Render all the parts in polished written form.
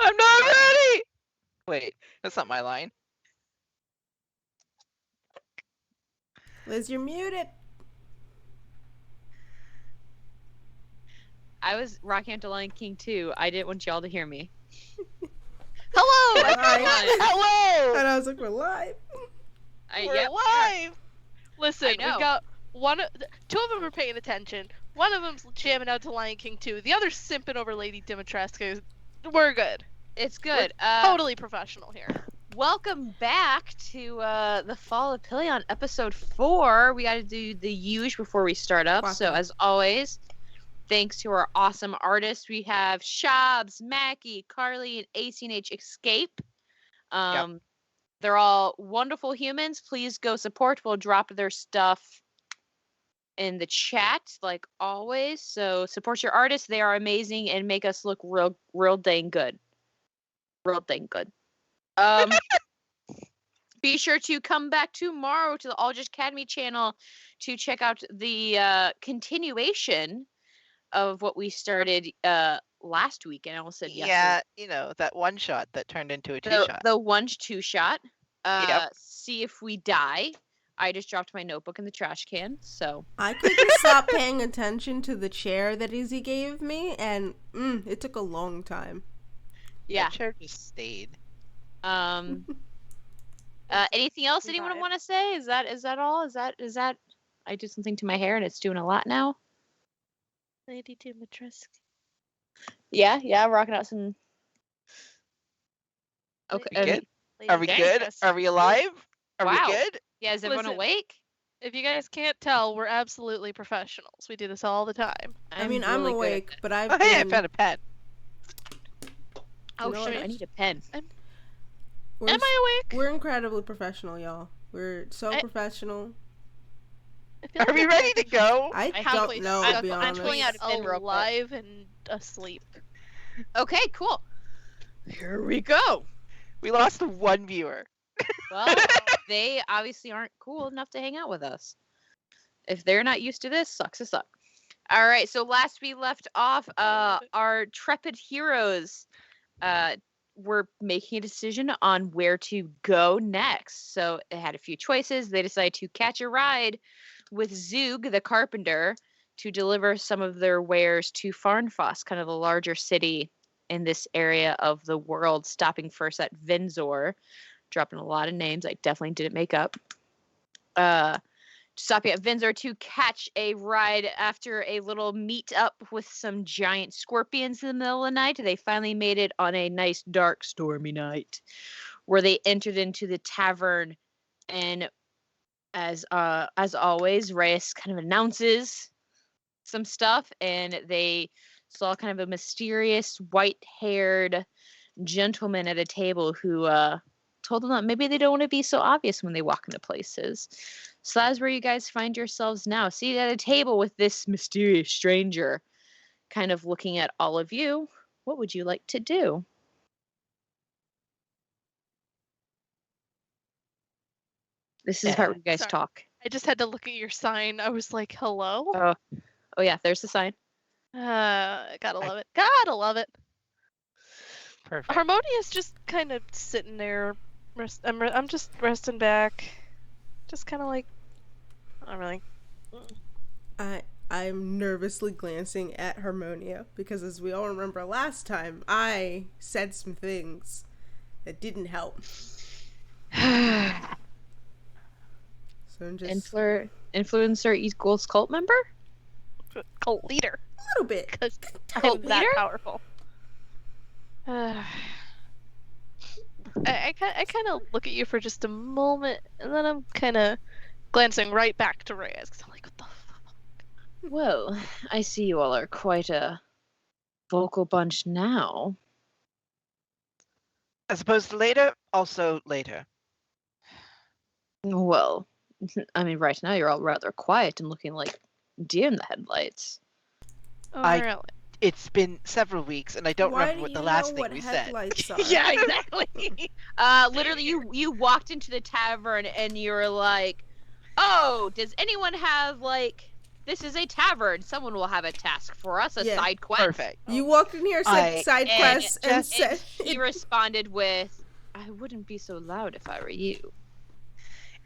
I'm not ready! Wait, that's not my line. Liz, you're muted. I was rocking out to Lion King 2. I didn't want y'all to hear me. Hello, Hi. Hello! And I was like, we're live. We're live! Listen, I know. we've got two of them are paying attention. One of them's jamming out to Lion King 2. The other's simping over Lady Dimitrescu. We're good. It's good. We're totally professional here. Welcome back to the Fall of Pilion, episode 4. We got to do the usual before we start up. Wow. So, as always, thanks to our awesome artists, we have Shabs, Mackie, Carly, and ACNH Escape. They're all wonderful humans. Please go support. We'll drop their stuff in the chat, like always. So support your artists. They are amazing and make us look real dang good. Real dang good. Be sure to come back tomorrow to the All Just Academy channel to check out the continuation of what we started last week. And I almost said yesterday. Yeah, you know, that one shot that turned into a two-shot. The 1-2 shot. Yep. See if we die. I just dropped my notebook in the trash can, so. I couldn't stop paying attention to the chair that Izzy gave me, and it took a long time. Yeah. That chair just stayed. Anything else anyone want to say? Is that all? Is that I did something to my hair and it's doing a lot now? Lady Dimitrescu. Yeah, rocking out some. Okay. Are we good? Are we alive? Are Wow. we good? Yeah, is everyone Listen, awake? If you guys can't tell, we're absolutely professionals. We do this all the time. I'm really awake, good at it. but I've Oh, hey, I been... found a pen. Oh You know shit! what? I need a pen. We're, Am I awake? We're incredibly professional, y'all. We're so I- professional. I feel Are we I'm ready to go? I probably don't know, suck. to be I'm honest. pulling out a pen real quick. alive and asleep. Okay, cool. Here we go. We lost one viewer. Well, they obviously aren't cool enough to hang out with us. If they're not used to this, sucks to suck. All right, so last we left off, our trepid heroes were making a decision on where to go next. So they had a few choices. They decided to catch a ride with Zug, the carpenter, to deliver some of their wares to Farnfoss, kind of the larger city in this area of the world, stopping first at Vinzor, dropping a lot of names I definitely didn't make up. Stopping at Vinzor to catch a ride after a little meet up with some giant scorpions in the middle of the night. They finally made it on a nice, dark, stormy night where they entered into the tavern. And as always, Reyes kind of announces some stuff, and they saw kind of a mysterious white-haired gentleman at a table who told them that maybe they don't want to be so obvious when they walk into places. So that's where you guys find yourselves now, seated at a table with this mysterious stranger, kind of looking at all of you. What would you like to do? This is the part where you guys Sorry. talk. I just had to look at your sign. I was like, hello? Oh yeah, there's the sign. Gotta love it. Gotta love it. Perfect. Harmonia's just kind of sitting there. I'm just resting back. Just kind of like, I'm really. I'm nervously glancing at Harmonia because, as we all remember last time, I said some things that didn't help. So I'm just Influencer equals cult member? Cult leader. a little bit. Because Cult I'm that leader? powerful. I kind of look at you for just a moment, and then I'm kind of glancing right back to Reyes, because I'm like, what the fuck? Well, I see you all are quite a vocal bunch now. As opposed to later, also later. Well, I mean, right now you're all rather quiet and looking like deer in the headlights. Oh, I- really? It's been several weeks, and I don't Why remember do what you the last know thing what we said. headlights are? Yeah, exactly. Literally, you walked into the tavern and you were like, "Oh, does anyone have like This is a tavern. Someone will have a task for us, a Yeah. side quest. Perfect. You walked in here, said I- side quests, and just- said He responded with, "I wouldn't be so loud if I were you."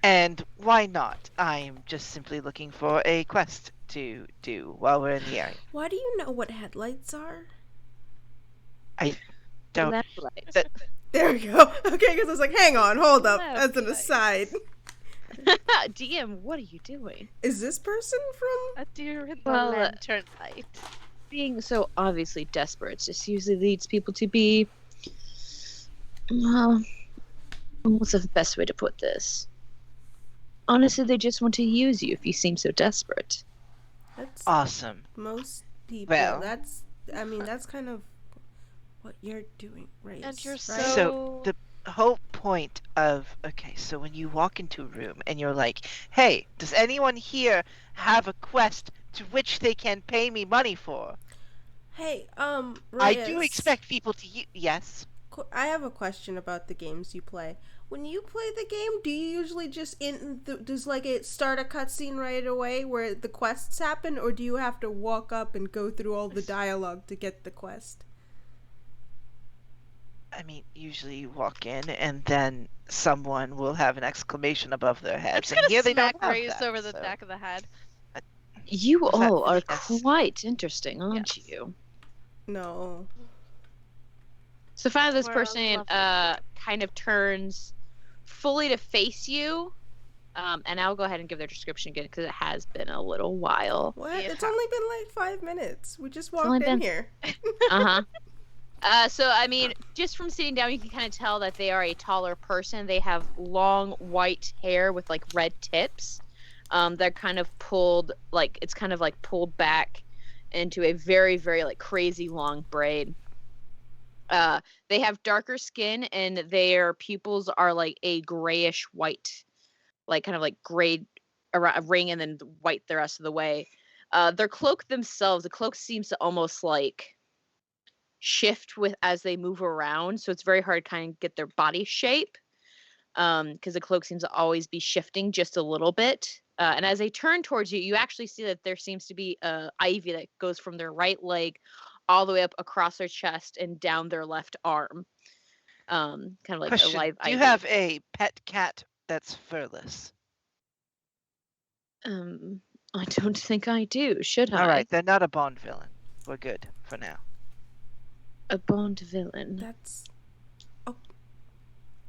And why not? I'm just simply looking for a quest to do while we're in the area. Why do you know what headlights are? Don't. Lamplight. That- There we go. Okay, because I was like, hang on, hold up. As an Lamplight. aside, DM, what are you doing? is this person from? A deer in the Well, lantern light. Being so obviously desperate just usually leads people to be. Well, what's the best way to put this? Honestly, they just want to use you if you seem so desperate. That's Awesome. most people. Well. That's kind of what you're doing, right? And you're right? So the whole point of so when you walk into a room and you're like, hey, does anyone here have a quest to which they can pay me money for? Hey, I do Reyes, expect people to yes. I have a question about the games you play. When you play the game, do you usually just does like it start a cutscene right away where the quests happen, or do you have to walk up and go through all the dialogue to get the quest? I mean, usually you walk in and then someone will have an exclamation above their I'm heads, just and gonna here they don't smack have raised that, over the so- back of the head. You Was that- all are yes. quite interesting, aren't Yes. you? No. So finally, this We're person lovely. kind of turns fully to face you, and I'll go ahead and give their description again because it has been a little while. What? Yeah. It's only been like 5 minutes. We just only walked in been- here. So I mean, just from sitting down, you can kind of tell that they are a taller person. They have long white hair with like red tips. They're kind of pulled, like it's kind of like pulled back into a very, very like crazy long braid. They have darker skin, and their pupils are like a grayish white, like kind of like gray around a ring, and then white the rest of the way. Their cloak themselves, the cloak seems to almost like shift with as they move around, so it's very hard to kind of get their body shape, because the cloak seems to always be shifting just a little bit. And as they turn towards you, you actually see that there seems to be ivy that goes from their right leg all the way up across their chest and down their left arm. Kind of like Question: a live do you ivy. have a pet cat that's furless? I don't think I do. Should I? All right, they're not a Bond villain. We're good for now. A Bond villain. That's. Oh.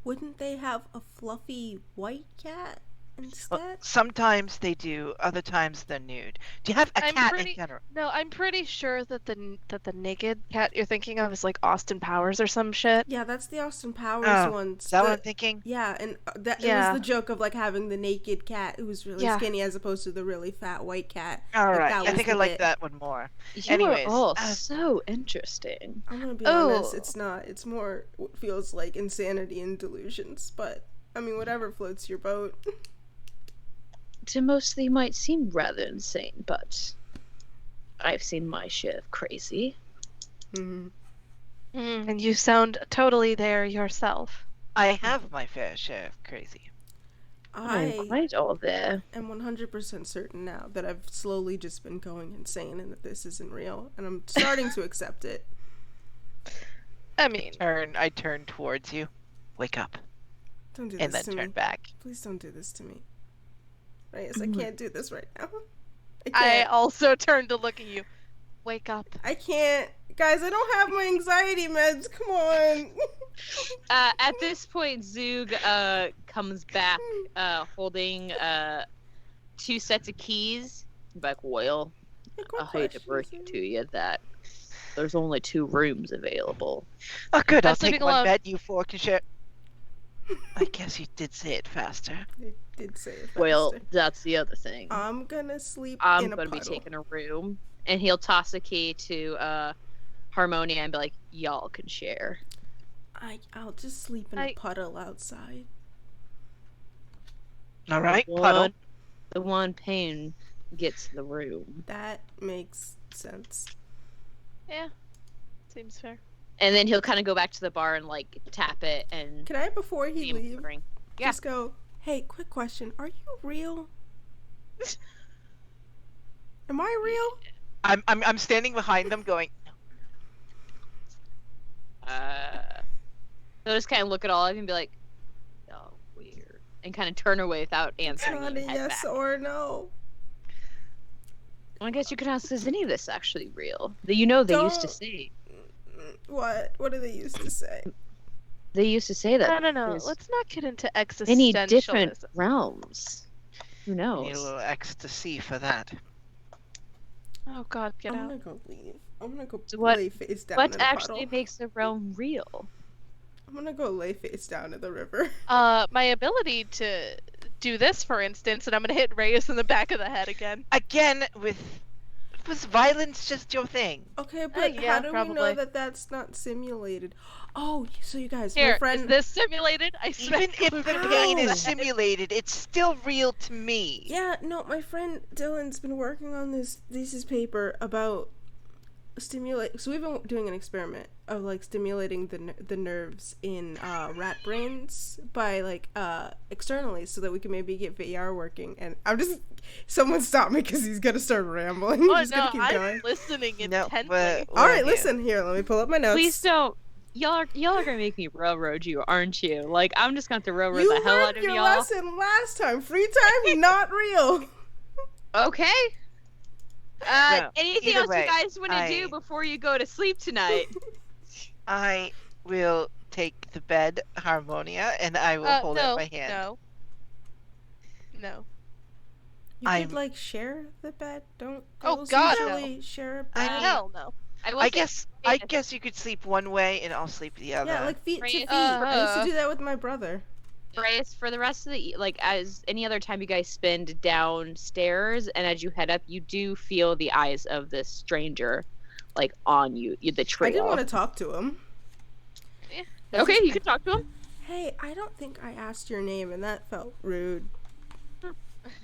Wouldn't they have a fluffy white cat Well, instead? sometimes they do. Other times they're nude. Do you have a I'm cat pretty- in general? No, I'm pretty sure that the naked cat you're thinking of is like Austin Powers or some shit. Yeah, that's the Austin Powers Oh, ones. Is that what The- I'm thinking? Yeah, and that it Yeah. was the joke of like having the naked cat who was really Yeah. skinny as opposed to the really fat white cat. All Like, right, that I was think the I like bit. that one more. You Anyways, are all uh, so interesting. I'm gonna be Oh. honest, it's not. It's more what feels like insanity and delusions. But I mean, whatever floats your boat. To most, they might seem rather insane, but I've seen my share of crazy. Mhm. And you sound totally there yourself. I have my fair share of crazy. I'm I quite all there. am 100% certain now that I've slowly just been going insane and that this isn't real, and I'm starting to accept it. I mean, I turn towards you. Wake up. Don't do And this then to turn me. back. Please don't do this to me. Reyes, I can't do this right now. I I can't. also turned to look at you. Wake up. I can't. Guys, I don't have my anxiety meds. Come on. At this point, Zoog comes back holding 2 sets of keys. Back, well, I hate to break it to you that there's only 2 rooms available. Oh, good. I'm I'll take sleeping one alone. bed. You 4 can share. I guess you did say it faster. They did say it Well, faster. that's the other thing. I'm gonna sleep I'm in a going to be puddle. taking a room, and he'll toss a key to Harmonia and be like, y'all can share. I'll just sleep in a puddle outside. All right, The puddle. one- The one paying gets the room. That makes sense. Yeah. Seems fair. And then he'll kind of go back to the bar and like tap it and Can I, before he see him leaves, ring. Yeah. just go, hey, quick question. Are you real? Am I real? I'm standing behind them going, They'll just kind of look at all of you and be like, "Oh, weird," and kind of turn away without It's answering. not a and head yes back. or no. Well, I guess you could ask, is any of this actually real? They used to Don't- say. What? What do they used to say? They used to say that No. there's Let's not get into many different existentialism. realms. Who I need a knows? little ecstasy for that. Oh God, get I'm out. gonna go leave. I'm gonna go So what- lay face down What in a actually puddle. makes a realm real? I'm gonna go lay face down in the river. My ability to do this, for instance, and I'm gonna hit Reyes in the back of the head again. Again, was violence just your thing? Okay, but yeah, how do we know probably. that that's not simulated? Oh, so you guys, Here, my friend. is this simulated? I Even smack if Luke the in pain back is of the head. simulated, it's still real to me. Yeah, no, my friend Dylan's been working on this thesis paper about stimulate. So we've been doing an experiment of like stimulating the nerves in rat brains by like externally, so that we can maybe get VR working. And I'm just someone stop me because he's gonna start rambling. Oh He's no, gonna keep I'm going. listening No, intently. we're All right, here. listen here. Let me pull up my notes. Please don't. Y'all are gonna make me railroad you, aren't you? Like I'm just going to railroad You the hell out learned of your y'all. lesson last time. Free time, not real. Okay. No, Anything either else way, you guys want to I- do before you go to sleep tonight? I will take the bed harmonia and I will hold it no, in my hand. No. You I'm- could like share the bed. Don't Oh, girls God, usually share a I bed? mean- Hell no. I will I say- guess you could sleep one way and I'll sleep the other. Yeah, like feet to Right, feet. I used to do that with my brother. Reyes, for the rest of the like as any other time you guys spend downstairs and as you head up you do feel the eyes of this stranger like on you, the trail. I didn't want to talk to him. Okay, you can talk to him. Hey, I don't think I asked your name, and that felt rude.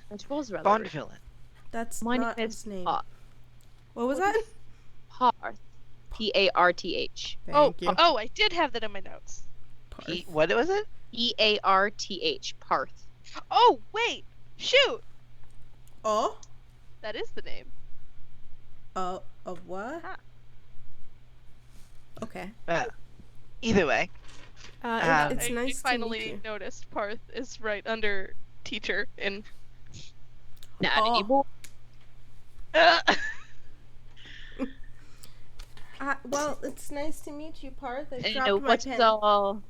Which was rather Bond rude. villain. That's My not name his is name. Parth. What was that? Parth. Parth. Thank you. Oh, I did have that in my notes. Parth. What was it? Parth. Parth. Oh, wait. Shoot. Oh? That is the name. Of what? Huh. Okay. Either way, It's I nice to finally meet you. noticed Parth is right under teacher in. Not Oh. anymore. Well, it's nice to meet you, Parth. I You dropped know my what's pen. all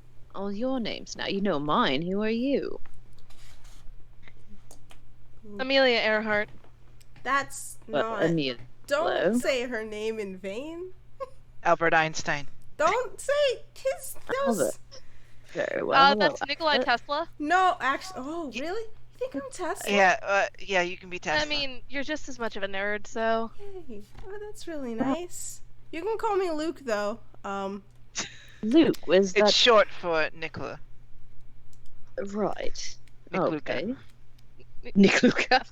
your names now? You know mine. Who are you? Amelia Earhart. That's Well, not. Amelia. Don't hello. say her name in vain. Albert Einstein. Don't say his. Albert. Those... Very well. hello. That's Nikolai Tesla. No, actually. Oh, really? You think I'm Tesla? Yeah, you can be Tesla. I mean, you're just as much of a nerd, so. Yay. Oh, that's really nice. You can call me Luke, though. Luke, was it's that short for Nicola. right? Nick Luca. Okay. Nick Luca.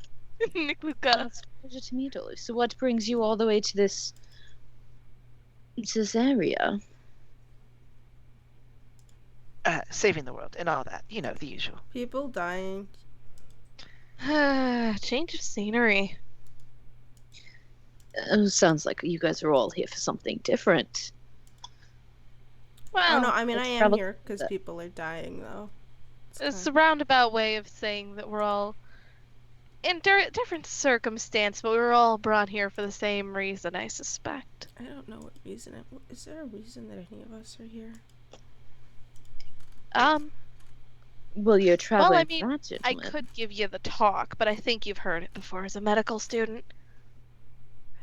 Nick Luca. It's a pleasure to meet all. So, what brings you all the way to this area? Saving the world and all that. You know, the usual. People dying. Change of scenery. Sounds like you guys are all here for something different. Well, Oh, no, I mean, I let's am travel- here because people are dying, though. it's a roundabout way of saying that we're all in different circumstance, but we were all brought here for the same reason, I suspect. I don't know what reason. Is there a reason that any of us are here? Well, you're traveling. I mean, that I gentleman. could give you the talk, but I think you've heard it before as a medical student.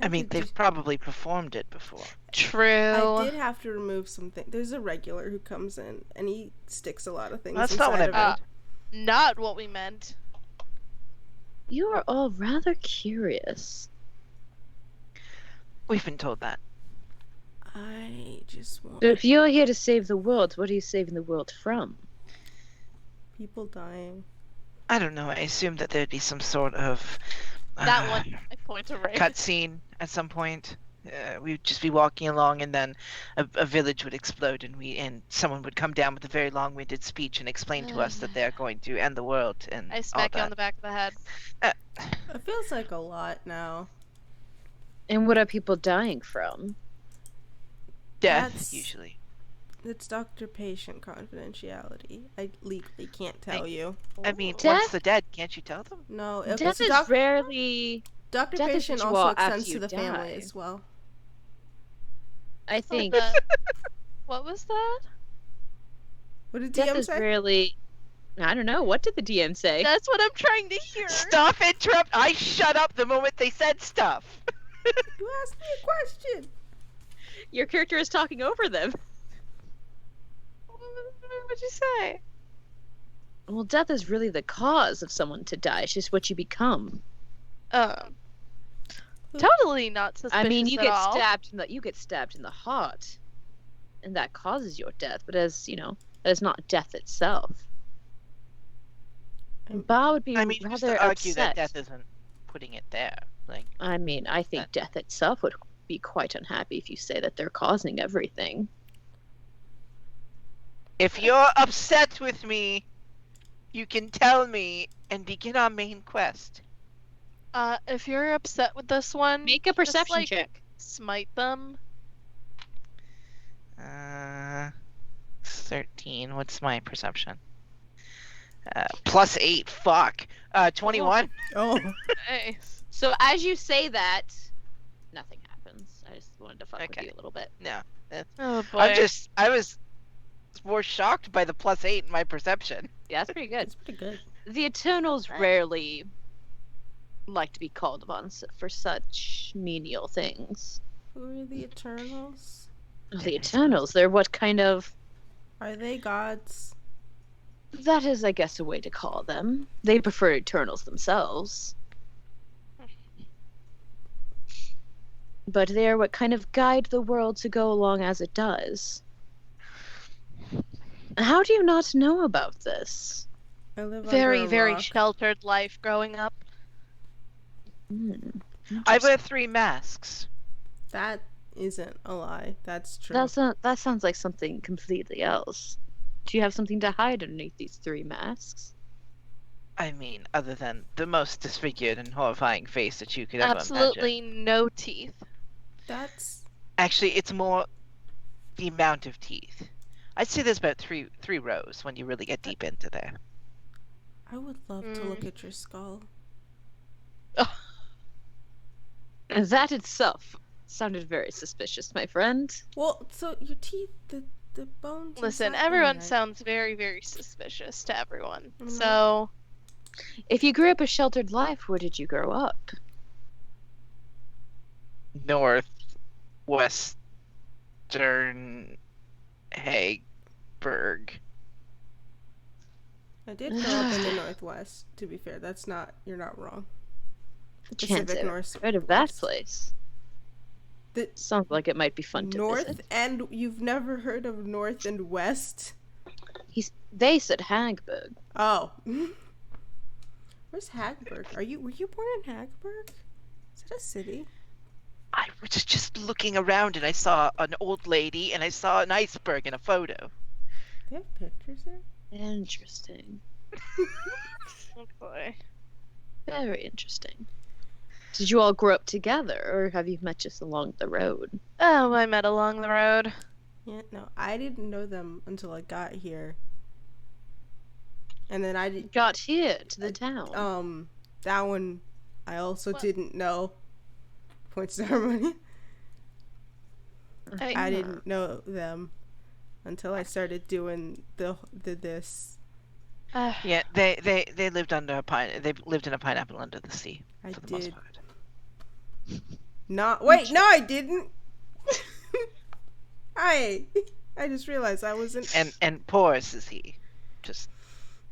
I mean, did they've you- probably performed it before. True. I did have to remove something. There's a regular who comes in, and he sticks a lot of things That's not what inside I of meant. him. Not what we meant. You are all rather curious. We've been told that. I just want So if you're here to save the world, what are you saving the world from? people dying. I don't know. I assumed that there'd be some sort of That one, I point to Ray. cutscene at some point. We'd just be walking along, and then a village would explode, and someone would come down with a very long-winded speech and explain to us that they're going to end the world and I all smack you on that. the back of the head. It feels like a lot now. And what are people dying from? Death, That's- usually. It's doctor-patient confidentiality. I legally can't tell you. I mean, Death- once they're dead, can't you tell them? No, okay, Death so is rarely. death is doctor-patient what you also are after extends you to the family die. as well. I think What was that? What did death DM is say? rarely. I don't know. What did the DM say? That's what I'm trying to hear. Stop interrupt! I shut up the moment they said stuff. You asked me a question. Your character is talking over them. What'd you say? Well, death is really the cause of someone to die. It's just what you become. Totally not suspicious I mean, you at get all. stabbed in the heart, and that causes your death. But as you know, that is not death itself. Ba would be I mean, who's rather to argue upset. that death isn't putting it there? Like, I mean, I think death itself would be quite unhappy if you say that they're causing everything. if you're upset with me, you can tell me and begin our main quest. If you're upset with this one, Make a perception just, check. smite them. 13. What's my perception? +8. Fuck. 21. Oh. Nice. So as you say that, nothing happens. I just wanted to fuck with Okay. you a little bit. No. Oh boy. I was more shocked by the +8 in my perception. Yeah, that's pretty good. It's pretty good. The Eternals rarely like to be called upon for such menial things. Who are the Eternals? The Eternals, they're what kind of... Are they gods? That is, I guess, a way to call them. They prefer Eternals themselves. But they are what kind of guide the world to go along as it does. How do you not know about this? I live very, under a very rock. sheltered life growing up. I wear 3 masks. That isn't a lie. That's true. That sounds like something completely else. Do you have something to hide underneath these 3 masks? I mean, other than the most disfigured and horrifying face that you could ever Absolutely imagine. no teeth. That's Actually, it's more the amount of teeth. I'd say there's about three rows when you really get deep into there. I would love to look at your skull. And that itself sounded very suspicious, my friend. Well, so your teeth, the bones. Listen, inside everyone them, sounds very, very suspicious to everyone. Mhm. So, If you grew up a sheltered life, where did you grow up? North, western, Hagueburg. I did grow up in the Northwest. To be fair, you're not wrong. The Can't Pacific say North. I've heard of that place. The Sounds like it might be fun to North visit. and you've never heard of North and West? They said Hagberg. Oh. Where's Hagberg? Were you born in Hagberg? Is that a city? I was just looking around and I saw an old lady and I saw an iceberg in a photo. They have pictures there? Interesting. oh boy. Very interesting. Did you all grow up together, or have you met just along the road? Oh, I met along the road. Yeah, no, I didn't know them until I got here. And then I did, Got here to the town. that one I also What? didn't know. Point ceremony. I didn't know them until I started doing this. Yeah, they lived under a pine. They lived in a pineapple under the sea. I For the most did. part. Wait, no, I didn't. I just realized I wasn't. And porous is he. Just.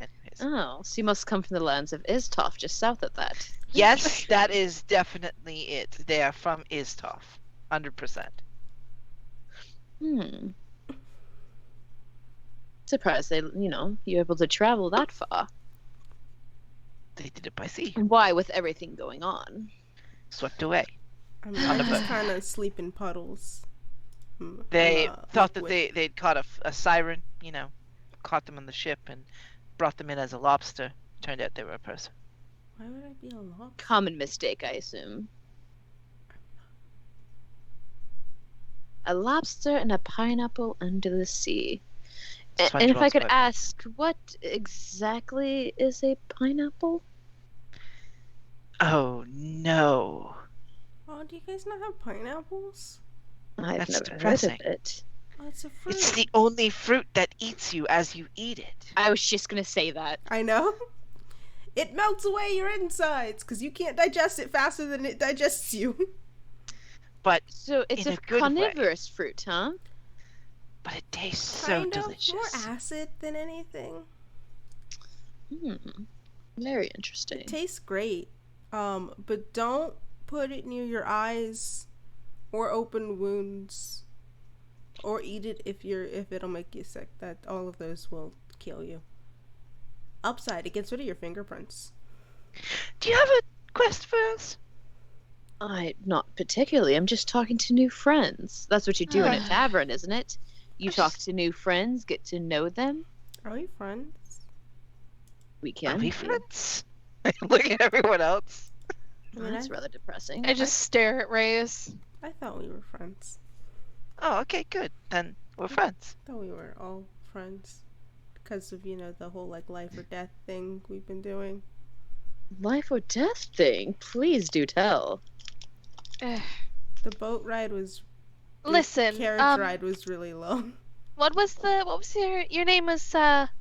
Anyways. Oh, so you must come from the lands of Istov, just south of that. Yes, that is definitely it. They are from Istov. 100%. Surprised you're able to travel that far. They did it by sea. And why, with everything going on? Swept away. I on the just boat. kind of sleep in puddles. They thought that liquid. they'd caught a siren, caught them on the ship and brought them in as a lobster. Turned out they were a person. Why would I be a lobster? Common mistake, I assume. A lobster and a pineapple under the sea. And if I SpongeBob's could butt. ask, what exactly is a pineapple? Oh no. Oh, do you guys not have pineapples? I've That's never depressing. heard of it. Oh, it's a fruit. It's the only fruit that eats you as you eat it. I was just gonna say that. I know. It melts away your insides because you can't digest it faster than it digests you. But So it's In a a good way. carnivorous fruit, huh? it tastes so Kind of. delicious. More acid than anything. Very interesting. It tastes great. But don't put it near your eyes or open wounds or eat it if it'll make you sick. That all of those will kill you. Upside, it gets rid of your fingerprints. Do you have a quest for us? Not particularly. I'm just talking to new friends. That's what you do in a tavern, isn't it? You talk to new friends, get to know them. Are we friends? We can. Are we be. friends? Look at everyone else. I mean, That's rather depressing. I just stare at Reyes. I thought we were friends. Oh, okay, good. Then we're friends. I thought we were all friends because of the whole like life or death thing we've been doing. Life or death thing. Please do tell. The boat ride was. Listen, The carriage ride was really long. what was your name was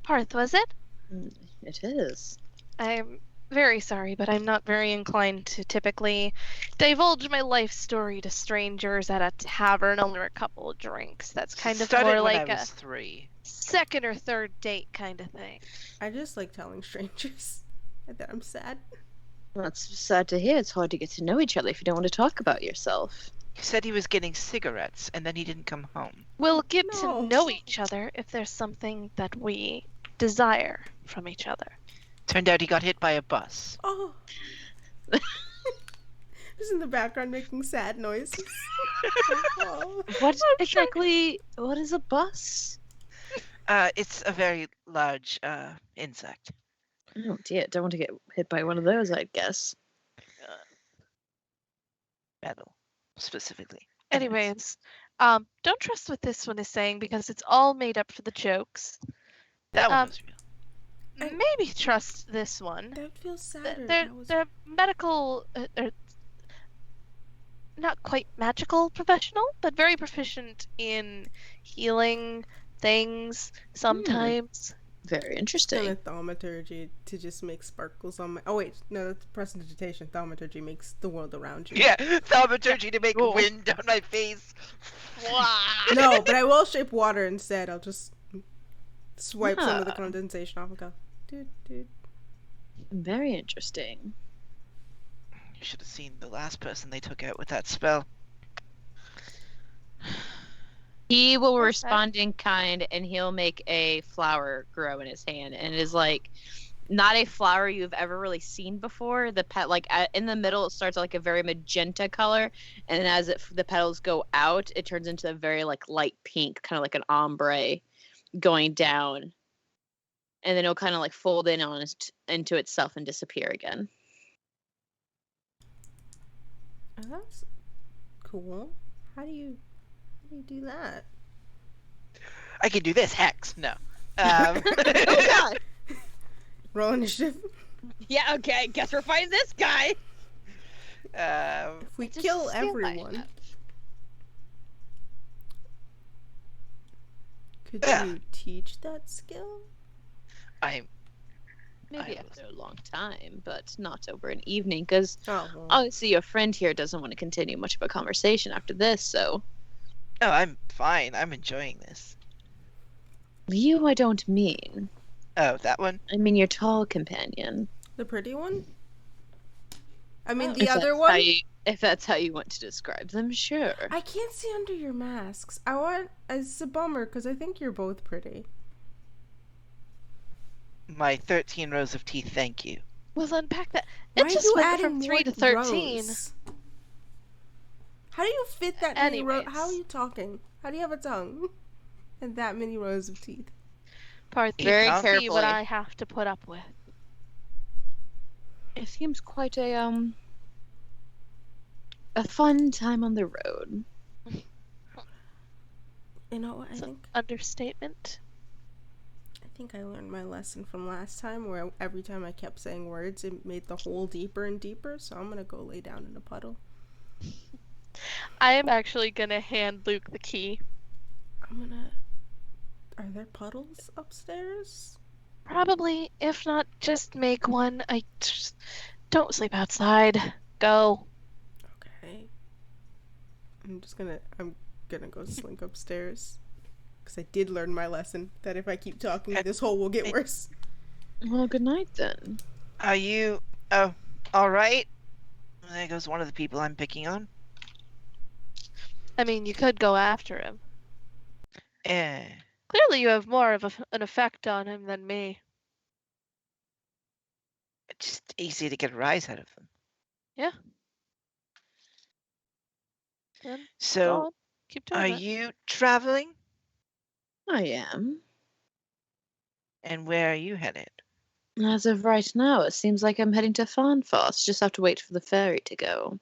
Parth, was it? It is. I'm very sorry, but I'm not very inclined to typically divulge my life story to strangers at a tavern over a couple of drinks. That's kind of Started more when like I a was 3. second or third date kind of thing. I just like telling strangers that I'm sad. That's sad to hear. It's hard to get to know each other if you don't want to talk about yourself. He said he was getting cigarettes, and then he didn't come home. We'll get No. to know each other if there's something that we desire from each other. Turned out he got hit by a bus. Oh. Just in the background making sad noises. Oh. What exactly? What is a bus? It's a very large insect. Oh dear, don't want to get hit by one of those, I guess. Metal, specifically. Anyways, don't trust what this one is saying because it's all made up for the jokes. That one was real. Maybe trust this one. That feels sadder. They're medical, not quite magical professional, but very proficient in healing things sometimes. Very Kind interesting. of thaumaturgy to just make sparkles on my. Oh wait, no, that's prestidigitation. Thaumaturgy makes the world around you. Yeah, thaumaturgy to make Cool. wind down my face. No, but I will shape water instead. I'll just swipe some of the Ah. condensation off and go. Dude. Very interesting. You should have seen the last person they took out with that spell. He will Okay. respond in kind, and he'll make a flower grow in his hand, and it is like not a flower you've ever really seen before. The in the middle, it starts like a very magenta color, and then as the petals go out, it turns into a very like light pink, kind of like an ombre, going down, and then it'll kind of like fold in on into itself and disappear again. Oh, that's cool. How do you do that? I can do this, hex. No. Oh god! Roll initiative. Yeah, okay. Guess we're fighting this guy. If we Just kill skill I everyone, have. could Yeah. you teach that skill? I'm. Maybe I after a long time, but not over an evening, because Oh, well. obviously your friend here doesn't want to continue much of a conversation after this, so... No, I'm fine. I'm enjoying this. You I don't mean. Oh, that one? I mean your tall companion. The pretty one? I mean, If the other that's one? how if that's how you want to describe them, sure. I can't see under your masks. It's a bummer, because I think you're both pretty. My 13 rows of teeth, thank you. We'll unpack that. Why It are just you went adding from 3 to more 13. rows? How do you fit that many rows? Anyways. How are you talking? How do you have a tongue? And that many rows of teeth? Parth, Very you can see carefully. what I have to put up with. It seems quite a fun time on the road. You know what? It's an understatement. I think I learned my lesson from last time, where every time I kept saying words, it made the hole deeper and deeper. So I'm gonna go lay down in a puddle. I am actually gonna hand Luke the key. I'm gonna. Are there puddles upstairs? Probably, if not, just make one. I just don't sleep outside. Go. Okay. I'm gonna go slink upstairs. Because I did learn my lesson that if I keep talking, this hole will get worse. Well, good night then. Are you... Oh, all right. There goes one of the people I'm picking on. I mean, you could go after him. Eh. Clearly, you have more of an effect on him than me. It's just easy to get a rise out of them. Yeah. Then go So, on. Keep doing are that. you traveling? I am. And where are you headed? As of right now, it seems like I'm heading to Farnfoss. Just have to wait for the ferry to go.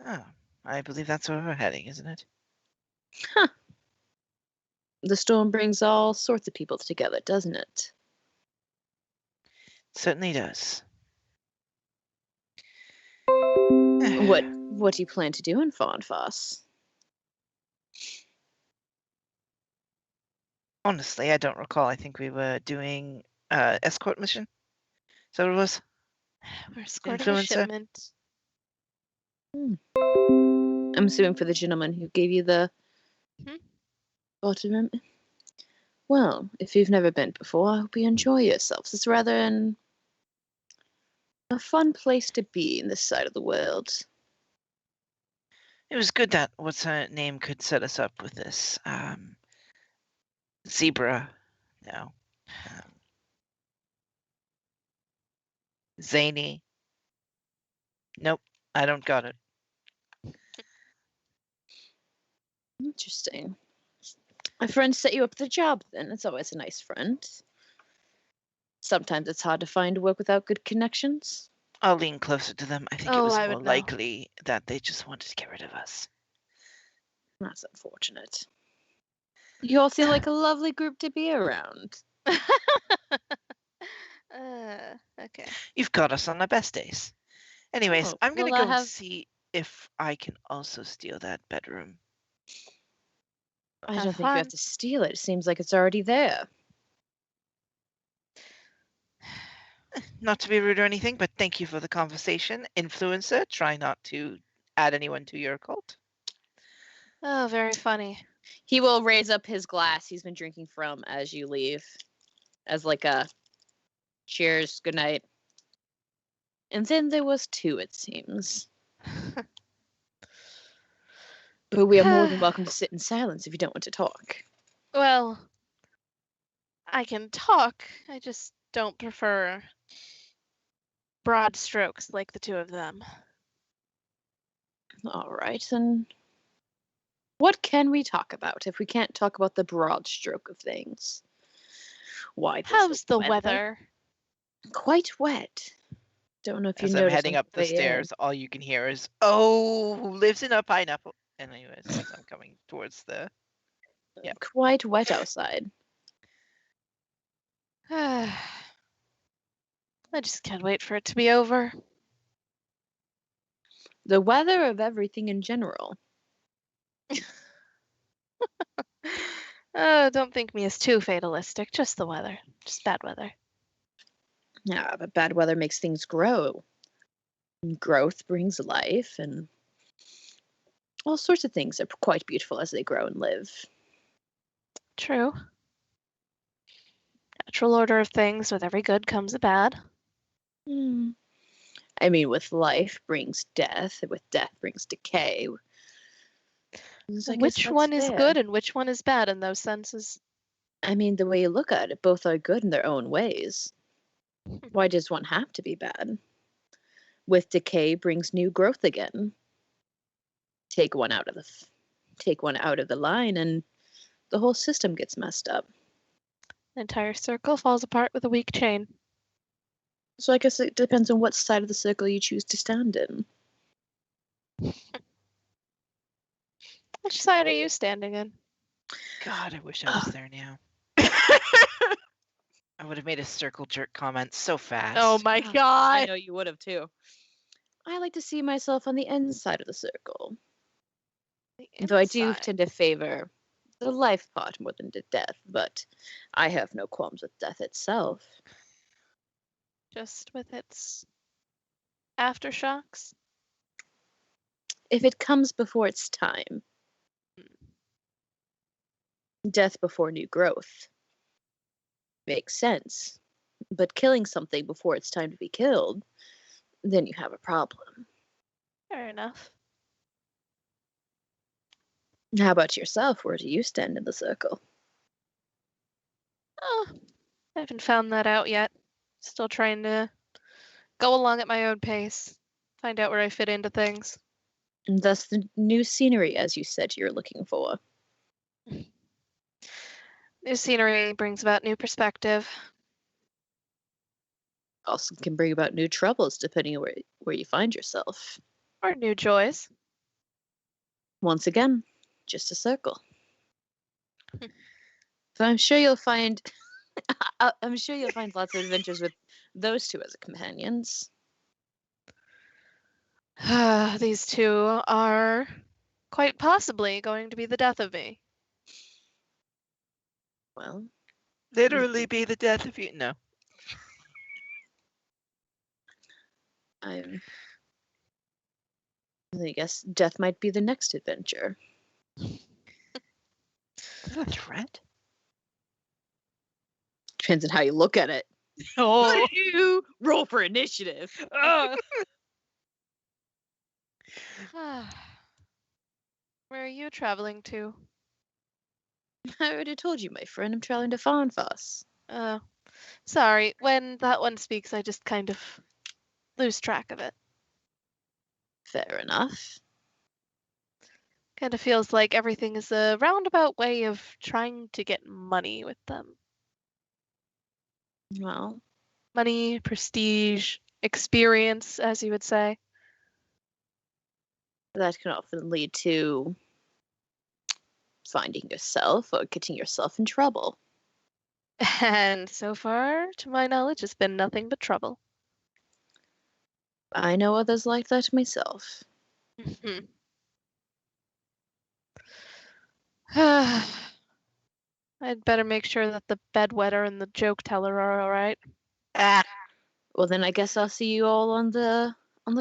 Oh, I believe that's where we're heading, isn't it? Huh. The storm brings all sorts of people together, doesn't it? Certainly does. What do you plan to do in Farnfoss? Honestly, I don't recall. I think we were doing escort mission. So it was We're escorting a influencer. shipment. I'm assuming for the gentleman who gave you the Hmm? bottom. Well, if you've never been before, I hope you enjoy yourselves. It's rather a fun place to be in this side of the world. It was good that what's her name could set us up with this zebra. No. Zany. Nope, I don't got it. Interesting. A friend set you up the job then. It's always a nice friend. Sometimes it's hard to find work without good connections. I'll lean closer to them. I think it Oh, was I more would know. likely that they just wanted to get rid of us. That's unfortunate. You all seem like a lovely group to be around. Okay. You've got us on our best days. Anyways, Oh, I'm gonna well, I go have- see if I can also steal that bedroom. I Have don't think you have fun. to steal it. It seems like it's already there. Not to be rude or anything, but thank you for the conversation. Influencer, try not to add anyone to your cult. Oh, very funny. He will raise up his glass he's been drinking from as you leave, as like a cheers, good night. And then there was two, it seems. But we are more than welcome to sit in silence if you don't want to talk. Well, I can talk. I just don't prefer broad strokes like the two of them. All right, then. What can we talk about if we can't talk about the broad stroke of things? Why? there's How's the weather? Quite wet. Don't know if you As I'm noticed heading on up the way in. stairs, all you can hear is, "Oh, who lives in a pineapple?" And anyways, as I'm coming towards the... Yeah. Quite wet outside. I just can't wait for it to be over. The weather of everything in general. Oh, don't think me as too fatalistic. Just the weather. Just bad weather. Yeah, but bad weather makes things grow. And growth brings life, and all sorts of things are quite beautiful as they grow and live. True. Natural order of things. With every good comes a bad. I mean, with life brings death, and with death brings decay. So I guess Which that's one is fair. good and which one is bad in those senses? I mean, the way you look at it, both are good in their own ways. Why does one have to be bad? With decay brings new growth again. Take one out of the line, and the whole system gets messed up. The entire circle falls apart with a weak chain. So I guess it depends on what side of the circle you choose to stand in. Which side are you standing in? God, I wish I was there now. I would have made a circle jerk comment so fast. Oh my I god. know you would have too. I like to see myself on the inside of the circle. Though I do Inside. tend to favor the life part more than the death, but I have no qualms with death itself. Just with its aftershocks. If it comes before its time, death before new growth makes sense. But killing something before it's time to be killed, then you have a problem. Fair enough. How about yourself? Where do you stand in the circle? Oh, I haven't found that out yet. Still trying to go along at my own pace. Find out where I fit into things. And thus the new scenery, as you said you're looking for. New scenery brings about new perspective. Also can bring about new troubles depending on where you find yourself. Or new joys. Once again, just a circle. So I'm sure you'll find I'm sure you'll find lots of adventures with those two as companions. These two are quite possibly going to be the death of me. Well, Literally be the death of you. No. I guess death might be the next adventure. Is that a threat? Depends on how you look at it. Oh. You roll for initiative. Where are you traveling to? I already told you, my friend. I'm traveling to Farnfoss. Oh, sorry. When that one speaks, I just kind of lose track of it. Fair enough. Kind of feels like everything is a roundabout way of trying to get money with them. Well, Money, prestige, experience, as you would say. that can often lead to finding yourself or getting yourself in trouble. And so far, to my knowledge, it's been nothing but trouble. I know others like that myself. I'd better make sure that the bedwetter and the joke teller are all right. Ah. Well, then I guess I'll see you all on the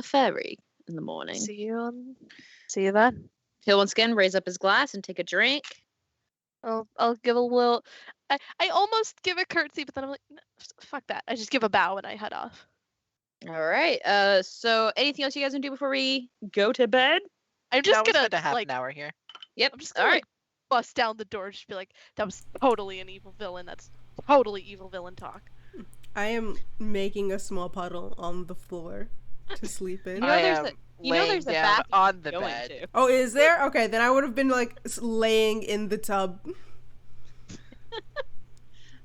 ferry in the morning. See you then. He'll once again raise up his glass and take a drink. I'll give a little. I almost give a curtsy, but then I'm like, "No, fuck that. I just give a bow and I head off. All right. So anything else you guys want to do before we go to bed? I'm just No, we gonna spent a half like. an hour here. Yep. I'm just all gonna right. like, bust down the door, just be like, that was totally an evil villain. That's totally evil villain talk. I am making a small puddle on the floor to sleep in. You know I there's am a- you know laying there's a down bathroom on the going bed. to. Oh, is there? Okay, then I would have been like laying in the tub.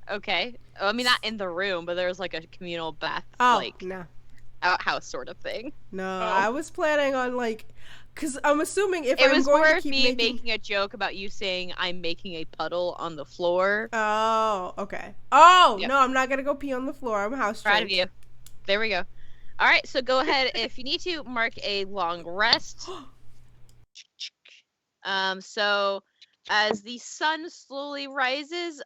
Okay. I mean, not in the room, but there's like a communal bath, Oh, like no. outhouse sort of thing. No, I was planning on like, because I'm assuming if It I'm was going more to of keep me making... making a joke about you saying I'm making a puddle on the floor. Oh, okay. Oh, Yep. no, I'm not going to go pee on the floor. I'm house Proud trained. of you. There we go. All right, so go ahead if you need to mark a long rest. So as the sun slowly rises,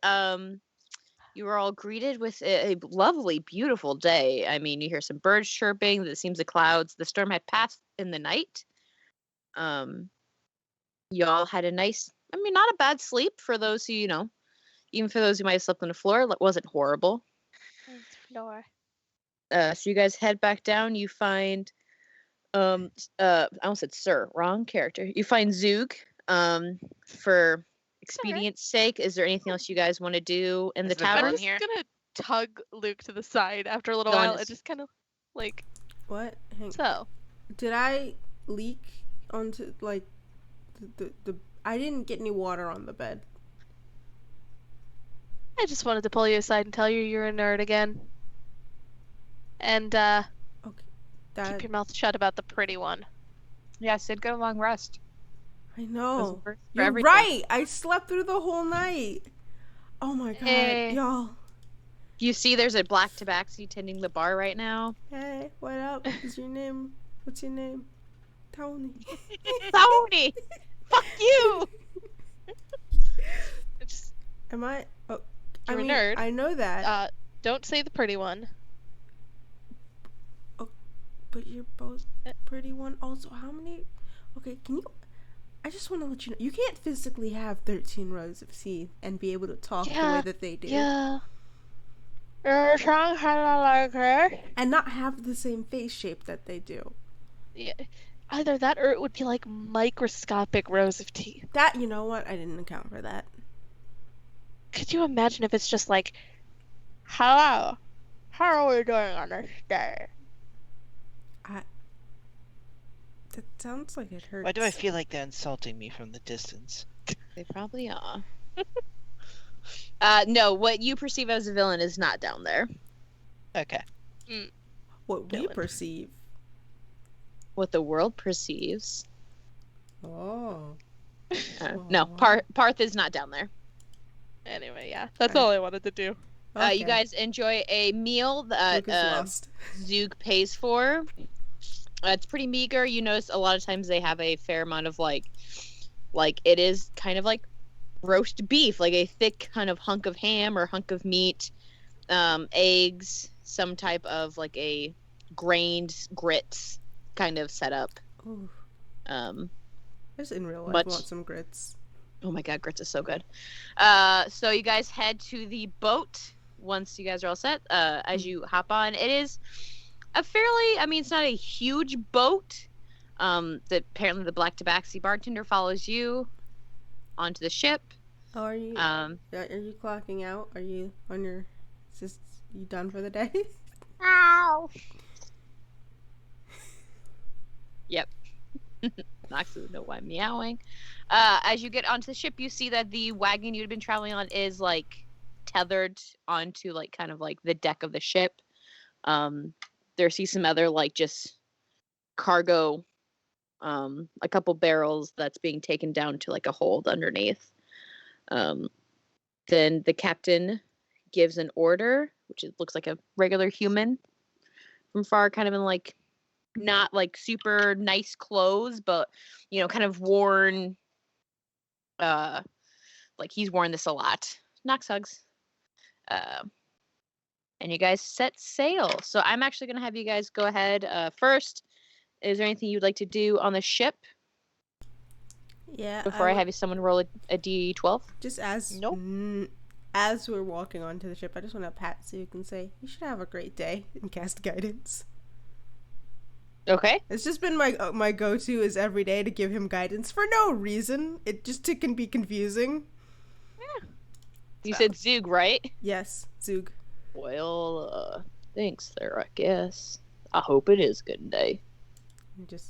you are all greeted with a lovely, beautiful day. I mean, you hear some birds chirping. It seems the clouds. The storm had passed in the night. Y'all had a nice, I mean, not a bad sleep for those who, even for those who might have slept on the floor, it wasn't horrible. Floor. So you guys head back down. You find, I almost said Sir, wrong character. You find Zug. For expedience sake, is there anything else you guys want to do in the Is the I'm tavern? villain just here? gonna tug Luke to the side after a little Villain while is- and just kind of like, What? so. Did I leak onto, like, the... I didn't get any water on the bed. I just wanted to pull you aside and tell you you're a nerd again. And, Okay. That... keep your mouth shut about the pretty one. Yeah, Sid, get a long rest. I know. For You're everything. right. I slept through the whole night. Oh my god, Hey. y'all. You see, there's a black tabaxi tending the bar right now. Hey, what up? What's your name? What's your name? Tony. Tony, fuck you. It's, Am I? Oh, You're I a mean, nerd. I know that. Don't say the pretty one. But you're both pretty one. Also, how many? Okay, can you? I just want to let you know, you can't physically have 13 rows of teeth and be able to talk the way that they do. Yeah. You're trying kind of like her. And not have the same face shape that they do. Yeah. Either that or it would be like microscopic rows of teeth. That, you know what? I didn't account for that. Could you imagine if it's just like, hello, how are we doing on this day? That sounds like it hurts. Why do I feel like they're insulting me from the distance? They probably are. No, what you perceive as a villain is not down there. Okay. what we villain. perceive? What the world perceives. Oh. No, Parth is not down there. Anyway, yeah, that's all I wanted to do. Okay. You guys enjoy a meal that Luke is lost. Zoog pays for. It's pretty meager. You notice a lot of times they have a fair amount of like it is kind of like roast beef, like a thick kind of hunk of ham or hunk of meat, eggs, some type of like a grained grits kind of setup. Ooh. I just in real life much- want some grits. Oh my god, grits is so good. So you guys head to the boat once you guys are all set. As you hop on, it is a fairly, I mean, it's not a huge boat. Apparently the black tabaxi bartender follows you onto the ship. Oh, are you clocking out? Are you on your? You done for the day? Ow. Yep. Nox doesn't know why I'm meowing. As you get onto the ship, you see that the wagon you'd been traveling on is like tethered onto like kind of like the deck of the ship. There see some other like just cargo, a couple barrels that's being taken down to like a hold underneath. Then the captain gives an order, which looks like a regular human from far, kind of in like not like super nice clothes, but you know, kind of worn. Like he's worn this a lot. Knox hugs. And you guys set sail. So I'm actually gonna have you guys go ahead first. Is there anything you'd like to do on the ship Yeah. before I have you someone roll a d12? Just as Nope. As we're walking onto the ship, I just want to pat Zook and say, "You should have a great day," and cast guidance. Okay. It's just been my go-to is every day to give him guidance for no reason. It can be confusing. You said Zoog, right? Yes, Zoog. Well, thanks there, I guess. I hope it is a good day. It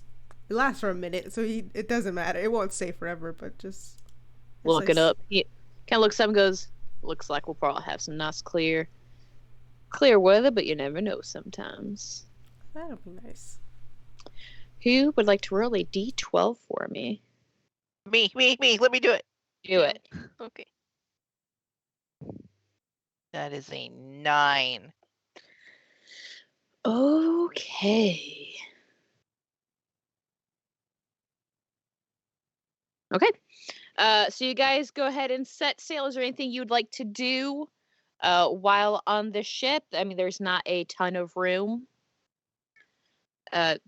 lasts for a minute, so it doesn't matter. It won't stay forever, but just Look it up. He kind of looks up and goes, looks like we'll probably have some nice clear weather, but you never know sometimes. That'll be nice. Who would like to roll a d12 for me? Me. Let me do it. Do it. Okay. That is a 9. Okay. Okay. So you guys go ahead and set sail. Is there anything you'd like to do while on the ship? I mean, there's not a ton of room.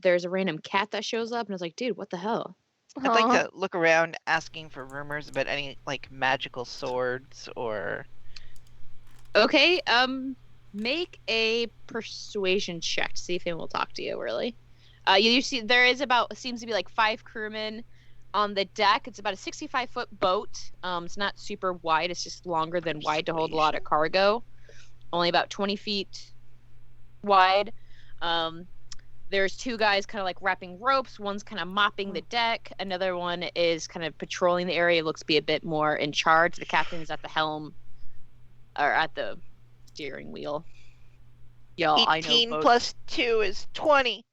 There's a random cat that shows up, and I was like, dude, what the hell? I'd like to look around asking for rumors about any like magical swords or Okay, make a persuasion check to see if anyone will talk to you, really. You see there is seems to be like 5 crewmen on the deck. It's about a 65-foot boat. It's not super wide, it's just longer than wide to hold a lot of cargo. Only about 20 feet wide. There's 2 guys kind of like wrapping ropes. One's kind of mopping the deck. Another one is kind of patrolling the area. Looks to be a bit more in charge. The captain is at the helm or at the steering wheel. Y'all, I know 18 boats. plus 2 is 20.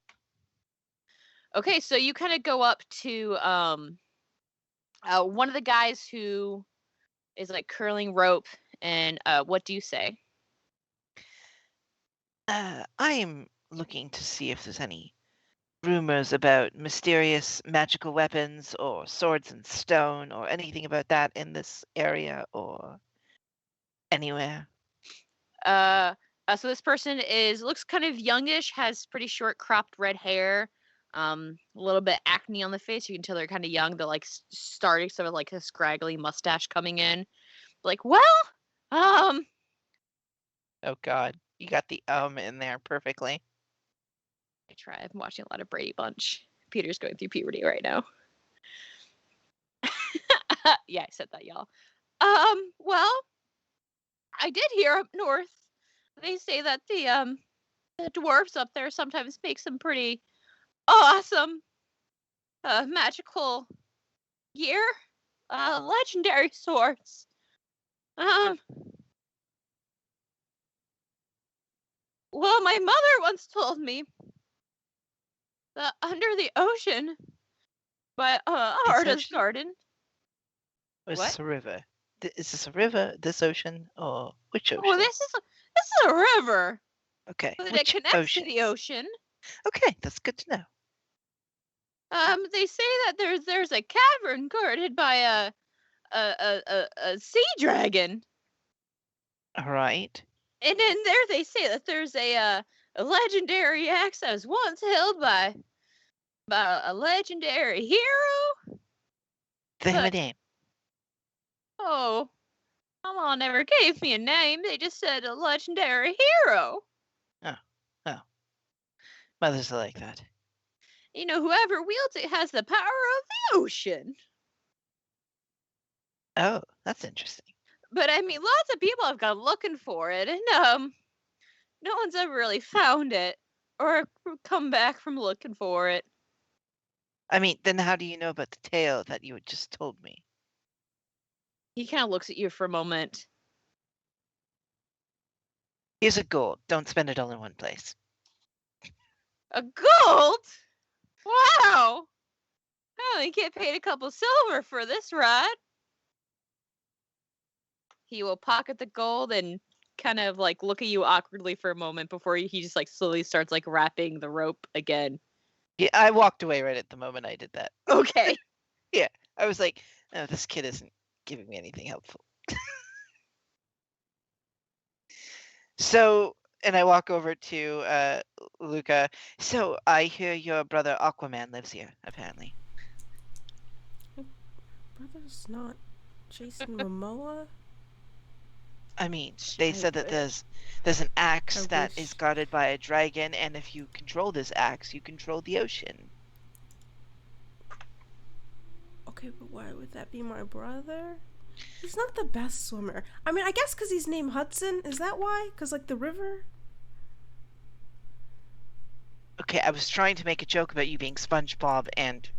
Okay, so you kind of go up to one of the guys who is like curling rope, and what do you say? I'm looking to see if there's any rumors about mysterious magical weapons or swords and stone or anything about that in this area or anywhere. So this person looks kind of youngish, has pretty short cropped red hair, a little bit acne on the face. You can tell they're kind of young. They're like starting sort of like a scraggly mustache coming in. Like, well, um, Oh God, you got the in there perfectly. I try. I'm watching a lot of Brady Bunch. Peter's going through puberty right now. Yeah, I said that, y'all. Well, I did hear up north. They say that the dwarves up there sometimes make some pretty awesome magical gear. Legendary swords. Um well, my mother once told me that under the ocean by Arda's ocean? garden. Or is What? this a river? Is this a river, this ocean, or which ocean? Oh, this is a river. Okay, But it which connects ocean? to the ocean. Okay, that's good to know. They say that there's a cavern guarded by a sea dragon. All right. And in there they say that there's a legendary axe that was once held by a legendary hero. They have a But name. oh, my mom never gave me a name. They just said a legendary hero. Oh. Mothers are like that. You know, whoever wields it has the power of the ocean. Oh, that's interesting. But I mean, lots of people have gone looking for it, and no one's ever really found it or come back from looking for it. I mean, then how do you know about the tale that you had just told me? He kind of looks at you for a moment. Here's a gold. Don't spend it all in one place. A gold? Wow! I only get paid a couple silver for this ride. He will pocket the gold and kind of like look at you awkwardly for a moment before he just like slowly starts like wrapping the rope again. Yeah, I walked away right at the moment I did that. Okay. Yeah, I was like, oh, this kid isn't giving me anything helpful. So, and I walk over to Luca. So I hear your brother Aquaman lives here, apparently. Brother's not Jason Momoa? I mean, they said that there's an axe that is guarded by a dragon, and if you control this axe, you control the ocean. Okay, but why would that be my brother? He's not the best swimmer. I mean, I guess because he's named Hudson. Is that why? Because, like, the river? Okay, I was trying to make a joke about you being SpongeBob, and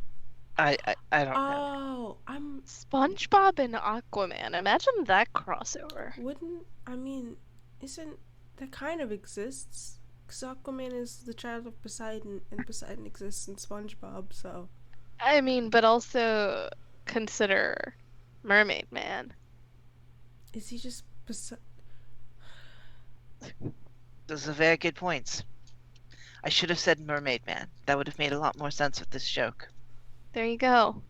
I don't know. Oh, I'm... SpongeBob and Aquaman. Imagine that crossover. I mean, isn't... That kind of exists. Because Aquaman is the child of Poseidon, and Poseidon exists in SpongeBob, so... I mean, but also consider Mermaid Man. Is he just Those are very good points. I should have said Mermaid Man. That would have made a lot more sense with this joke. There you go.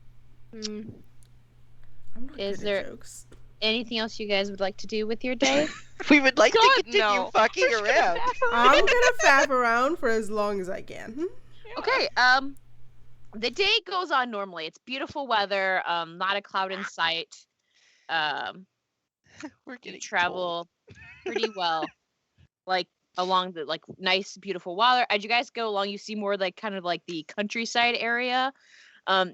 I'm not Is good there- at jokes. Anything else you guys would like to do with your day? We would like to God, continue no. fucking around. I'm gonna faff around for as long as I can. Okay, the day goes on normally. It's beautiful weather, not a cloud in sight. We're You getting travel pretty well, like along the like nice, beautiful water. As you guys go along, you see more like kind of like the countryside area.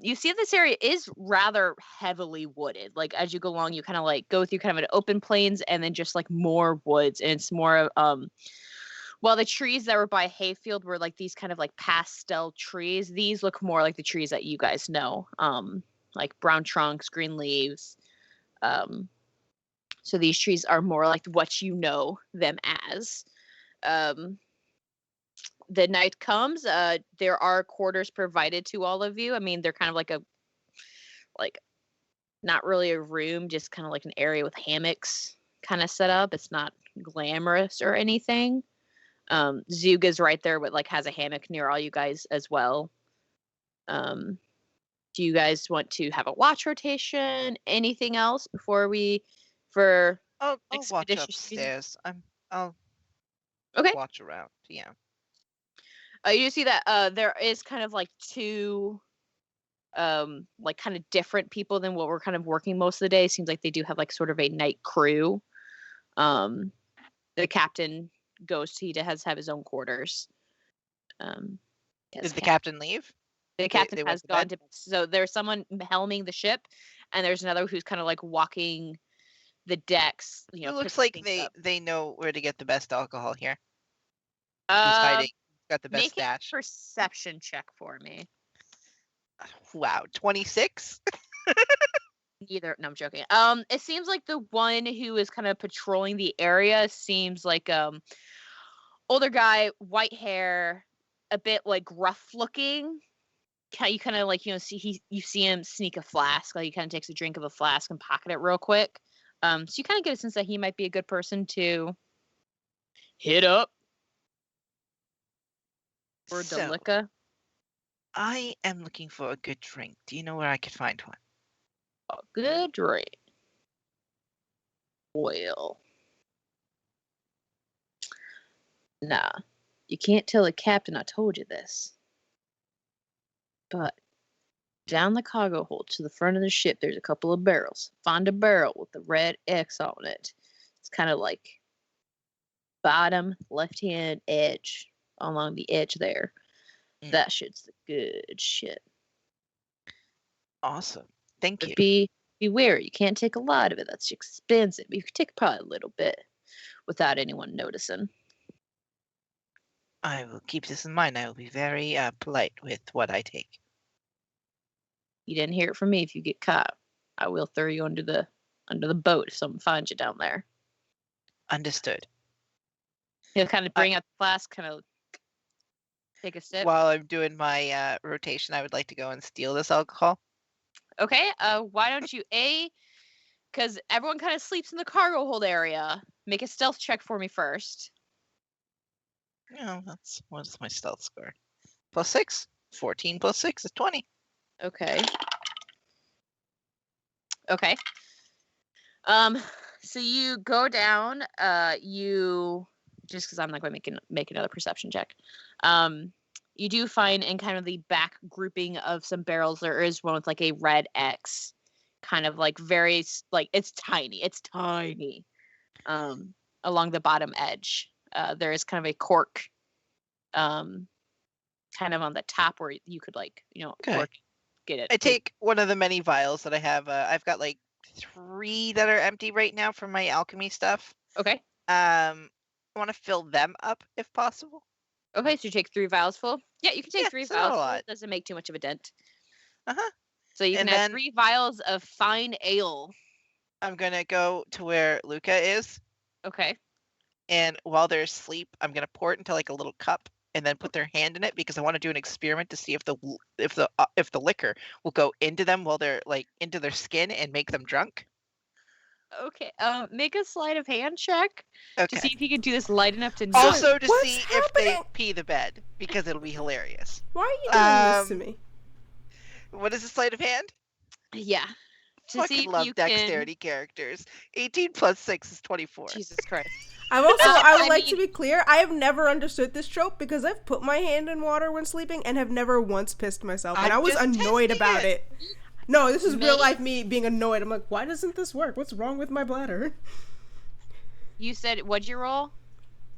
You see this area is rather heavily wooded. Like as you go along, you kind of like go through kind of an open plains and then just like more woods, and it's more while the trees that were by hayfield were like these kind of like pastel trees, these look more like the trees that you guys know, like brown trunks, green leaves. So these trees are more like what you know them as. The night comes. There are quarters provided to all of you. I mean, they're kind of like not really a room, just kind of like an area with hammocks kind of set up. It's not glamorous or anything. Zuga's right there, but like has a hammock near all you guys as well. Do you guys want to have a watch rotation? Anything else before we I'll watch expeditious upstairs. I'll Okay. watch around. Yeah. You see that there is kind of like two like kind of different people than what we're kind of working most of the day. Seems like they do have like sort of a night crew. The captain he has to have his own quarters. Did the captain leave? The captain they went has to gone bed? to bed. So there's someone helming the ship, and there's another who's kind of like walking the decks. You know, It looks picking like things up. they know where to get the best alcohol here. Who's hiding? Got the best Make a stash. perception check for me. Wow, 26. Neither. No, I'm joking. It seems like the one who is kind of patrolling the area seems like older guy, white hair, a bit like rough looking. You kind of like, you know, you see him sneak a flask, like he kind of takes a drink of a flask and pocket it real quick. So you kind of get a sense that he might be a good person to hit up for So, Delica. I am looking for a good drink. Do you know where I could find one? A good drink. Well, nah, you can't tell the captain I told you this. But down the cargo hold to the front of the ship, there's a couple of barrels. Find a barrel with the red X on it. It's kind of like bottom left-hand edge along the edge there. That shit's the good shit. Awesome. Thank you. But be wary. You can't take a lot of it. That's expensive. You can take probably a little bit without anyone noticing. I will keep this in mind. I will be very polite with what I take. You didn't hear it from me. If you get caught, I will throw you under the boat if someone finds you down there. Understood. He'll kind of bring out the flask, kind of take a sip. While I'm doing my rotation, I would like to go and steal this alcohol. Okay. Why don't you because everyone kind of sleeps in the cargo hold area. Make a stealth check for me first. No, what is my stealth score? +6. 14 + 6 is 20. Okay. Okay. So you go down. You just because I'm not going to make another perception check. You do find in kind of the back grouping of some barrels, there is one with like a red X, kind of like very like it's tiny. It's tiny. Along the bottom edge, there is kind of a cork. Kind of on the top where you could like cork, get it. I take one of the many vials that I have. I've got like 3 that are empty right now from my alchemy stuff. Okay. I want to fill them up if possible. Okay, so you take 3 vials full. Yeah, you can take 3 vials full. It doesn't make too much of a dent. So you can have 3 vials of fine ale. I'm gonna go to where Luca is. Okay. And while they're asleep, I'm gonna pour it into like a little cup and then put their hand in it because I want to do an experiment to see if the liquor will go into them while they're like into their skin and make them drunk. Okay. Make a sleight of hand check to see if you can do this light enough to. Also to see if they pee the bed because it'll be hilarious. Why are you doing this to me? What is a sleight of hand? Yeah. To see if love you dexterity characters. 18 + 6 is 24. Jesus Christ. I would like to be clear, I have never understood this trope because I've put my hand in water when sleeping and have never once pissed myself. And I was annoyed about it. No, this is real life me being annoyed. I'm like, why doesn't this work? What's wrong with my bladder? You said, what'd you roll?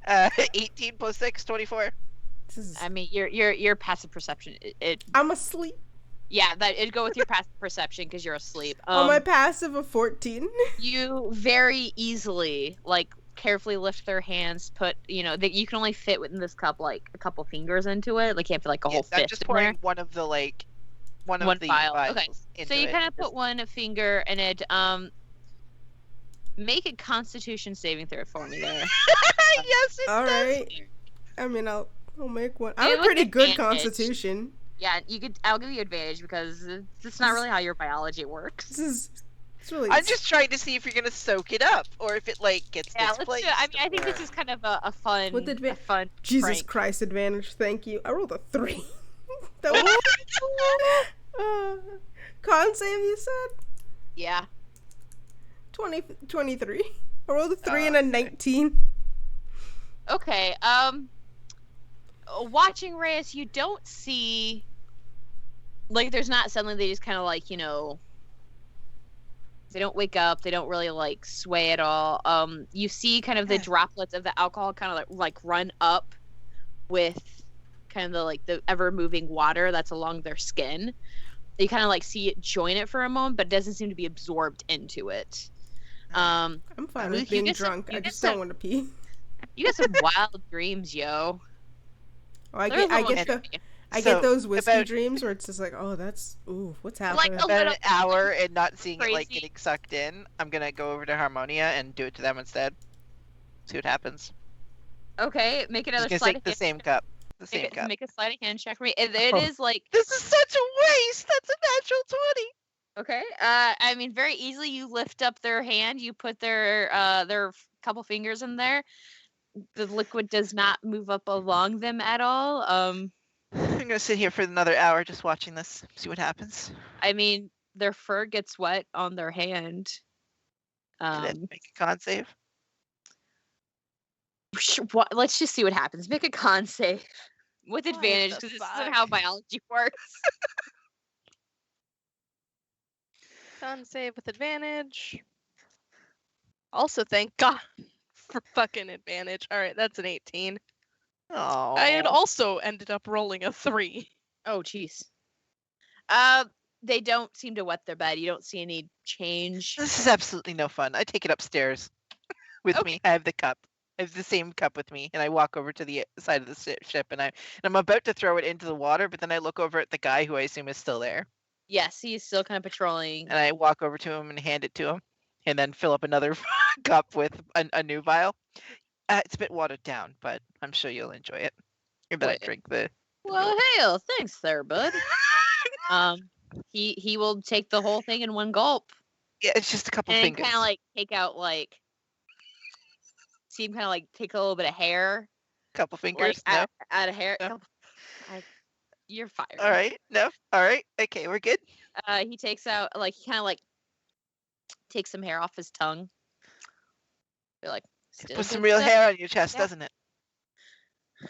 18 + 6, 24. I mean, your passive perception. I'm asleep. Yeah, it'd go with your passive perception because you're asleep. On my passive of 14. You very easily, like, carefully lift their hands, put, that you can only fit within this cup, like, a couple fingers into it. Like, you can't fit, like, a whole fist I'm just pouring one of the, like, one of the vial. vials. Okay, so you kind of put one finger in it. Make a Constitution saving throw for me there. Yes, it All does. right. I mean, I'll make one. I have a pretty good Constitution. Yeah, I'll give you advantage because it's not really how your biology works. This is It's really. I'm just trying to see if you're gonna soak it up or if it like gets Yeah, let's do displaced. it. I mean, I think this is kind of a fun, With a fun Jesus prank. Christ, advantage. Thank you. I rolled a 3. That was. Con save, you said? Yeah. 23. I rolled a 3 and a okay. 19. Okay. Watching Reyes, you don't see like there's not suddenly they just kind of like they don't wake up. They don't really like sway at all. You see kind of the droplets of the alcohol kind of like run up with kind of the ever moving water that's along their skin. You kind of like see it join it for a moment, but it doesn't seem to be absorbed into it. I'm fine with being drunk. I just don't want to pee. You got some wild dreams, yo. Oh, I get those whiskey dreams where it's just like, oh, what's happening? Like About an hour and not seeing it like crazy. getting sucked in. I'm gonna go over to Harmonia and do it to them instead. See what happens. Okay, make another Just slide. gonna take the same cup. The same cup. Make a sleight of hand check for me. It is like This is such a waste. That's a natural 20. okay. I mean, very easily you lift up their hand. You put their couple fingers in there. The liquid does not move up along them at all. I'm gonna sit here for another hour just watching this. See what happens. I mean, their fur gets wet on their hand. And then make a con save. Let's just see what happens. Make a con save with What advantage the because this fuck? isn't how biology works. Con save with advantage. Also, thank God for fucking advantage. Alright, that's an 18. Oh. I had also ended up rolling a 3. Oh, jeez. They don't seem to wet their bed. You don't see any change. This is absolutely no fun. I take it upstairs with me. I have the cup. I have the same cup with me, and I walk over to the side of the ship, and I'm about to throw it into the water, but then I look over at the guy who I assume is still there, Yes, he's still kind of patrolling. and I walk over to him and hand it to him, and then fill up another cup with a new vial. It's a bit watered down, but I'm sure you'll enjoy it. And then I Wait. drink the. Well, hell, thanks there, bud. He will take the whole thing in one gulp Yeah, it's just a couple and fingers. kind of like take out see him kind of like take a little bit of hair, Couple like fingers. No. out of hair. No. You're fired. All right. No. All right. Okay, we're good. He takes out he kind of takes some hair off his tongue. You're like, still Put some good real stuff. hair on your chest, Yeah. doesn't it?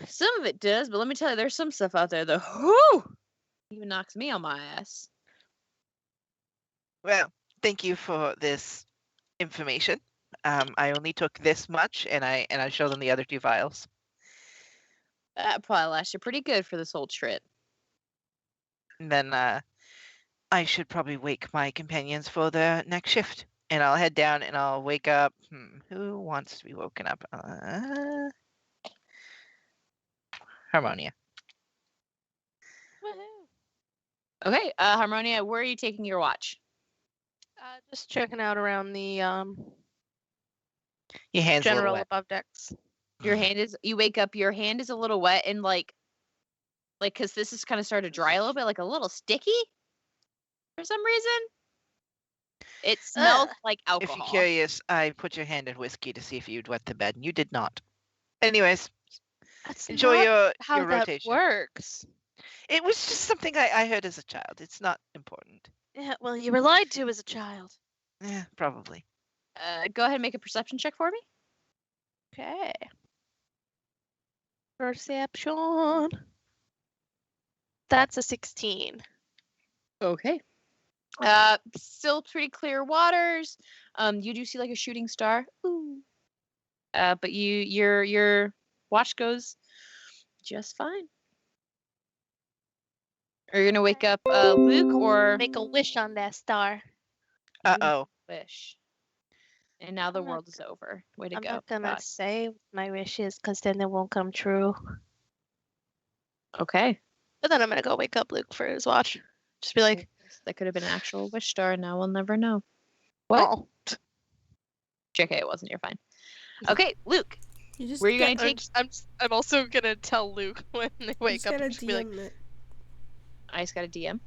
Some of it does, but let me tell you, there's some stuff out there that whoo, even knocks me on my ass. Well, thank you for this information. I only took this much, and I showed them the other 2 vials. That probably lasts you pretty good for this whole trip. And then I should probably wake my companions for the next shift. And I'll head down and I'll wake up. Who wants to be woken up? Harmonia. Woohoo. Okay, Harmonia, where are you taking your watch? Just checking out around the Your hands a little general wet. above decks. Your hand is, you wake up, your hand is a little wet and because this is kind of started to dry a little bit, like a little sticky for some reason. It smells like If alcohol. you're curious, I put your hand in whiskey to see if you'd wet the bed, and you did not. Anyways, That's enjoy not how your that rotation. works. It was just something I heard as a child. It's not important. Yeah, well, you were lied to as a child. Yeah, probably. Go ahead and make a perception check for me. Okay. Perception. That's a 16. Okay. Still pretty clear waters. You do see a shooting star. Ooh. But your watch goes just fine. Are you gonna wake up Luke or Make a wish on that star. Uh-oh. Wish? And now the I'm not world is over. Way to I'm go. not gonna God. say my wishes because then it won't come true. Okay. But then I'm gonna go wake up Luke for his watch. Just be like, That could have been an actual wish star. Now we'll never know. What? oh. JK, it wasn't. You're fine. Okay, Luke. You just Where are you got- gonna take? I'm also gonna tell Luke when they you wake just up. gotta And just be like, DM it. I just got a DM.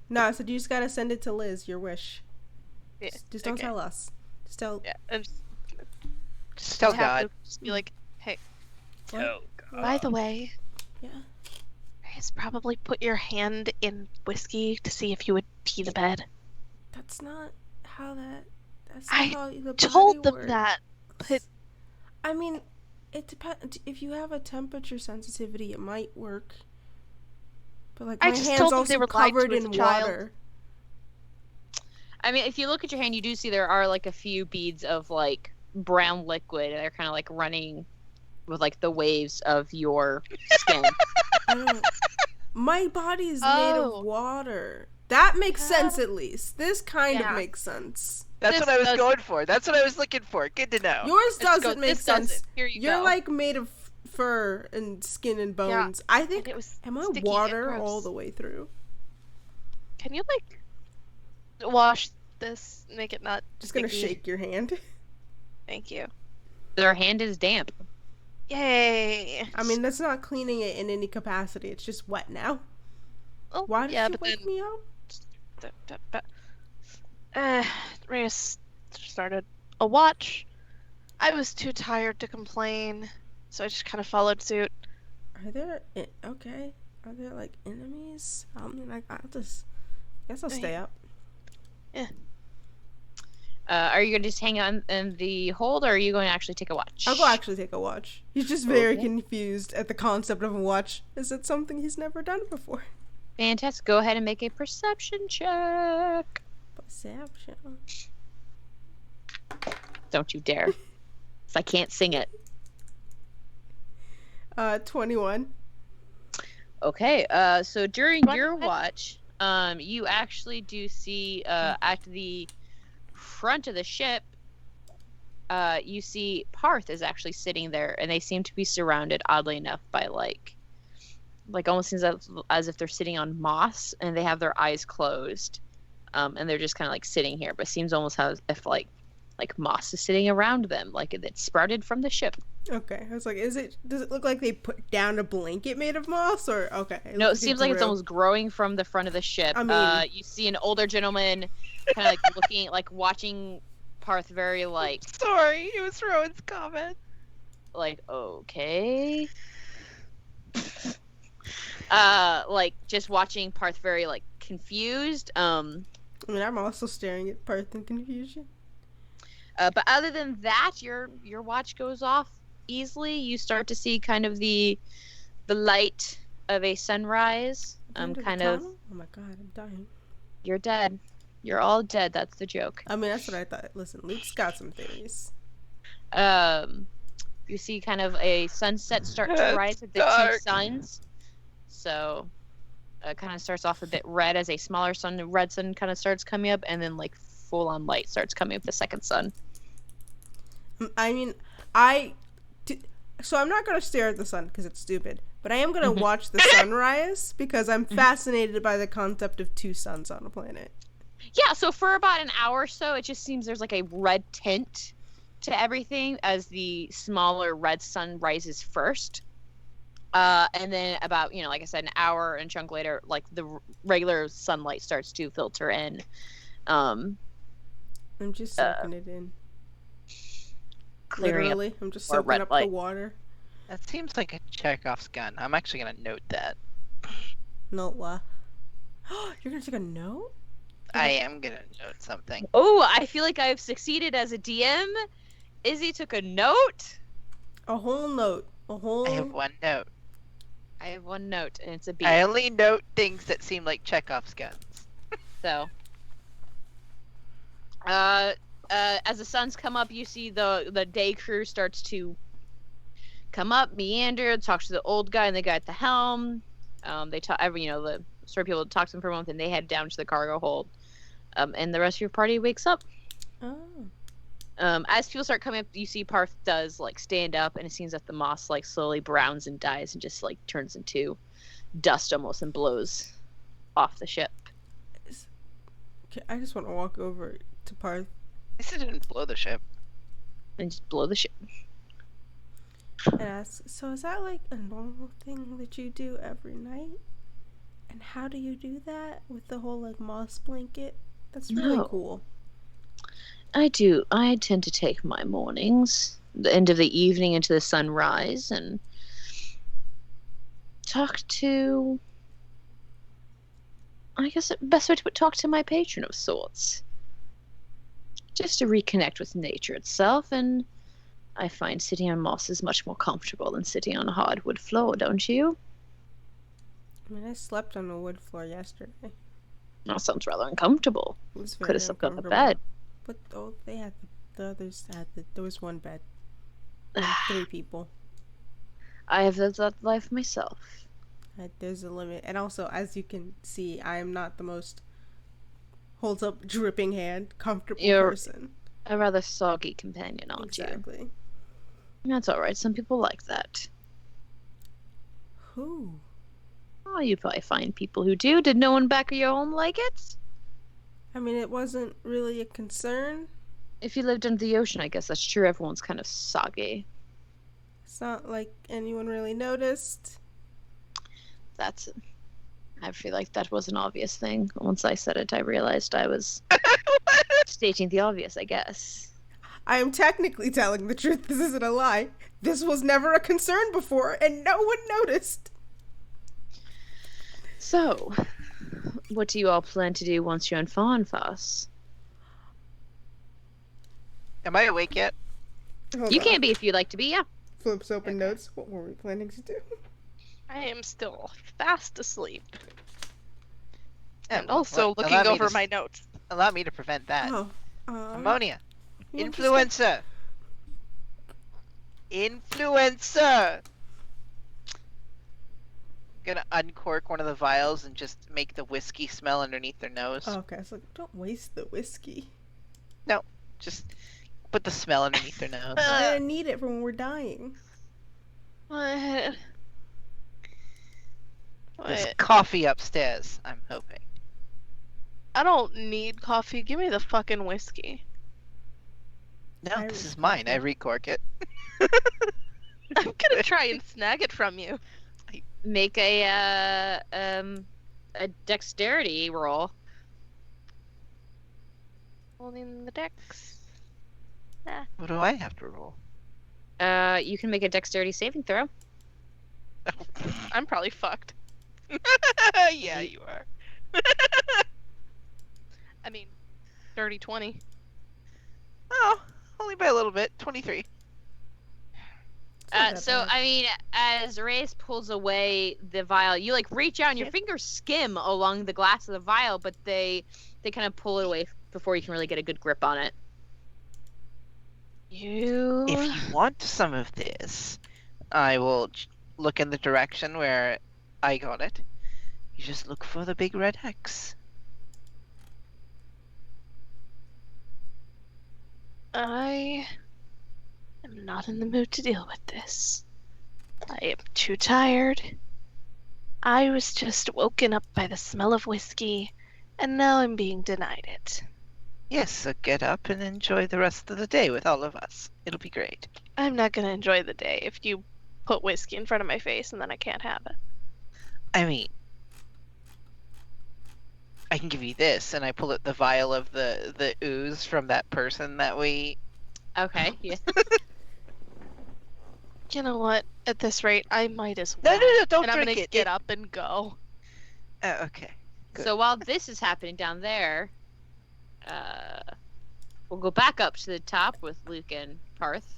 No, I said you just gotta send it to Liz, your wish. Yeah, Just don't okay. tell us. Just tell. Yeah, I'm Just tell have God. to just be like, hey, What? Oh by the way, Yeah. just probably put your hand in whiskey to see if you would pee the bed. That's not how that. That's not I how the body told them works. that, but I mean, it depends. If you have a temperature sensitivity, it might work. But like I my just hand's told them they also were lied to covered as in a child. water. I mean, if you look at your hand, you do see there are like a few beads of like brown liquid. They're kind of like running with like the waves of your skin. I don't. My body is made Oh. of water. That makes sense Yeah. at least. This kind Yeah. of makes sense. That's This what I was does- going for. That's what I was looking for. Good to know. Yours This goes- doesn't make this sense. doesn't. Here you You're go. like made of fur and skin and bones. I think. And it was Am I sticky and water gross. all the way through? Can you like wash this, make it not Just gonna sticky? shake your hand. Thank you. Their hand is damp. Yay! I mean, that's not cleaning it in any capacity. It's just wet now. Oh, Why did yeah, you but wake then me up? Reyes started a watch. I was too tired to complain, so I just kind of followed suit. Are there okay? Are there like enemies? I mean, I'll just. Guess I'll stay up. Are you going to just hang on in the hold, or are you going to actually take a watch? I'll go actually take a watch. He's just very Okay. confused at the concept of a watch. Is it something he's never done before? Fantastic. Go ahead and make a perception check. Perception. Don't you dare. If I can't sing it. 21. Okay, so during What? your watch, you actually do see at the front of the ship, you see Parth is actually sitting there, and they seem to be surrounded, oddly enough, by like almost seems as if they're sitting on moss, and they have their eyes closed, and they're just kind of like sitting here, but seems almost as if like moss is sitting around them, like it sprouted from the ship. Okay, I was like, does it look like they put down a blanket made of moss, or okay? No, it looks seems like it's grew. almost growing from the front of the ship. I mean- You see an older gentleman kind of like looking, like watching Parth very like, Sorry, it was Rowan's comment. like, okay. Like just watching Parth very like confused. I mean, I'm also staring at Parth in confusion. But other than that, your watch goes off easily. You start to see kind of the light of a sunrise. End the Kind of. tunnel? Oh my god, I'm dying. You're dead. You're all dead. That's the joke. I mean, that's what I thought. Listen, Luke's got some theories. You see kind of a sunset start to It's rise with the dark. two suns. So, kind of starts off a bit red as a smaller sun, the red sun kind of starts coming up, and then like full on light starts coming up the second sun. I mean, so I'm not gonna stare at the sun because it's stupid, but I am gonna Mhm. watch the sunrise because I'm fascinated by the concept of two suns on a planet. Yeah, so for about an hour or so, it just seems there's like a red tint to everything as the smaller red sun rises first. And then about, like I said, an hour and chunk later, like the regular sunlight starts to filter in. I'm just soaking it in. Clearing up Literally, I'm just more soaking red up the light. water. That seems like a Chekhov's gun. I'm actually gonna note that. No, what? You're gonna take a note? I am gonna note something. Oh, I feel like I've succeeded as a DM. Izzy took a note. A whole note. A whole. I have one note. I have one note, and it's a B. I only note things that seem like Chekhov's guns. So, as the suns come up, you see the day crew starts to come up, meander, talk to the old guy and the guy at the helm. They talk, the sort of people talk to them for a moment, and they head down to the cargo hold. And the rest of your party wakes up. Oh. As people start coming up, you see Parth does like stand up, and it seems that the moss like slowly browns and dies and just like turns into dust almost and blows off the ship. Okay, I just want to walk over to Parth. At least it didn't blow the ship. And just blow the ship. And ask, so is that like a normal thing that you do every night? And how do you do that with the whole like moss blanket? That's really No. cool. I do. I tend to take my mornings, the end of the evening into the sunrise, and talk to. I guess the best way to talk to my patron of sorts. Just to reconnect with nature itself, and I find sitting on moss is much more comfortable than sitting on a hardwood floor, don't you? I mean, I slept on a wood floor yesterday. That sounds rather uncomfortable. It was Could very have slept on the uncomfortable. bed. But they had the others had there was one bed. And 3 people. I have lived that life myself. There's a limit. And also, as you can see, I am not the most holds up dripping hand comfortable person. A rather soggy companion, aren't you? Exactly. That's alright. Some people like that. Who? Oh, you probably find people who do. Did no one back of your home like it? I mean, it wasn't really a concern. If you lived under the ocean, I guess that's true. Everyone's kind of soggy. It's not like anyone really noticed. I feel like that was an obvious thing. Once I said it, I realized I was stating the obvious, I guess. I am technically telling the truth. This isn't a lie. This was never a concern before, and no one noticed. So, what do you all plan to do once you're in Farnfoss? Am I awake yet? Hold You on. can't be if you'd like to be, yeah. Flips open notes. What were we planning to do? I am still fast asleep. Yeah, And also allow looking me over to- my notes. Allow me to prevent that. Oh. Ammonia. you want to Influencer. Influencer. Gonna uncork one of the vials and just make the whiskey smell underneath their nose. Oh, okay, I was like, don't waste the whiskey. No, just put the smell underneath their nose. We're gonna need it for when we're dying. What? There's What? coffee upstairs, I'm hoping. I don't need coffee. Give me the fucking whiskey. No, I this is recork mine. I it. recork it. I'm gonna try and snag it from you. Make a dexterity roll. Holding the dex. What do I have to roll? You can make a dexterity saving throw. I'm probably fucked. Yeah, you are. I mean, dirty 20. Oh, only by a little bit. 23. It's not that So bad. I mean, as Reyes pulls away the vial, you like reach out and your fingers skim along the glass of the vial, but they kind of pull it away before you can really get a good grip on it. If you want some of this, I will look in the direction where I got it. You just look for the big red hex. I am not in the mood to deal with this. I am too tired. I was just woken up by the smell of whiskey, and now I'm being denied it. Yes, so get up and enjoy the rest of the day with all of us. It'll be great. I'm not gonna enjoy the day if you put whiskey in front of my face and then I can't have it. I mean, I can give you this, and I pull out the vial of the ooze from that person that we... Okay, yeah. You know what? At this rate, I might as No, well. no, don't and I'm drink gonna it. get up and go. Okay. Good. So while this is happening down there, we'll go back up to the top with Luke and Parth.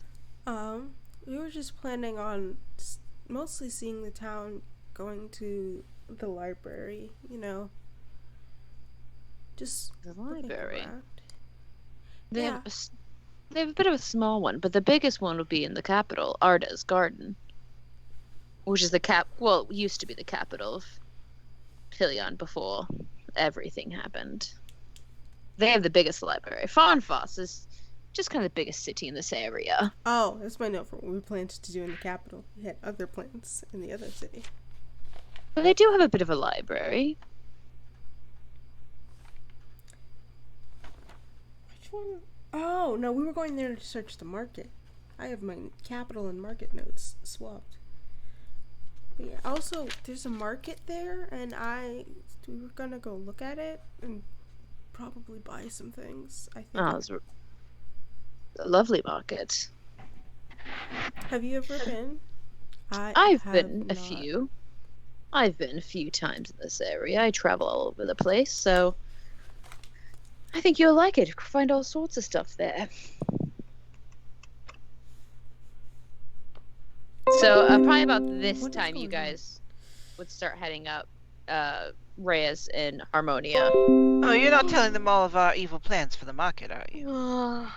We were just planning on mostly seeing the town, going to the library, you know. Just The looking library. around. They Yeah. have they have a bit of a small one, but the biggest one would be in the capital, Arda's Garden, which is used to be the capital of Pilion before everything happened. They have the biggest library. Farnfoss is just kind of the biggest city in this area. Oh, that's my note for what we planned to do in the capital. We had other plans in the other city. But they do have a bit of a library. Which one? Oh, no, we were going there to search the market. I have my capital and market notes swapped. But yeah, also, there's a market there, and we were gonna go look at it, and probably buy some things. I think. Oh, it's a lovely market. Have you ever been? I've have been a not. few. I've been a few times in this area. I travel all over the place, so I think you'll like it. You can find all sorts of stuff there. So probably about this What is time, you going on? guys would start heading up. Reyes and Harmonia. Oh, you're not telling them all of our evil plans for the market, are you?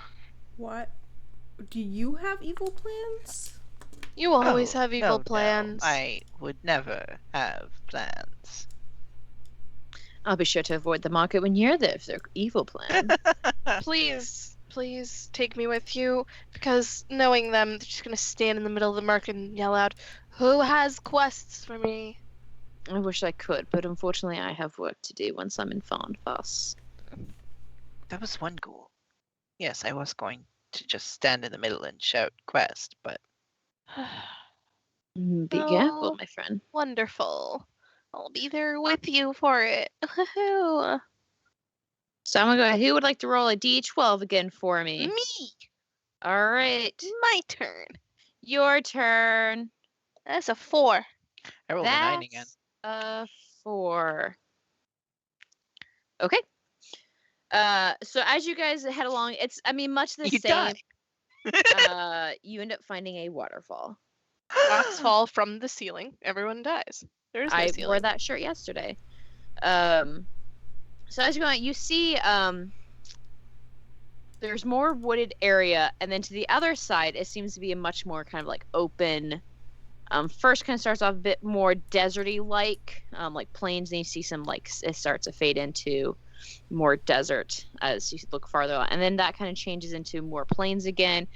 What? Do you have evil plans? You always Oh, have evil no, plans. No, I would never have plans. I'll be sure to avoid the market when you're there if they're evil plans. Please, please take me with you, because knowing them, they're just gonna stand in the middle of the market and yell out, "Who has quests for me?" I wish I could, but unfortunately I have work to do once I'm in Farnfoss. That was one goal. Yes, I was going to just stand in the middle and shout quest, but Be Oh. careful, my friend. Wonderful. I'll be there with you for it. Woohoo. So I'm gonna go ahead. Who would like to roll a d12 again for me? Me! All right. My turn. Your turn. That's a 4. I rolled a 9 again. That's a 4. Okay. So as you guys head along, much the You same. die. You end up finding a waterfall. Rocks fall from the ceiling. Everyone dies. There is no I ceiling. wore that shirt yesterday. So as you're going, you see there's more wooded area, and then to the other side, it seems to be a much more kind of like open. First kind of starts off a bit more deserty like plains, and you see some it starts to fade into more desert as you look farther on, and then that kind of changes into more plains again.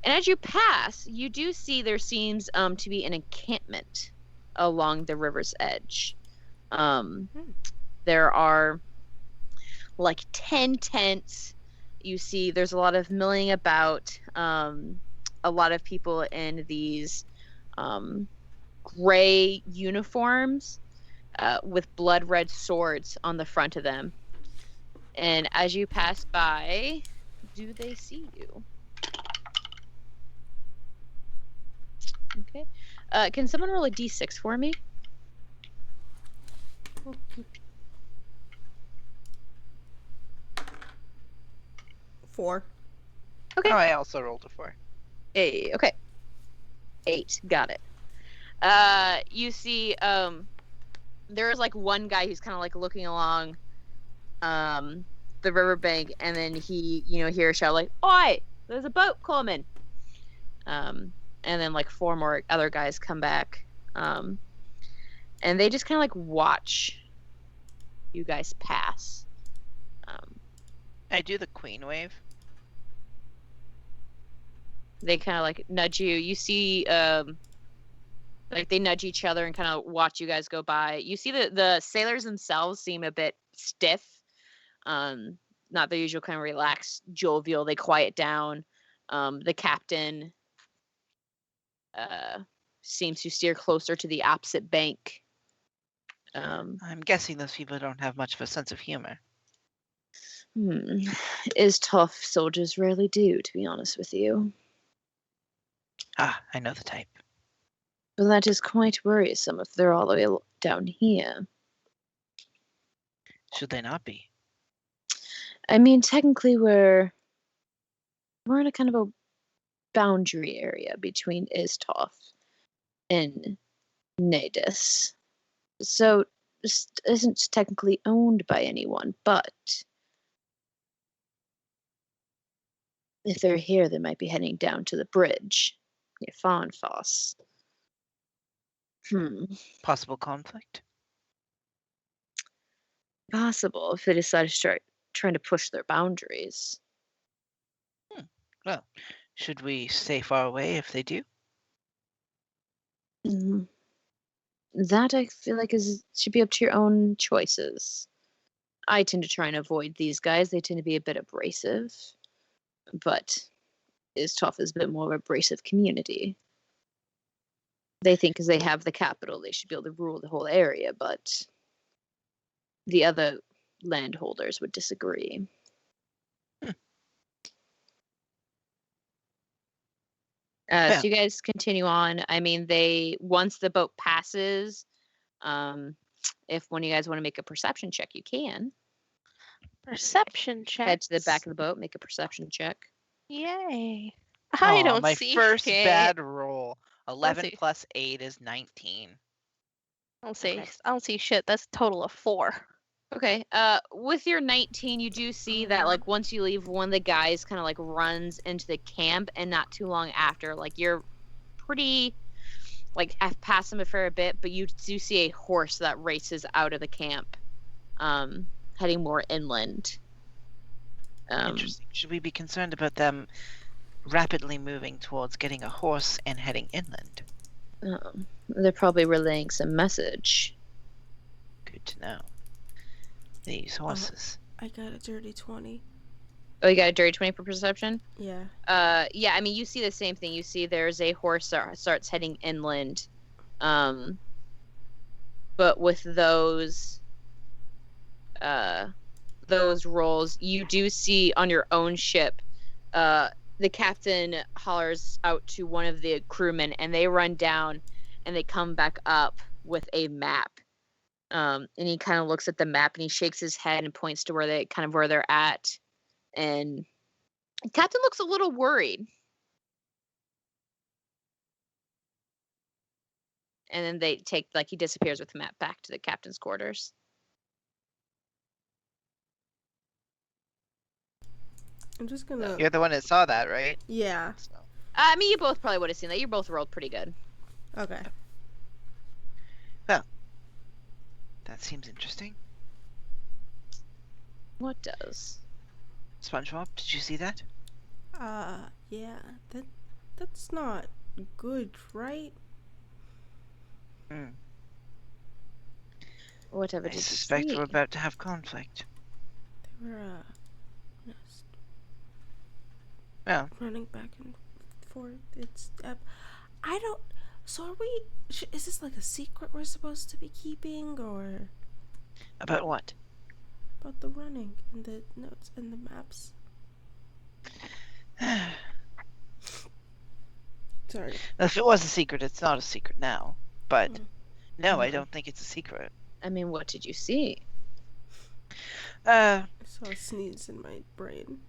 And as you pass, you do see there seems to be an encampment along the river's edge. There are like 10 tents. You see there's a lot of milling about, a lot of people in these gray uniforms with blood red swords on the front of them. And as you pass by, do they see you? Okay. Can someone roll a d6 for me? Four. Okay. Oh, I also rolled a 4. Hey, okay. 8. Got it. You see, there's like one guy who's kind of like looking along, the riverbank, and then he, hear a shout like, "Oi! There's a boat coming!" And then like 4 more other guys come back, and they just kind of like watch you guys pass. I do the queen wave. They kind of like nudge you. You see, like they nudge each other and kind of watch you guys go by. You see the sailors themselves seem a bit stiff, not the usual kind of relaxed, jovial. They quiet down. The captain seems to steer closer to the opposite bank. I'm guessing those people don't have much of a sense of humor. Is tough soldiers rarely do, to be honest with you. Ah, I know the type. But that is quite worrisome if they're all the way down here. Should they not be? I mean, technically we're in a kind of a boundary area between Istov and Nadis. So this isn't technically owned by anyone, but if they're here, they might be heading down to the bridge near Farnfoss. Possible conflict? Possible if they decide to start trying to push their boundaries. Well, should we stay far away if they do? That I feel like should be up to your own choices. I tend to try and avoid these guys. They tend to be a bit abrasive, but Istov is a bit more of an abrasive community. They think because they have the capital, they should be able to rule the whole area, but the landholders would disagree. Yeah. So you guys continue on. I mean, once the boat passes, if one of you guys want to make a perception check, you can. Perception check. Head to the back of the boat, make a perception check. Yay. I don't my see first shit. bad roll. 11 see. plus 8 is 19. I don't see. Okay. I don't see shit. That's a total of 4. Okay. With your 19, you do see that like once you leave, one of the guys kind of like runs into the camp, and not too long after, like you're pretty like I've passed him a fair bit, but you do see a horse that races out of the camp, heading more inland. Interesting. Should we be concerned about them rapidly moving towards getting a horse and heading inland? They're probably relaying some message. Good to know. These horses. I got a dirty 20. Oh, you got a dirty 20 for perception? Yeah. Yeah, I mean, you see the same thing. You see there's a horse that starts heading inland. But with those rolls, you do see on your own ship, the captain hollers out to one of the crewmen, and they run down, and they come back up with a map. And he kind of looks at the map, and he shakes his head and points to where they're at. And the captain looks a little worried. And then he disappears with the map back to the captain's quarters. I'm just gonna. You're the one that saw that, right? Yeah. So. I mean, you both probably would have seen that. You both rolled pretty good. Okay. Well, that seems interesting. What does? SpongeBob, did you see that? Yeah. That's not good, right? Whatever I did you suspect see? we're about to have conflict. They were, just Well, running back and forth. It's, I don't. So are we? Is this like a secret we're supposed to be keeping, or about what? about the running and the notes and the maps? Sorry. If it was a secret, it's not a secret now. But no, I Mhm. don't think it's a secret. I mean, what did you see? I saw a sneeze in my brain.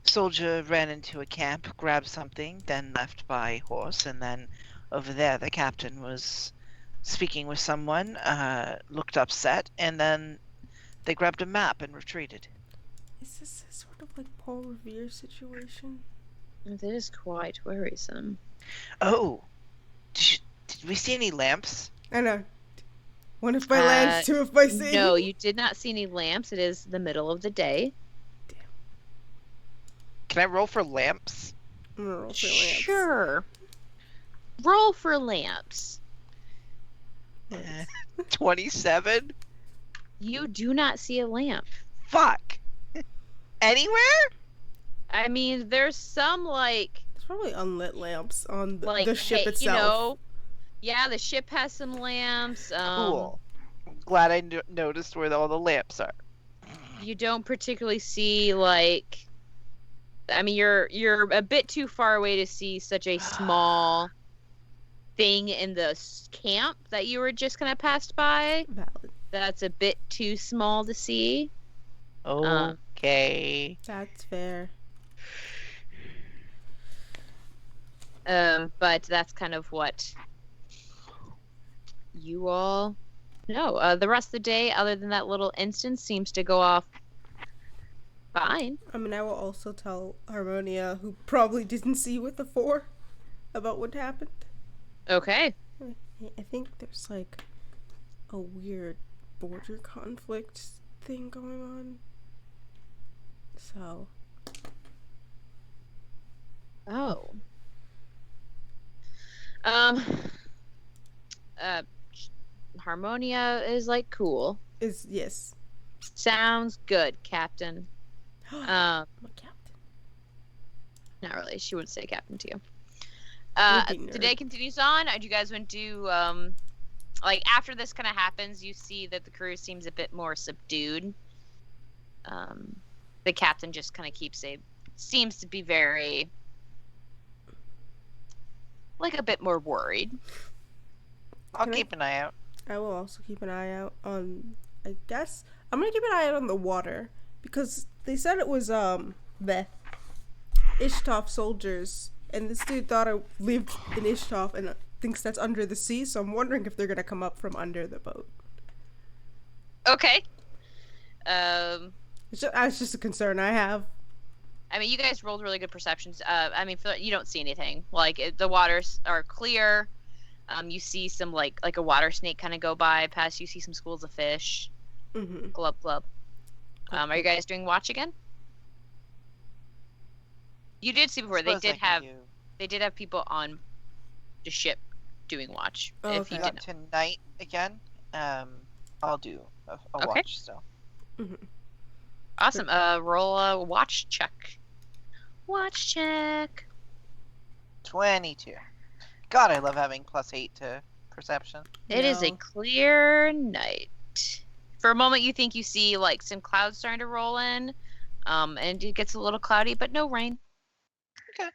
Soldier ran into a camp, grabbed something, then left by horse, and then over there the captain was speaking with someone, looked upset, and then they grabbed a map and retreated. Is this a sort of like Paul Revere situation? It is quite worrisome. Oh, did we see any lamps? I know. One if by land, two if by sea. No, you did not see any lamps. It is the middle of the day. Can I roll for lamps? I'm gonna roll for lamps. Sure. Roll for lamps. 27? You do not see a lamp. Fuck. Anywhere? I mean, there's some There's probably unlit lamps on the ship hey, itself. You know, yeah, the ship has some lamps. Cool. Glad I noticed where all the lamps are. You don't particularly see I mean, you're a bit too far away to see such a small thing in the camp that you were just kind of passed by. Valid. That's a bit too small to see. Okay. That's fair. But that's kind of what you all know. The rest of the day, other than that little instance, seems to go off fine. I mean, I will also tell Harmonia, who probably didn't see with the 4, about what happened. Okay. I think there's like a weird border conflict thing going on. So. Oh. Harmonia is cool. Yes. Sounds good, Captain. I'm a captain. Not really. She wouldn't say captain to you. You're being The day nerd. continues on. Do you guys want to do like after this kind of happens, you see that the crew seems a bit more subdued. The captain just kind of seems to be very, like, a bit more worried. I'll keep an eye out. I will also keep an eye out on, I guess, I'm gonna keep an eye out on the water, because they said it was, the Ishtov soldiers, and this dude thought I lived in Ishtov and thinks that's under the sea, so I'm wondering if they're gonna come up from under the boat. Okay. That's just a concern I have. I mean, you guys rolled really good perceptions. I mean, you don't see anything. Like, the waters are clear. You see some, like a water snake kind of go by past. You see some schools of fish. Mm-hmm. Glub, glub. Are you guys doing watch again? You did see before. They did have people on the ship doing watch. Oh, if you okay. didn't. Tonight again, I'll do a Okay. watch still. Mm-hmm. Awesome. Roll a watch check. Watch check. 22. God, I love having +8 to perception. It is a clear night. For a moment, you think you see, like, some clouds starting to roll in, and it gets a little cloudy, but no rain. Okay.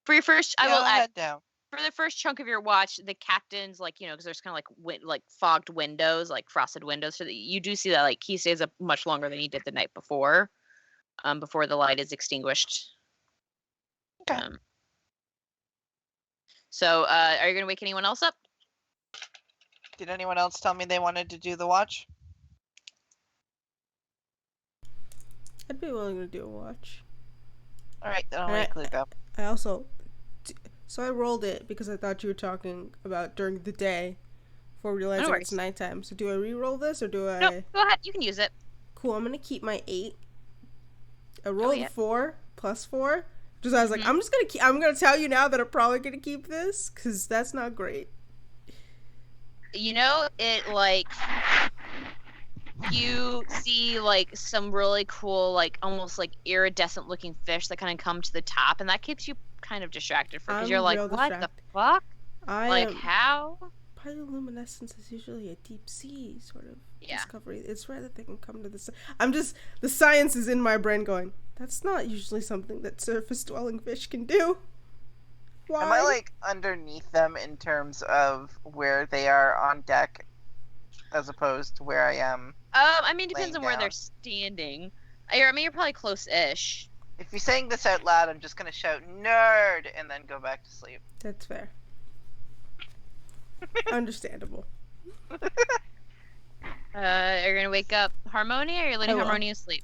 For your first, I yeah, will I'll add, head down. for the first chunk of your watch, the captain's, like, because there's kind of like fogged windows, like frosted windows, so that you do see that, like, he stays up much longer than he did the night before the light is extinguished. Okay. So, are you gonna wake anyone else up? Did anyone else tell me they wanted to do the watch? I'd be willing to do a watch. Alright, then I'll wake Luke up. I also, so I rolled it because I thought you were talking about during the day before realizing it's nighttime. So do I re-roll this or do I? No, go ahead. You can use it. Cool, I'm gonna keep my 8. I rolled 4 plus 4. Just I was like, I'm gonna tell you now that I'm probably gonna keep this because that's not great. It, like, you see, like, some really cool, like, almost, like, iridescent looking fish that kind of come to the top, and that keeps you kind of distracted because you're like, what the fuck? How? Bioluminescence is usually a deep sea sort of discovery. It's rare that they can come to the the science is in my brain going, that's not usually something that surface dwelling fish can do. Why? Am I, like, underneath them in terms of where they are on deck as opposed to where I am? I mean, it depends on where they're standing. I mean, you're probably close-ish. If you're saying this out loud, I'm just gonna shout nerd and then go back to sleep. That's fair. Understandable. Are you gonna wake up Harmonia, or are you letting Harmonia sleep?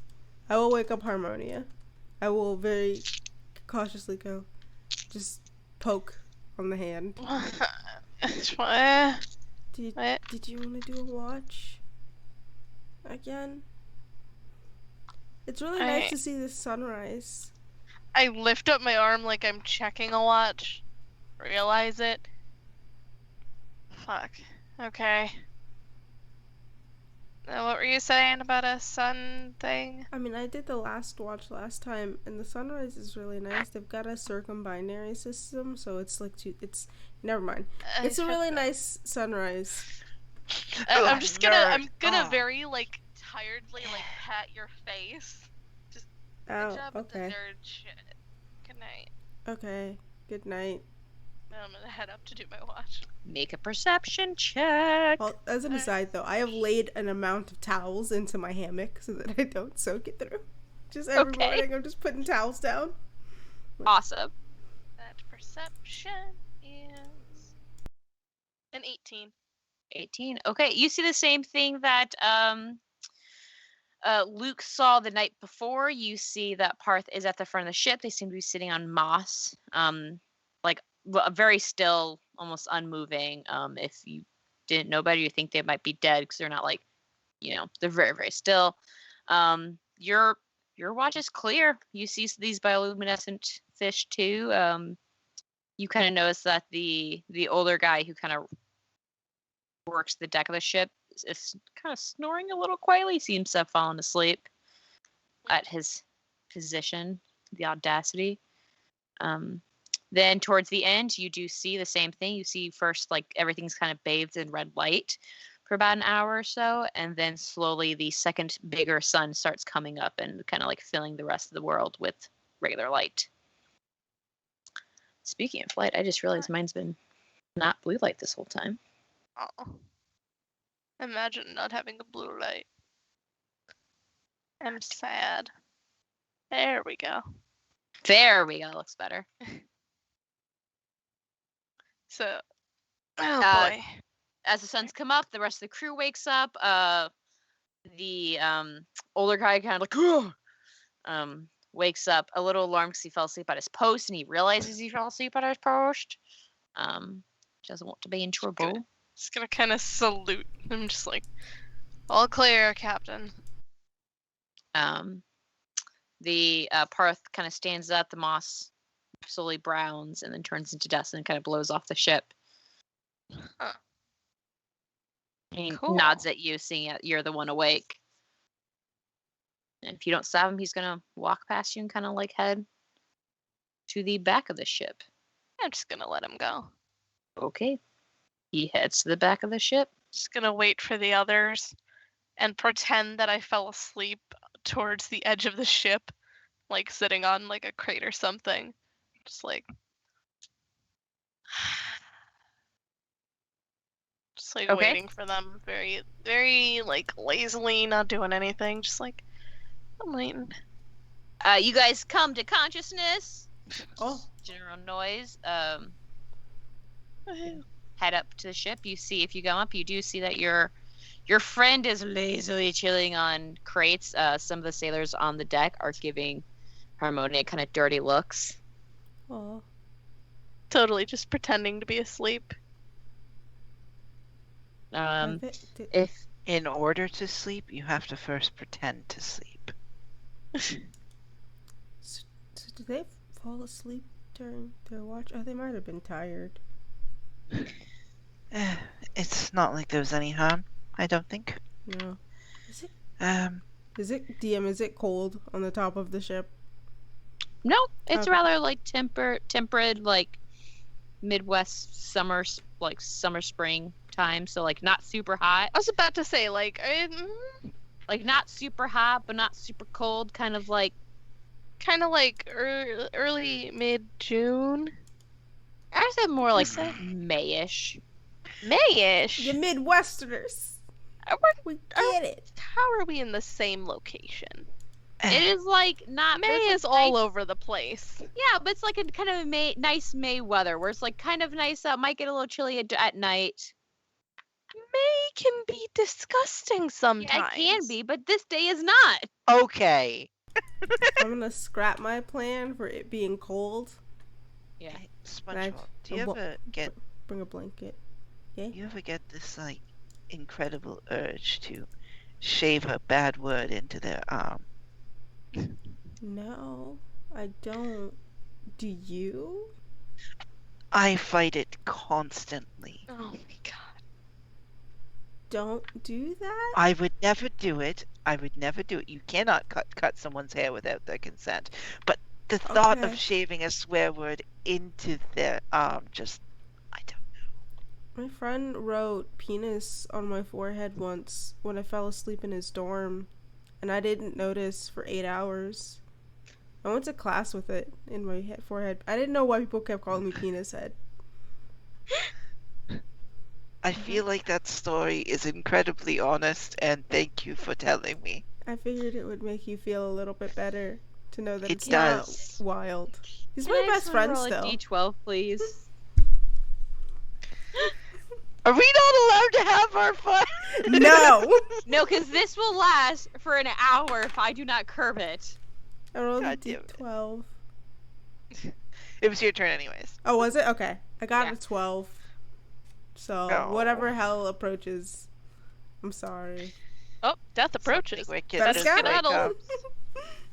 I will wake up Harmonia. I will very cautiously go, just poke on the hand. Did you want to do a watch again? It's really nice to see the sunrise. I lift up my arm like I'm checking a watch. Realize it. Fuck. Okay. What were you saying about a sun thing? I mean, I did the last watch last time, and the sunrise is really nice. They've got a circumbinary system, so it's like never mind. It's a really nice sunrise. I'm gonna very, like, tiredly, like, pat your face. Just good job with the nerd shit. Good night. Okay. Good night. Then I'm gonna head up to do my watch. Make a perception check. Well, as an aside, though, I have laid an amount of towels into my hammock so that I don't soak it through. Just every morning, I'm just putting towels down. Awesome. That perception is an 18. 18. Okay, you see the same thing that Luke saw the night before. You see that Parth is at the front of the ship. They seem to be sitting on moss, like very still, almost unmoving. If you didn't know better, you think they might be dead because they're not, like, they're very, very still. Your watch is clear. You see these bioluminescent fish too. You kind of notice that the older guy who kind of works the deck of the ship is kind of snoring a little quietly. He seems to have fallen asleep at his position. The audacity. Then towards the end, you do see the same thing. You see first, like, everything's kind of bathed in red light for about an hour or so, and then slowly the second bigger sun starts coming up and kind of like filling the rest of the world with regular light. Speaking of light, I just realized mine's been not blue light this whole time. Oh. Imagine not having a blue light. I'm sad. There we go. There we go. Looks better. So, oh Uh, boy. As the suns come up, the rest of the crew wakes up. The older guy kind of like wakes up a little alarmed because he fell asleep at his post, and he realizes he fell asleep at his post. Doesn't want to be in trouble. Just gonna kind of salute. I'm just like, all clear, Captain. The Parth kind of stands up. The moss slowly browns and then turns into dust and kind of blows off the ship. Huh. He Cool. nods at you, seeing you're the one awake. And if you don't stop him, he's gonna walk past you and kind of like head to the back of the ship. I'm just gonna let him go. Okay. He heads to the back of the ship. Just gonna wait for the others and pretend that I fell asleep towards the edge of the ship, like sitting on like a crate or something. Just like Okay. waiting for them, very, very like lazily, not doing anything. Just like, I'm waiting. You guys come to consciousness. Oh, General noise. Woohoo. Head up to the ship. You see, if you go up, you do see that your friend is lazily chilling on crates. Some of the sailors on the deck are giving Harmonia kind of dirty looks. oh. Totally just pretending to be asleep. If In order to sleep, you have to first pretend to sleep. So did they fall asleep during their watch? Oh, they might have been tired. It's not like there was any harm, I don't think. No. Is it? Um, Is it DM? Is it cold on the top of the ship? no, it's Okay. rather like temperate, like Midwest summer, like summer spring time. So like not super hot, I was about to say, like, like not super hot, but not super cold. Kind of like kind of like early mid-June. I said more like say? Mayish. Mayish. You Midwesterners. We get it. How are we in the same location? It is like not May but it's is like all nice- over the place. Yeah, but it's like a kind of nice May weather where it's like kind of nice out. Might get a little chilly at night. May can be disgusting sometimes. Yeah, it can be, but this day is not. okay. I'm gonna scrap my plan for it being cold. Yeah. SpongeBob, do you Well, ever get Bring a blanket. Yeah. you ever get this like incredible urge to shave a bad word into their arm? No, I don't. Do you? I fight it constantly. Oh my god. Don't do that? I would never do it. I would never do it. You cannot cut someone's hair without their consent. But the thought Okay. of shaving a swear word into their arm just I don't My friend wrote penis on my forehead once when I fell asleep in his dorm, and I didn't notice for 8 hours. I went to class with it in my forehead. I didn't know why people kept calling me penis head. I feel like that story is incredibly honest, and thank you for telling me. I figured it would make you feel a little bit better to know that It it's does. not wild. He's Can my I best just friend roll still. a D12, please. Are we not allowed to have our fun? No! No, because this will last for an hour if I do not curb it. I rolled a God damn it. D12. It was your turn anyways. Oh, was it? Okay. I got Yeah. a 12. So, Oh. whatever hell approaches, I'm sorry. Oh, death approaches. Something wicked Better just skedaddle. wake up.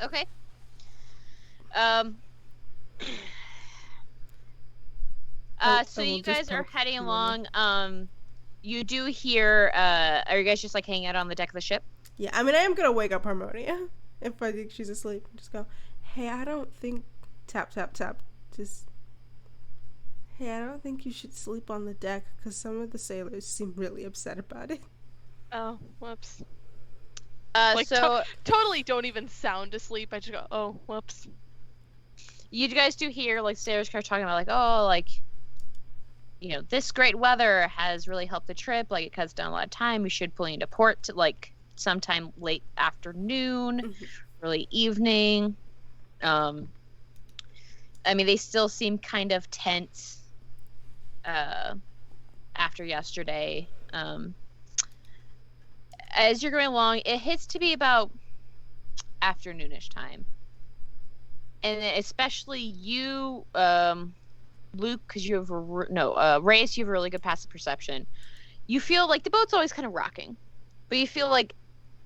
Okay. So I will you just guys are poke heading you along. You do hear. Are you guys just like hanging out on the deck of the ship? Yeah, I mean, I am gonna wake up Harmonia if I think she's asleep. Just go, hey, I don't think. Tap, tap, tap. Just Hey, I don't think you should sleep on the deck because some of the sailors seem really upset about it. Oh, whoops. Uh, so Totally don't even sound asleep. I just go, oh, whoops. you guys do hear like sailors kind of talking about like, oh, like, you know, this great weather has really helped the trip. Like, it cuts down a lot of time. We should pull into port to, like, sometime late afternoon, Mhm. early evening. I mean, they still seem kind of tense after yesterday. As you're going along, it hits to be about afternoonish time. And especially you, Luke, because you have Reyes, you have a really good passive perception. You feel like the boat's always kind of rocking, but you feel like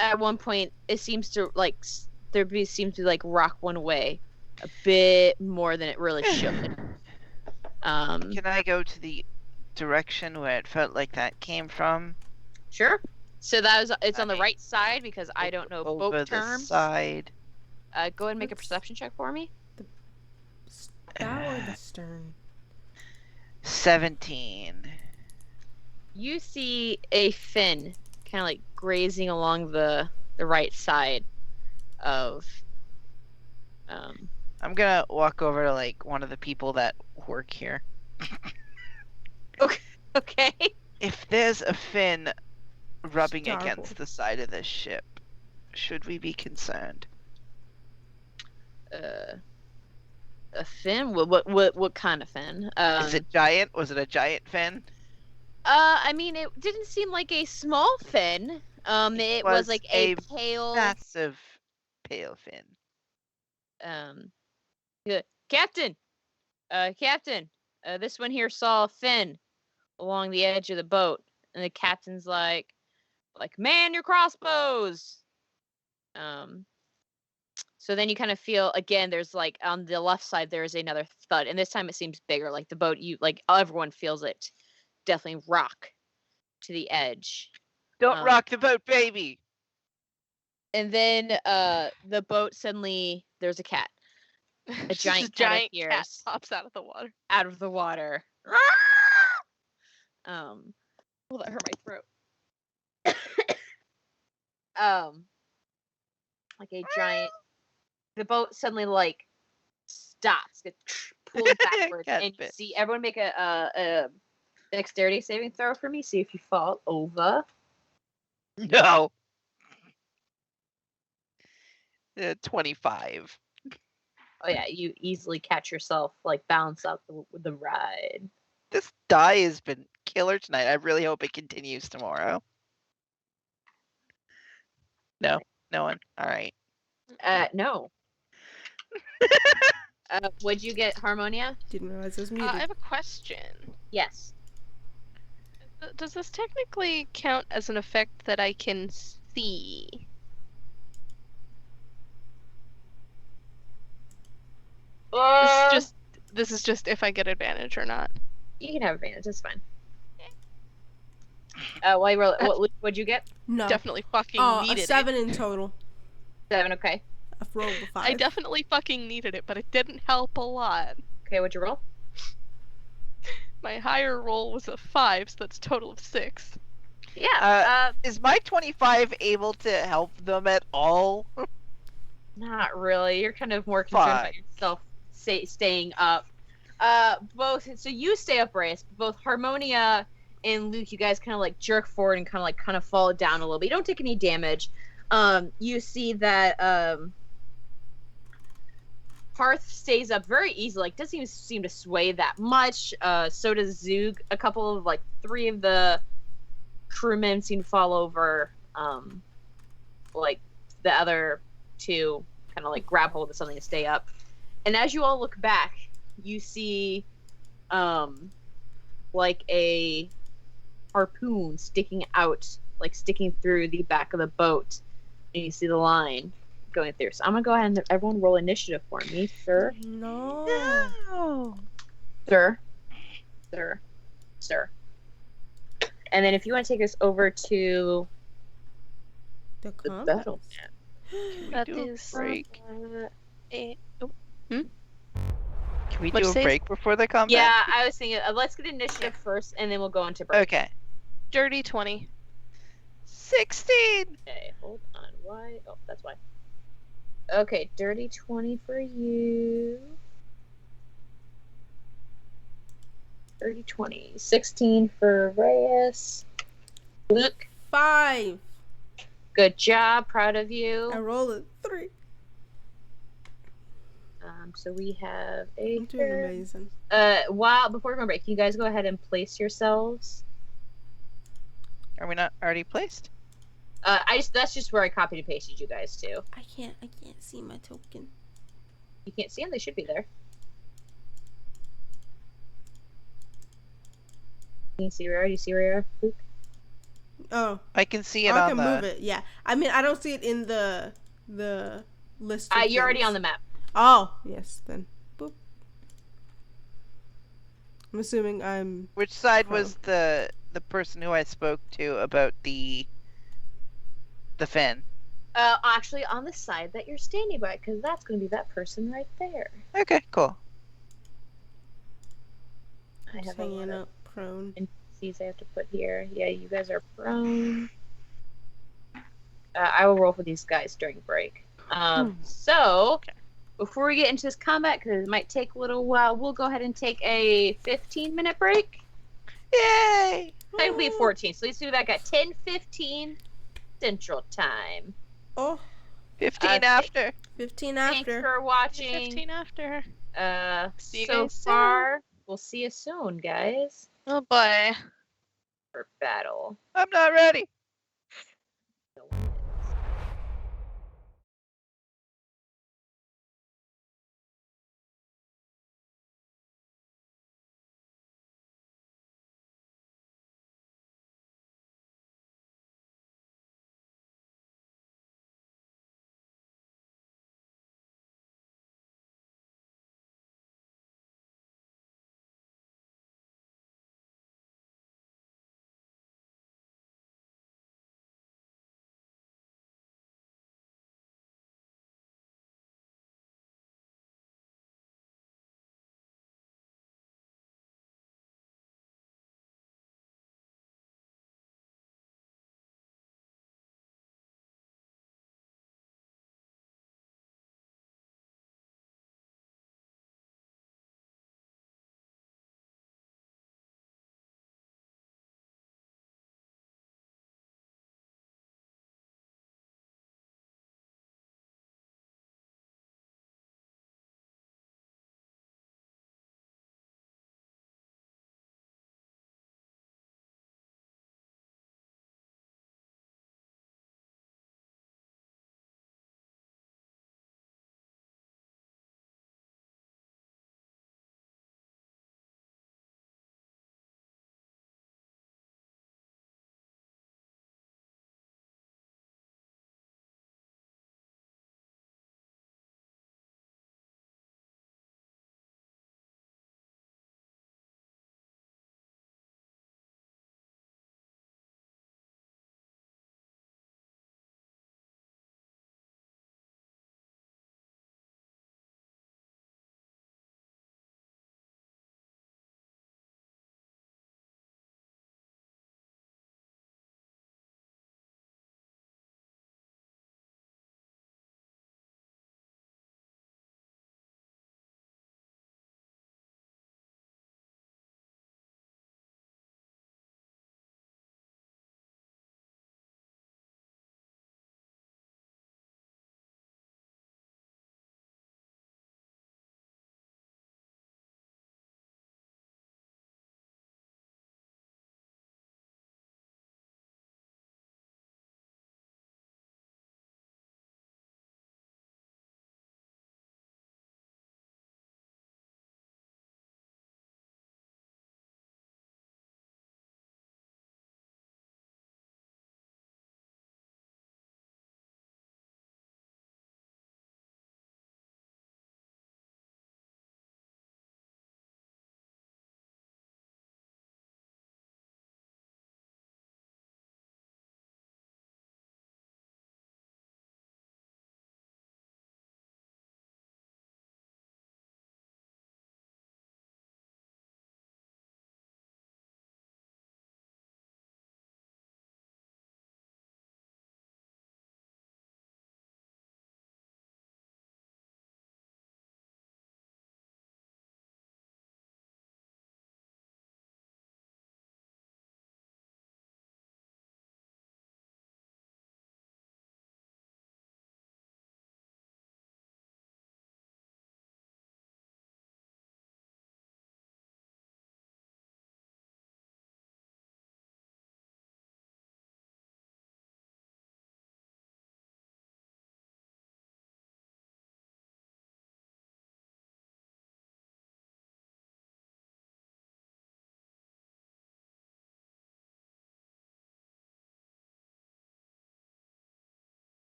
at one point it seems to like seems to like rock one way a bit more than it really should. Can I go to the direction where it felt like that came from? Sure. So it's on the right side because I don't know Over boat the terms. side. Go ahead and make a What's- perception check for me. Bow or the stern? 17. You see a fin kind of like grazing along the right side of I'm gonna walk over to like one of the people that work here. okay. If there's a fin rubbing Starboard. against the side of this ship, should we be concerned? A fin? What kind of fin? Is it giant? Was it a giant fin? I mean, it didn't seem like a small fin. It was like a pale. Massive pale fin. Yeah. Captain. Captain. This one here saw a fin along the edge of the boat, and the captain's like, man your crossbows. So then you kind of feel again. There's like on the left side there is another thud, and this time it seems bigger. Like the boat, everyone feels it definitely rock to the edge. Don't rock the boat, baby. And then the boat suddenly there's a cat. A giant cat appears pops out of the water. out of the water. Oh, that hurt my throat. Like a giant. The boat suddenly like stops, gets pulled backwards, Cat and you bit. see everyone make a dexterity saving throw for me. See if you fall over. No. 25. Oh yeah, you easily catch yourself, like balance out the ride. This die has been killer tonight. I really hope it continues tomorrow. No, no one. All right. No. Would you get Harmonia? Didn't realize I was muted. I have a question. Yes. Does this technically count as an effect that I can see? This is just if I get advantage or not. You can have advantage. That's fine. While you roll, what'd you get? No. Definitely fucking Oh, needed a 7 in total. 7. Okay. I've rolled a 5. I definitely fucking needed it, but it didn't help a lot. Okay. What'd you roll? My higher roll was a 5, so that's a total of 6. Yeah. Is my 25 able to help them at all? Not really. You're kind of more concerned about yourself staying up. Both. So you stay up, Reyes. Both Harmonia and Luke, you guys kind of like jerk forward and kind of fall down a little bit. You don't take any damage. You see that Hearth stays up very easily. Like doesn't even seem to sway that much. So does Zug. A couple of 3 of the crewmen seem to fall over. Like the other 2 kind of like grab hold of something to stay up. And as you all look back, you see like a harpoon sticking out, like sticking through the back of the boat. And you see the line going through. So I'm gonna go ahead and everyone roll initiative for me, sir. No. No. Sir. And then if you want to take us over to The the compass. battle. That do a is break? a- Can We What'd do you a say? break before the combat? Yeah, I was thinking, let's get initiative first, and then we'll go into break. Okay. Dirty 20. 16! Okay, hold on. Why? Oh, that's why. Okay, dirty 20 for you. Dirty 20. 16 for Reyes. Luke, 5. good job. Proud of I you. rolled a 3. So we have a I'm doing amazing. before we go break, you guys go ahead and place yourselves. Are we not already placed? That's just where I copied and pasted you guys to. I can't see my token. You can't see them; they should be there. Can you see where? Do you see where you are, Luke? Oh, I can see it I on can the... move it. Yeah, I mean I don't see it in the list. Of You're already things. on the map. Oh, yes, then. Boop. I'm assuming I'm... Which side Pro. was the person who I spoke to about the fin? Actually, on the side that you're standing by, because that's going to be that person right there. Okay, cool. I Just have a hanging lot of up prone. NPCs I have to put here. Yeah, you guys are prone. I will roll for these guys during break. So, before we get into this combat, because it might take a little while, we'll go ahead and take a 15-minute break. Yay! Technically 14, so let's do that at 10:15 Central Time. Oh, 15 after. 15 Thanks after. for watching. 15 after. See you so guys soon. far, we'll see you soon, guys, Oh boy. for battle. I'm not ready.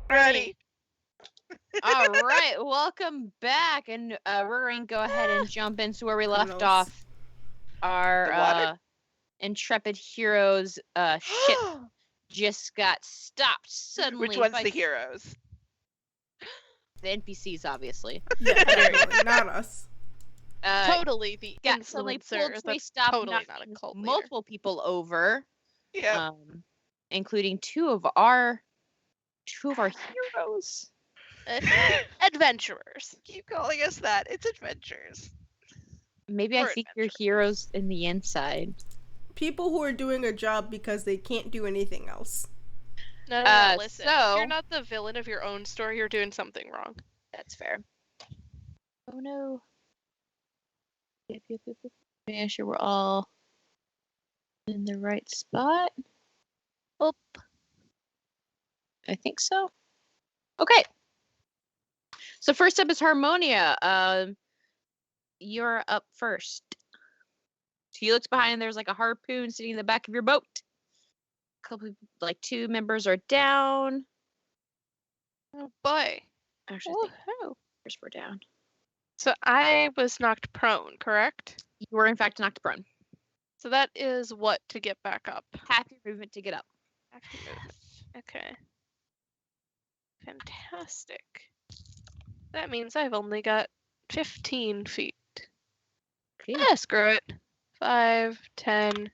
Ready. All right, welcome back, and we're going to go ahead and jump into where we left Criminals. off. Our The water? intrepid heroes' ship just got stopped suddenly. Which one's by the heroes? the NPCs, obviously. Yeah, definitely, not us. Totally the Got suddenly pulled influencer. to a That's stop, totally not a knocking cult leader. multiple people over, Yeah. including two of our heroes. Adventurers. Keep calling us that. It's adventures. Maybe I Or think you're adventurers. heroes in the inside. People who are doing a job because they can't do anything else. No, listen. so- If you're not the villain of your own story, you're doing something wrong. That's fair. Oh no. Yep. Make sure we're all in the right spot. Up. I think so. Okay. So first up is Harmonia. You're up first. So you look behind and there's like a harpoon sitting in the back of your boat. Like 2 members are down. Oh boy. Actually, I think Woohoo. members were down. So I was knocked prone, correct? You were in fact knocked prone. So that is what to get back up. Half your movement to get up. Active movement. Okay. Fantastic. That means I've only got 15 feet. Okay. Yeah, screw it. 5, 10,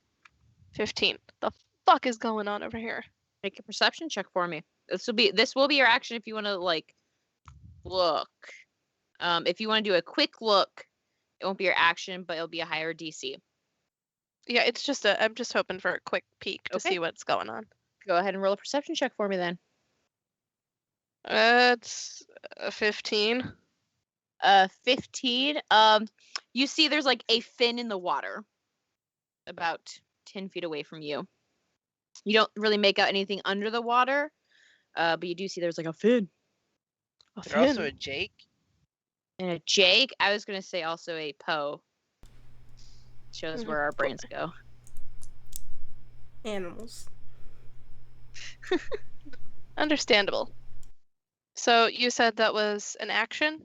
15. The fuck is going on over here? Make a perception check for me. This will be your action if you want to like look. If you want to do a quick look, it won't be your action, but it'll be a higher DC. Yeah, it's just I'm just hoping for a quick peek to Okay. see what's going on. Go ahead and roll a perception check for me then. It's a 15. 15. You see there's like a fin in the water about 10 feet away from you. You don't really make out anything under the water, but you do see there's like a fin. Is there also a Jake? And a Jake. I was going to say also a Poe. Shows where our brains go. Animals. Understandable. So you said that was an action?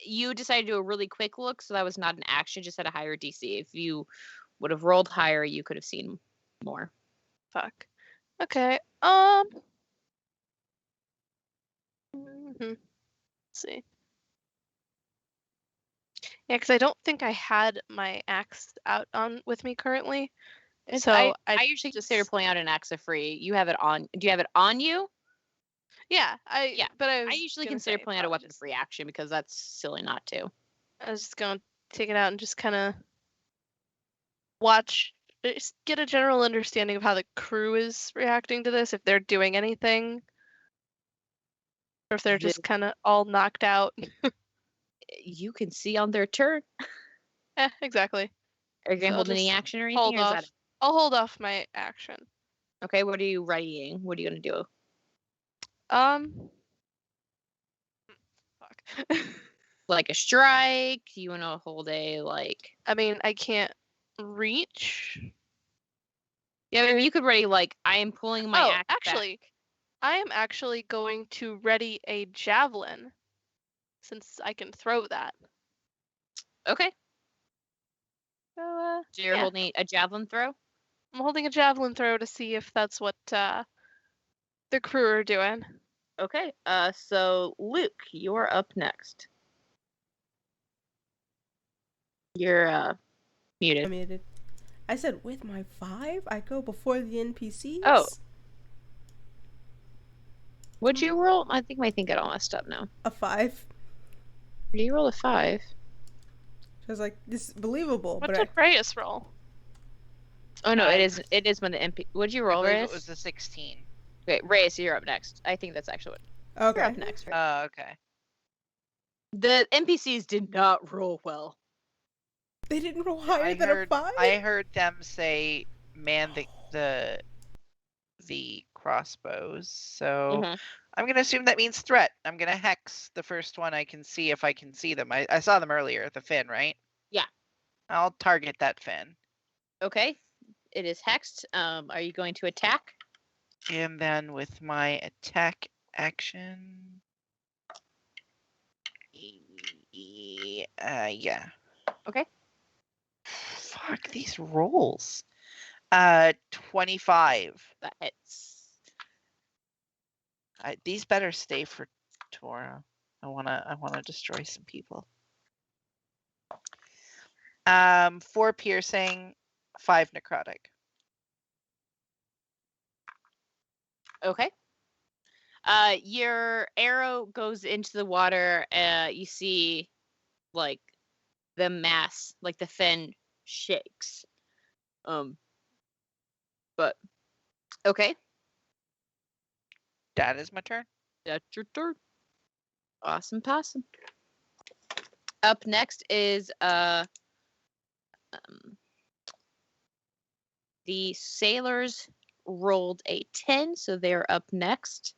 You decided to do a really quick look, so that was not an action, just had a higher DC. If you would have rolled higher, you could have seen more. Fuck. Okay. Let's see. Yeah, because I don't think I had my axe out on with me currently. So I usually consider pulling out an axe free. You have it on. Do you have it on you? Yeah, But I usually consider pulling out a weapon free action because that's silly not to. I was just gonna take it out and just kind of watch, just get a general understanding of how the crew is reacting to this, if they're doing anything, or if they're just kind of all knocked out. You can see on their turn. Exactly. Are you going to So hold I'll any just action or anything? Hold Or is off. that I'll hold off my action. okay? What are you readying? What are you going to do? Fuck. Like a strike? You want to hold a like? I mean, I can't reach. Yeah, I mean, you could ready like I am pulling my axe actually, I am actually going to ready a javelin, since I can throw that. back. Okay. So, So you're holding a javelin throw? I'm holding a javelin throw to see if that's what the crew are doing. Okay. So Luke, you're up next. You're muted. I muted. I said with my 5, I go before the NPCs. Oh. What'd you roll? I got all messed up now. A 5. Did you roll a 5? I was like, this is believable, What but did Reyes roll? Oh no, it Nice. is when the MP. What'd you I roll, believe Reyes? it was the 16. Okay, Reyes, you're up next. I think that's actually what okay. you're up next. Right? Oh, okay. The NPCs did not roll well. They didn't roll higher I than heard, a 5? I heard them say, "Man, the crossbows." So Mhm. I'm gonna assume that means threat. I'm gonna hex the first one I can see if I can see them. I saw them earlier, the fin, right? Yeah. I'll target that fin. Okay, it is hexed. Are you going to attack? And then with my attack action. Yeah. Okay. Fuck these rolls. 25. That hits. These better stay for tomorrow. I wanna destroy some people. 4 piercing, 5 necrotic. Okay. Your arrow goes into the water. You see, like, the mass, like the fin shakes. But okay, That is my turn. that's your turn. Awesome possum. Up next is the sailors rolled a 10, so they're up next.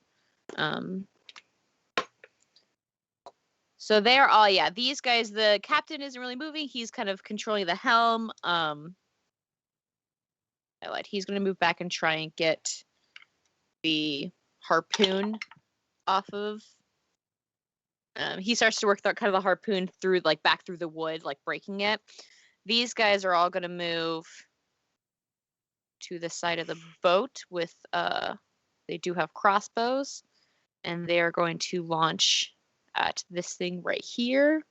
So they're all, yeah, these guys, the captain isn't really moving. He's kind of controlling the helm. He's going to move back and try and get the harpoon off of. He starts to work kind of the harpoon through, like, back through the wood, like breaking it. These guys are all going to move to the side of the boat with, they do have crossbows, and they are going to launch at this thing right here.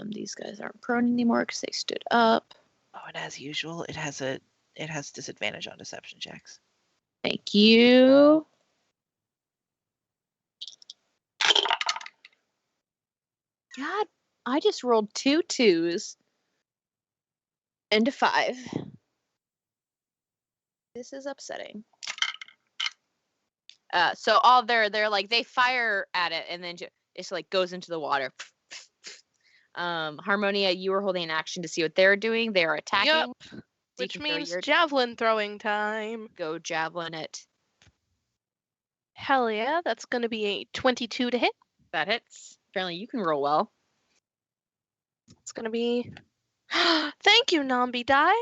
These guys aren't prone anymore because they stood up. Oh, and as usual, it has disadvantage on deception checks. Thank you. God, I just rolled 2 2s and a 5. This is upsetting. So all they're like, they fire at it and then it's like goes into the water. Harmonia, you were holding an action to see what they're doing. They are attacking. Yep. Which means javelin throwing time. Go javelin it. Hell yeah, that's going to be a 22 to hit. That hits. Apparently you can roll well. It's going to be... Thank you, Nambi Die.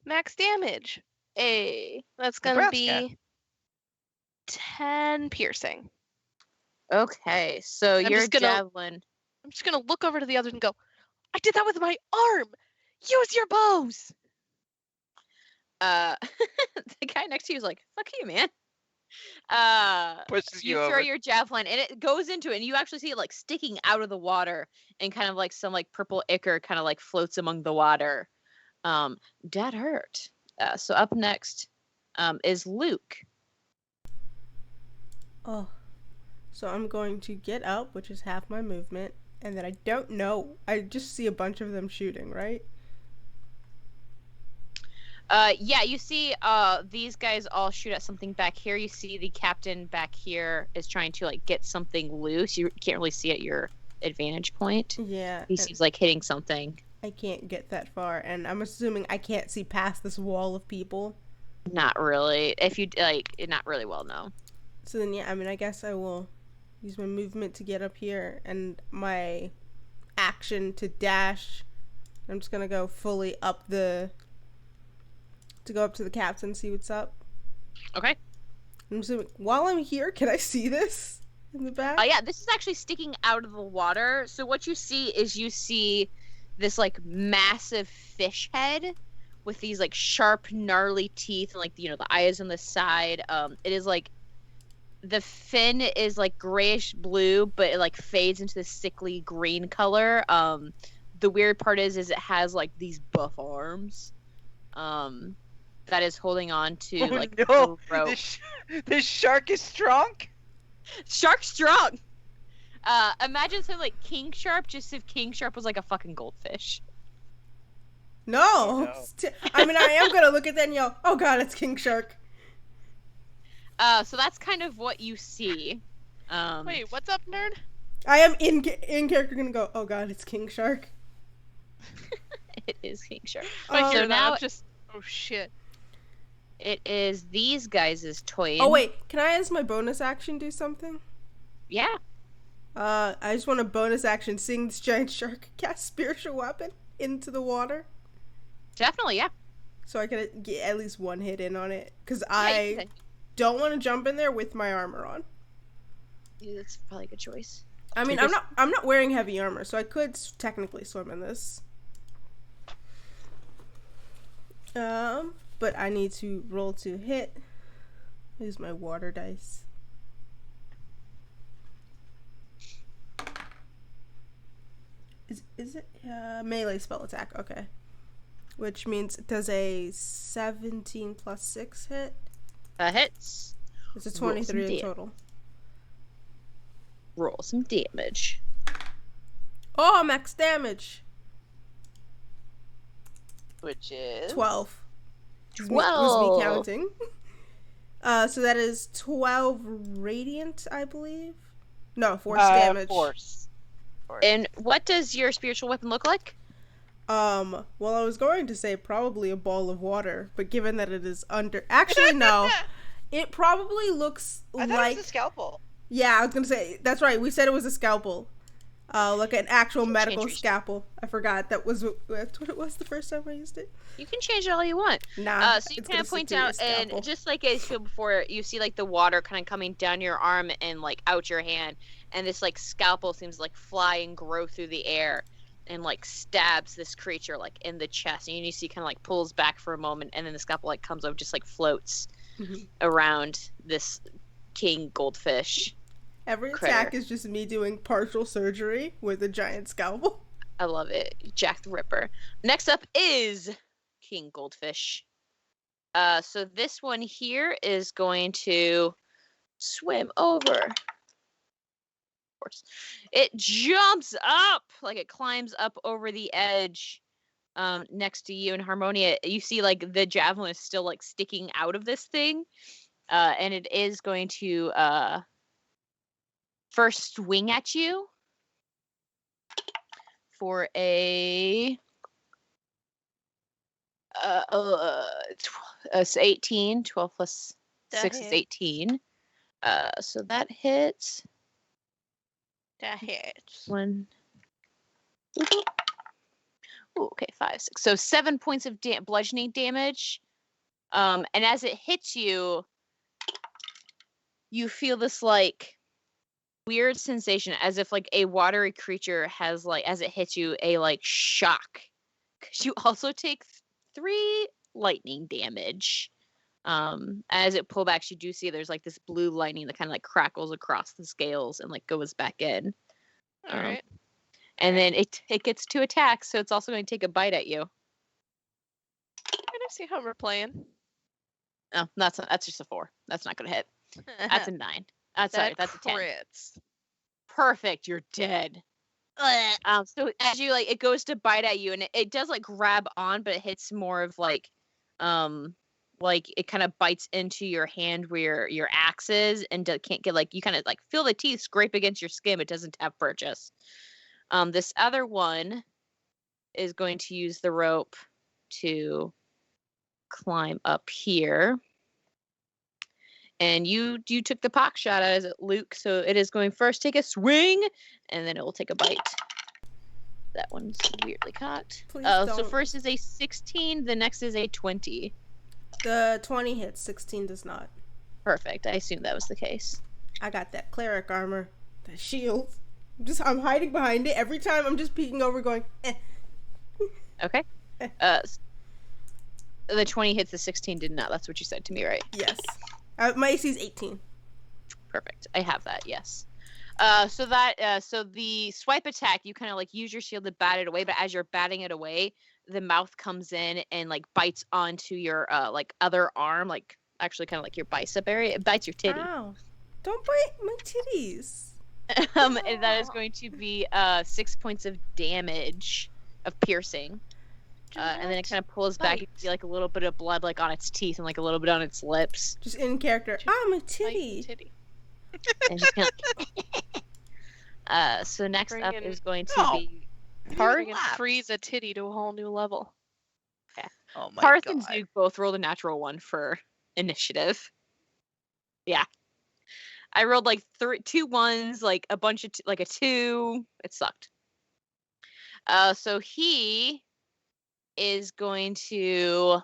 Max damage. Hey. That's going to be 10 piercing. Okay, so your javelin... I'm just going to look over to the others and go, I did that with my arm! Use your bows! The guy next to you is like, fuck you, man. Pushes you you throw over. your javelin and it goes into it and you actually see it like sticking out of the water and kind of like some like purple ichor kind of like floats among the water. That hurt. So up next is Luke. Oh, so I'm going to get up, which is half my movement, and then I don't know. I just see a bunch of them shooting, right? Yeah, you see these guys all shoot at something back here. You see the captain back here is trying to like get something loose. You can't really see at your advantage point. Yeah. He seems like hitting something. I can't get that far, and I'm assuming I can't see past this wall of people. Not really. If you like, not really well, no. So then, yeah, I mean, I guess I will use my movement to get up here, and my action to dash. I'm just gonna go fully up to go up to the captain, see what's up. Okay. I'm assuming, while I'm here, can I see this in the back? Yeah, this is actually sticking out of the water. So what you see is this like massive fish head with these like sharp, gnarly teeth and like, you know, the eyes on the side. It is like the fin is like grayish blue, but it like fades into this sickly green color. The weird part is it has like these buff arms. That is holding on to no. the rope. This shark is strong. Shark strong. Imagine something like King Shark, just if King Shark was like a fucking goldfish. No. Oh, no. I mean, I am gonna look at that and yell, "Oh God, it's King Shark." So that's kind of what you see. Wait, what's up, nerd? I am in character gonna go, "Oh God, it's King Shark." It is King Shark. So now I'm just... Oh shit. it is these guys' toy. Oh wait, can I, as my bonus action, do something? Yeah. I just want a bonus action, seeing this giant shark cast spiritual weapon into the water. Definitely, yeah. So I can get at least one hit in on it. Because you I can. don't want to jump in there with my armor on. Yeah, that's probably a good choice. I mean, Because- I'm not wearing heavy armor, so I could technically swim in this. But I need to roll to hit. Use my water dice. Is it melee spell attack? Okay. Which means it does a 17 plus 6 hit. That hits. It's a Roll some 23 in damage. total. Roll some damage. Oh, max damage. Which is 12. 12. Was me counting. So that is 12 radiant, I believe. No, force damage. Force. And what does your spiritual weapon look like? Well, I was going to say probably a ball of water, but given that it is under, actually no, it probably looks I thought like. it was a scalpel. Yeah, I was gonna say that's right. We said it was a scalpel. Like an actual Change medical your- scalpel. I forgot that's what it was the first time I used it. You can change it all you want. Nah. So you it's kind gonna of stick point to your out, and scalpel. just like I showed before, you see like the water kind of coming down your arm and like out your hand, and this like scalpel seems to, like fly and grow through the air, and like stabs this creature like in the chest, and you see kind of like pulls back for a moment, and then the scalpel like comes over, just like floats Mhm. around this king goldfish. Every critter. attack is just me doing partial surgery with a giant scalpel. I love it. Jack the Ripper. Next up is King Goldfish. So this one here is going to swim over. Of course. It jumps up, like it climbs up over the edge next to you. And Harmonia, you see like the javelin is still like sticking out of this thing. And it is going to first swing at you for a 18. 12 plus That 6 is hits. 18. So that hits. That hits. One. Ooh, okay, 5, 6. So 7 points of bludgeoning damage. And as it hits you, you feel this like weird sensation as if like a watery creature has like, as it hits you, a like shock. Because you also take 3 lightning damage. As it pullbacks, you do see there's like this blue lightning that kind of like crackles across the scales and like goes back in. All right. And then it gets 2 attacks, so it's also going to take a bite at you. Can I see how we're playing? Oh, that's just a 4. That's not going to hit. That's a 9. Sorry, that's a 10. crits. Perfect. You're dead. So as you like, it goes to bite at you, and it does like grab on, but it hits more of like it kind of bites into your hand where your axe is, and can't get like, you kind of like feel the teeth scrape against your skin. It doesn't have purchase. This other one is going to use the rope to climb up here. And you took the pock shot as it, Luke, so it is going first take a swing, and then it will take a bite. That one's weirdly caught. Please So don't. first is a 16, the next is a 20. The 20 hits, 16 does not. Perfect. I assumed that was the case. I got that cleric armor, that shield. I'm hiding behind it. Every time I'm just peeking over going, eh. Okay. The 20 hits, the 16 did not. That's what you said to me, right? Yes. My AC is 18. Perfect. I have that, yes. So the swipe attack, you kind of like use your shield to bat it away, but as you're batting it away, the mouth comes in and like bites onto your like other arm, like actually kind of like your bicep area. It bites your titty. Ow. Don't bite my titties. And that is going to be 6 points of damage of piercing. And then it kind of pulls back. You see like a little bit of blood like on its teeth and like a little bit on its lips. Just in character. Ah, my titty. Titty. And just kind of... so next up Friggin- is going to No. be Friggin' Laugh. freeze a titty to a whole new level. Oh my Parth god. and Zook both rolled a natural 1 for initiative. Yeah. I rolled like 2 1s, like a bunch of like a 2. It sucked. So he is going to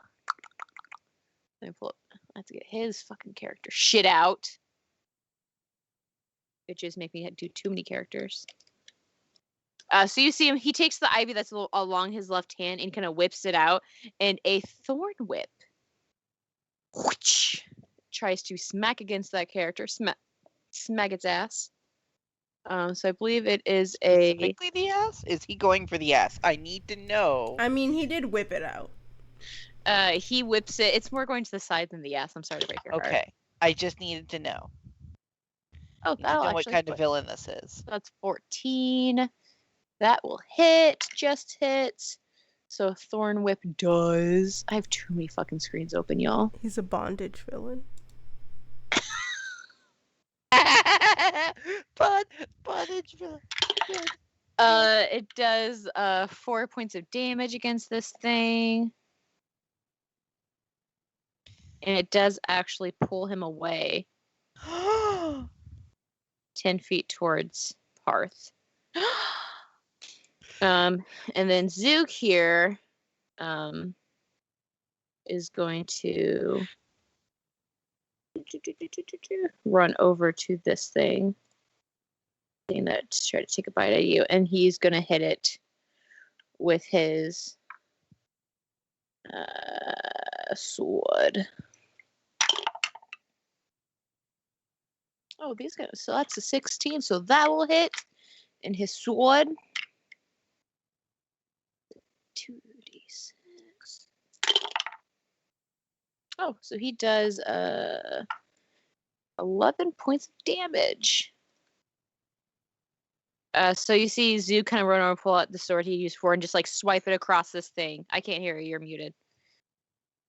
Let me pull up. I have to get his fucking character shit out. Bitches make me do too many characters. So you see him, he takes the ivy that's along his left hand and kind of whips it out, and a thorn whip whoosh, tries to smack against that character, smack its ass. So I believe it is a... Specifically the ass? Is he going for the ass? I need to know. I mean, he did whip it out. He whips it. It's more going to the side than the ass. I'm sorry to break your heart. Okay. I just needed to know. Oh, Need to that'll know what actually kind of villain this is. That's 14. That will hit. Just hits. So Thorn Whip does. I have too many fucking screens open, y'all. He's a bondage villain. Bondage villain. It does 4 points of damage against this thing. And it does actually pull him away 10 feet towards Parth. And then Zook here is going to run over to this thing that's trying to take a bite at you, and he's going to hit it with his sword. Oh, these guys. So that's a 16, so that will hit. And his sword. 2d6. Oh, so he does 11 points of damage. So you see Zoo kind of run over, pull out the sword he used for, and just like swipe it across this thing. I can't hear you. You're muted.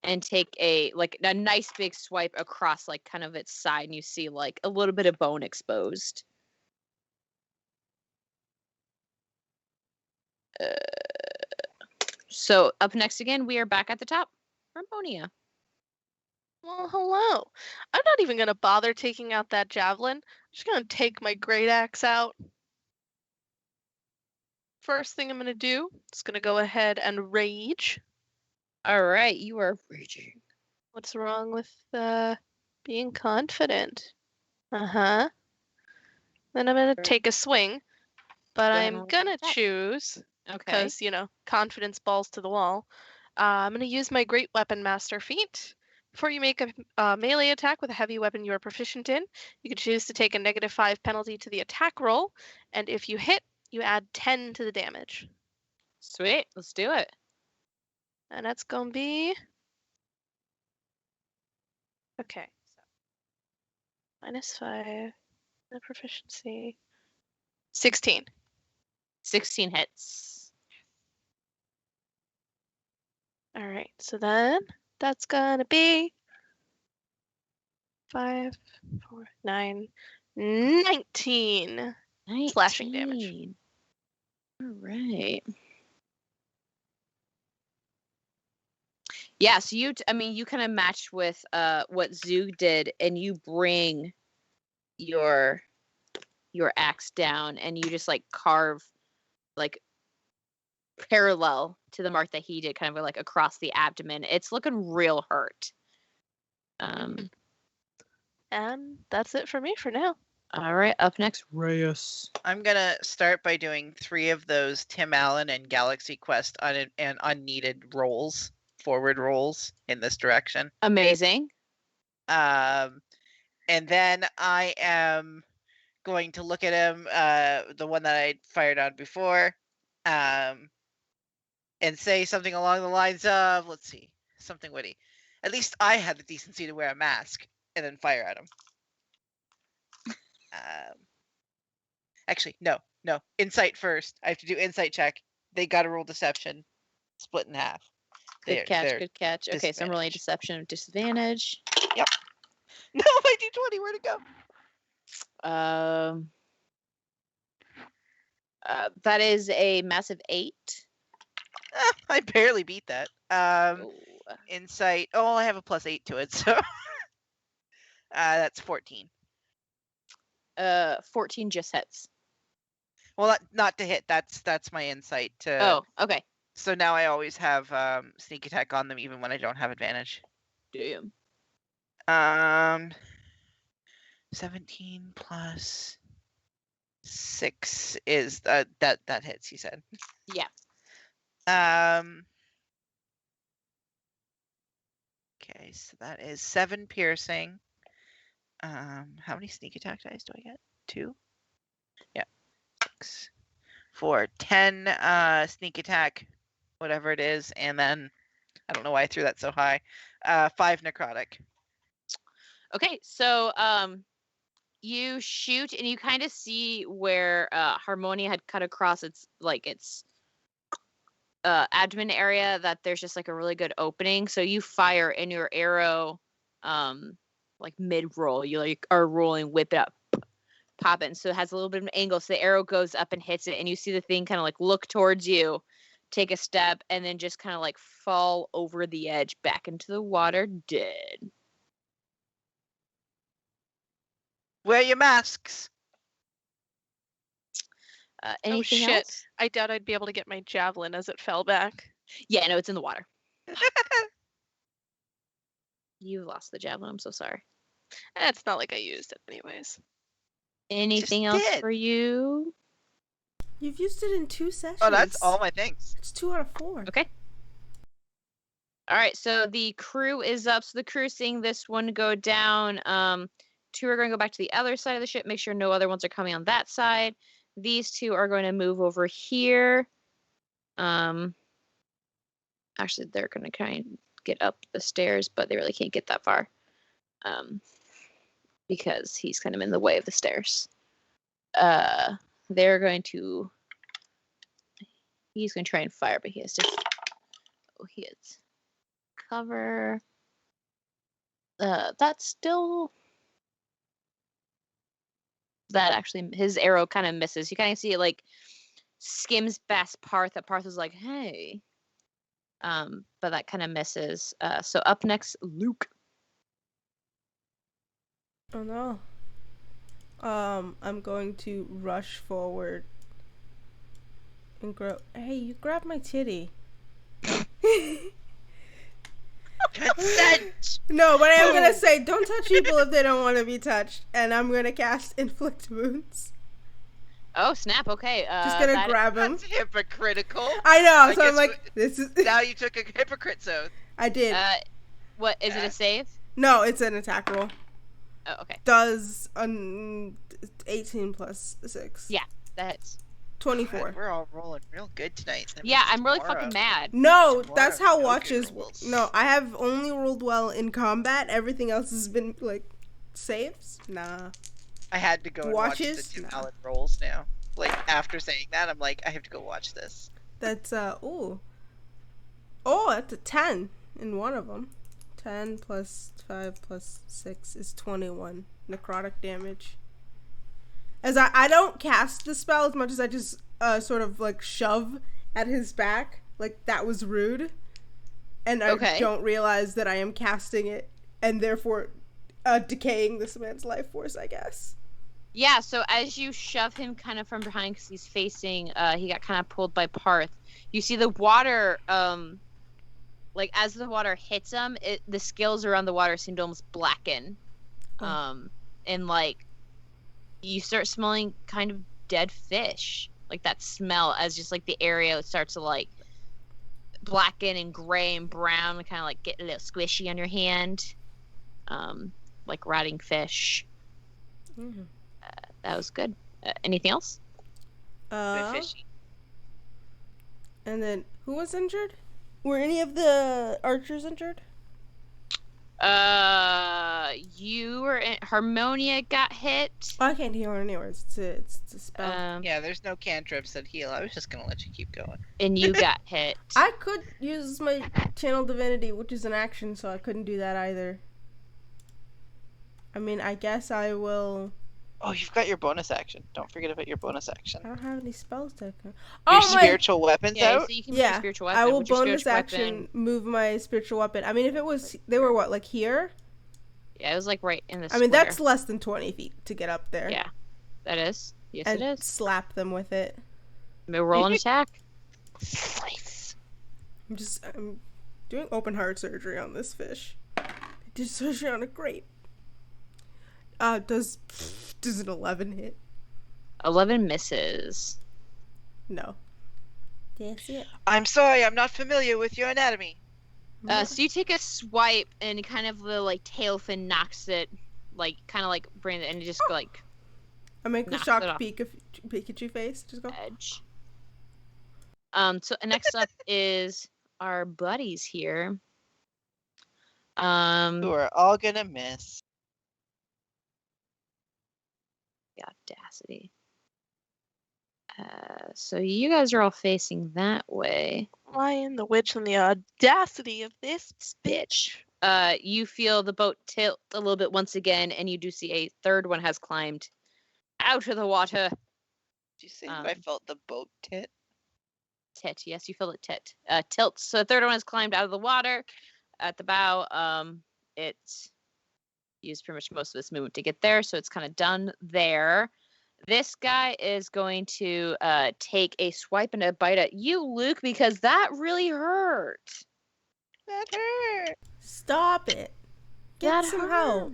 And take a nice big swipe across like kind of its side, and you see like a little bit of bone exposed. So up next again, we are back at the top. Harmonia. Well, hello. I'm not even going to bother taking out that javelin. I'm just going to take my great axe out. First thing I'm going to do is going to go ahead and rage. All right, you are raging. What's wrong with being confident? Uh-huh. Then I'm going to take a swing, but Go ahead and I'm roll going to attack. choose, Okay. because, confidence balls to the wall. I'm going to use my Great Weapon Master feat. Before you make a melee attack with a heavy weapon you are proficient in, you can choose to take a -5 penalty to the attack roll, and if you hit, you add 10 to the damage. Sweet, let's do it. And that's going to be... Okay, so -5, the proficiency, 16. 16 hits. All right, so then that's gonna be 5, 4, 9, 19 slashing damage. 19. All right. Yeah, so you kind of match with what Zoog did, and you bring your axe down, and you just like carve like parallel to the mark that he did, kind of like across the abdomen. It's looking real hurt. And that's it for me for now. All right, up next, Reyes. I'm gonna start by doing 3 of those Tim Allen and Galaxy Quest and unneeded rolls, forward rolls in this direction. Amazing. And then I am going to look at him, the one that I fired on before, and say something along the lines of, let's see, something witty. At least I had the decency to wear a mask, and then fire at him. Actually, no. Insight first. I have to do insight check. They got to roll deception. Split in half. Good catch. Good catch. Okay, so I'm rolling deception with disadvantage. Yep. No, my D20. Where'd it go? That is a massive 8. I barely beat that. Ooh. Insight. Oh, I have a +8 to it, so that's 14. 14 just hits. Well, not to hit. That's my insight. Oh, okay. So now I always have sneak attack on them, even when I don't have advantage. Damn. 17 plus 6 is that hits, you said. Yeah. Okay, so that is 7 piercing. How many sneak attack dice do I get? 2? Yeah. 6. 4. 10 sneak attack, whatever it is, and then I don't know why I threw that so high. 5 necrotic. Okay, so you shoot and you kind of see where Harmonia had cut across its abdomen area, that there's just like a really good opening. So you fire and your arrow like mid-roll, you like are rolling, whip it up, pop it, and so it has a little bit of an angle, so the arrow goes up and hits it, and you see the thing kind of like look towards you, take a step, and then just kind of like fall over the edge back into the water dead. Wear your masks. Anything shit. else? I doubt I'd be able to get my javelin as it fell back. Yeah, no, it's in the water. You lost the javelin. I'm so sorry. It's not like I used it anyways. Anything Just else did. for you? You've used it in 2 sessions. Oh, that's all my things. It's 2 out of 4. Okay. All right, so the crew is up. So the crew is seeing this one go down. 2 are going to go back to the other side of the ship, make sure no other ones are coming on that side. These 2 are going to move over here. Actually, they're going to kind of get up the stairs, but they really can't get that far. Because he's kind of in the way of the stairs. They're going to... He's going to try and fire, but he has to... Oh, he is... Cover... That's still... That actually... His arrow kind of misses. You kind of see it, like, skims past Parth. That Parth is like, hey... but that kind of misses. So up next, Luke. Oh no. I'm going to rush forward and Hey, you grabbed my titty. Consent. No, but I am gonna say, don't touch people if they don't want to be touched, and I'm gonna cast inflict wounds. Oh snap! Okay. Just gonna grab him. That's hypocritical. I know. I So I'm guess like, this is. Now you took a hypocrite's oath. I did. What is it? A save? No, it's an attack roll. Oh, okay. Does 18 plus 6. Yeah, that hits. 24. God, we're all rolling real good tonight. That Yeah, means I'm really tomorrow- fucking mad. No, Tomorrow, that's how no watches. good rolls. No, I have only rolled well in combat. Everything else has been like saves. Nah. I had to go and Watches? watch the Tim No. Allen rolls now. Like, after saying that, I'm like, I have to go watch this. That's ooh. Oh, that's a 10 in one of them. 10 plus 5 plus 6 is 21 necrotic damage. As I don't cast the spell as much as I just sort of like shove at his back. Like, that was rude. And I don't realize that I am casting it and therefore decaying this man's life force, I guess. Yeah, so as you shove him kind of from behind because he's facing, he got kind of pulled by Parth. You see the water, like as the water hits him, the scales around the water seem to almost blacken. And like, you start smelling kind of dead fish. Like that smell as just like the area starts to like blacken and gray and brown and kind of like get a little squishy on your hand. Like rotting fish. Mm-hmm. That was good. Anything else? Bit fishy. And then, who was injured? Were any of the archers injured? You were in... Harmonia got hit. Oh, I can't heal anyways. It's a spell. Yeah, there's no cantrips that heal. I was just gonna let you keep going. And you got hit. I could use my channel divinity, which is an action, so I couldn't do that either. I mean, I guess I will... Oh, you've got your bonus action. Don't forget about your bonus action. I don't have any spells to... Your spiritual weapons Yeah, out? so you can use your spiritual weapon. I will What's your bonus spiritual action weapon? move my spiritual weapon. I mean, if it was... They were what, like here? Yeah, it was like right in the I mean, square. that's less than 20 feet to get up there. Yeah, that is. Yes, and it is. slap them with it. Roll an attack. Nice. I'm doing open heart surgery on this fish. Especially on a grape. Does an 11 hit? 11 misses. No. That's it. I'm sorry, I'm not familiar with your anatomy. So you take a swipe and kind of the like tail fin knocks it, like kind of like bring it, and you just go like I make a knocks it shocked off Pikachu face. Just go. edge. So next up is our buddies here. Who are all gonna miss. The audacity. So you guys are all facing that way. Lion, the witch, and the audacity of this bitch. You feel the boat tilt a little bit once again, and you do see a third one has climbed out of the water. Did you say that I felt the boat tit? Tit, yes, you feel it tit. Tilts. So the third one has climbed out of the water at the bow. It used pretty much most of this movement to get there, so it's kind of done there. This guy is going to take a swipe and a bite at you, Luke, because that really hurt. That hurt. Stop it. Get some help.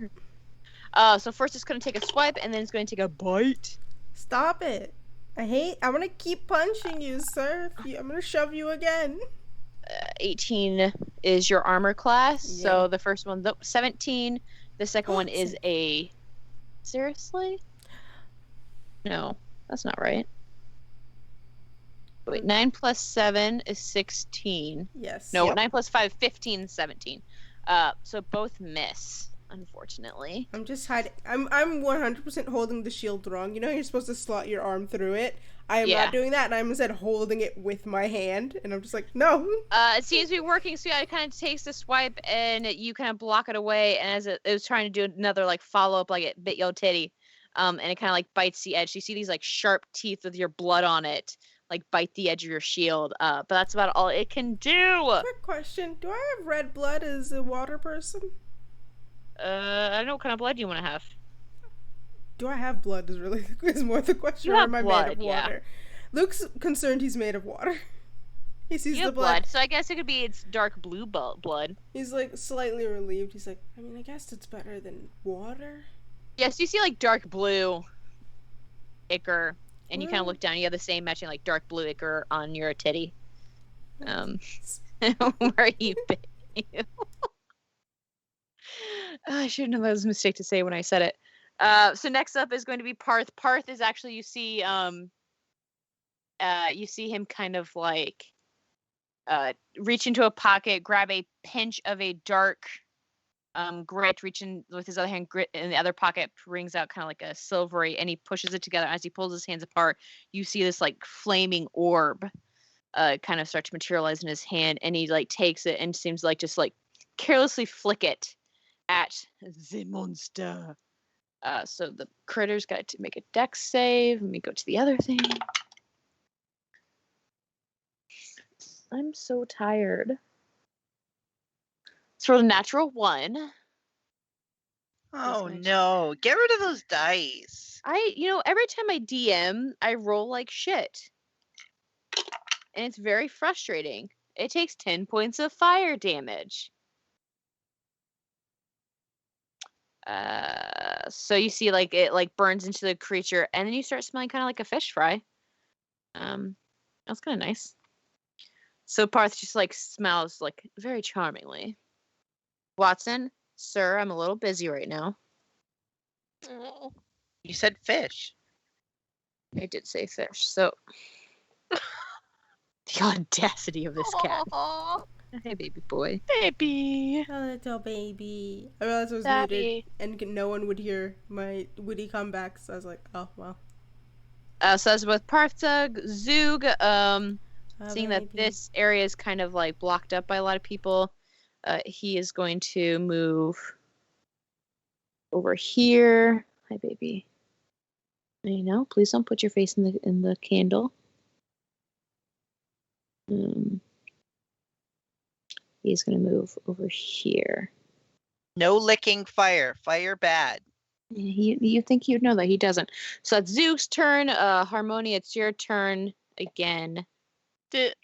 So first it's going to take a swipe, and then it's going to take a bite. Stop it. I'm gonna keep punching you, sir. I'm gonna shove you again. 18 is your armor class. Yeah. So the first one, 17. The second one is a... Seriously? No, that's not right. Wait, 9 plus 7 is 16. Yes. No, Yep. 9 plus 5, 15, 17. So both miss, unfortunately. I'm just hiding. I'm 100% holding the shield wrong. You know you're supposed to slot your arm through it? I am not doing that, and I'm instead holding it with my hand, and I'm just like, no. It seems to be working, so yeah, it kind of takes the swipe, and you kind of block it away, and as it was trying to do another, like, follow-up, like, it bit your titty, and it kind of, like, bites the edge. You see these, like, sharp teeth with your blood on it, like, bite the edge of your shield, but that's about all it can do. Quick question. Do I have red blood as a water person? I don't know what kind of blood you want to have. Do I have blood is more the question. You Or have am I blood, made of yeah. water? Luke's concerned he's made of water. He sees You the have blood. blood, so I guess it could be it's dark blue blood. He's like slightly relieved. He's like, I mean, I guess it's better than water. Yes, you see like dark blue ichor, and you kind of look down. You have the same matching like dark blue ichor on your titty. Where you bit you. I shouldn't have. That was a mistake to say when I said it. So next up is going to be Parth. Parth is actually you see him kind of like reach into a pocket, grab a pinch of a dark grit, reach in with his other hand, grit in the other pocket, brings out kind of like a silvery, and he pushes it together. As he pulls his hands apart, you see this like flaming orb kind of start to materialize in his hand, and he like takes it and seems like just like carelessly flick it at the monster. So the critter's got to make a dex save. Let me go to the other thing. I'm so tired. It's for the natural 1. Oh no, get rid of those dice. Every time I DM, I roll like shit. And it's very frustrating. It takes 10 points of fire damage. So you see like it like burns into the creature, and then you start smelling kind of like a fish fry. That's kind of nice. So Parth just like smells like very charmingly. Watson, sir, I'm a little busy right now. Oh. You said fish. I did say fish, so the audacity of this cat. Aw, Hey, baby boy. baby. A little baby. I realized I was Daddy. muted, and no one would hear my witty comebacks. So I was like, oh well. So as with Parthug, Zoog, seeing that Baby. this area is kind of like blocked up by a lot of people, he is going to move over here. Hi, baby. Please don't put your face in the candle. He's going to move over here. No licking fire. Fire bad. You think you'd know that. He doesn't. So that's Zoog's turn. Harmonia, it's your turn again.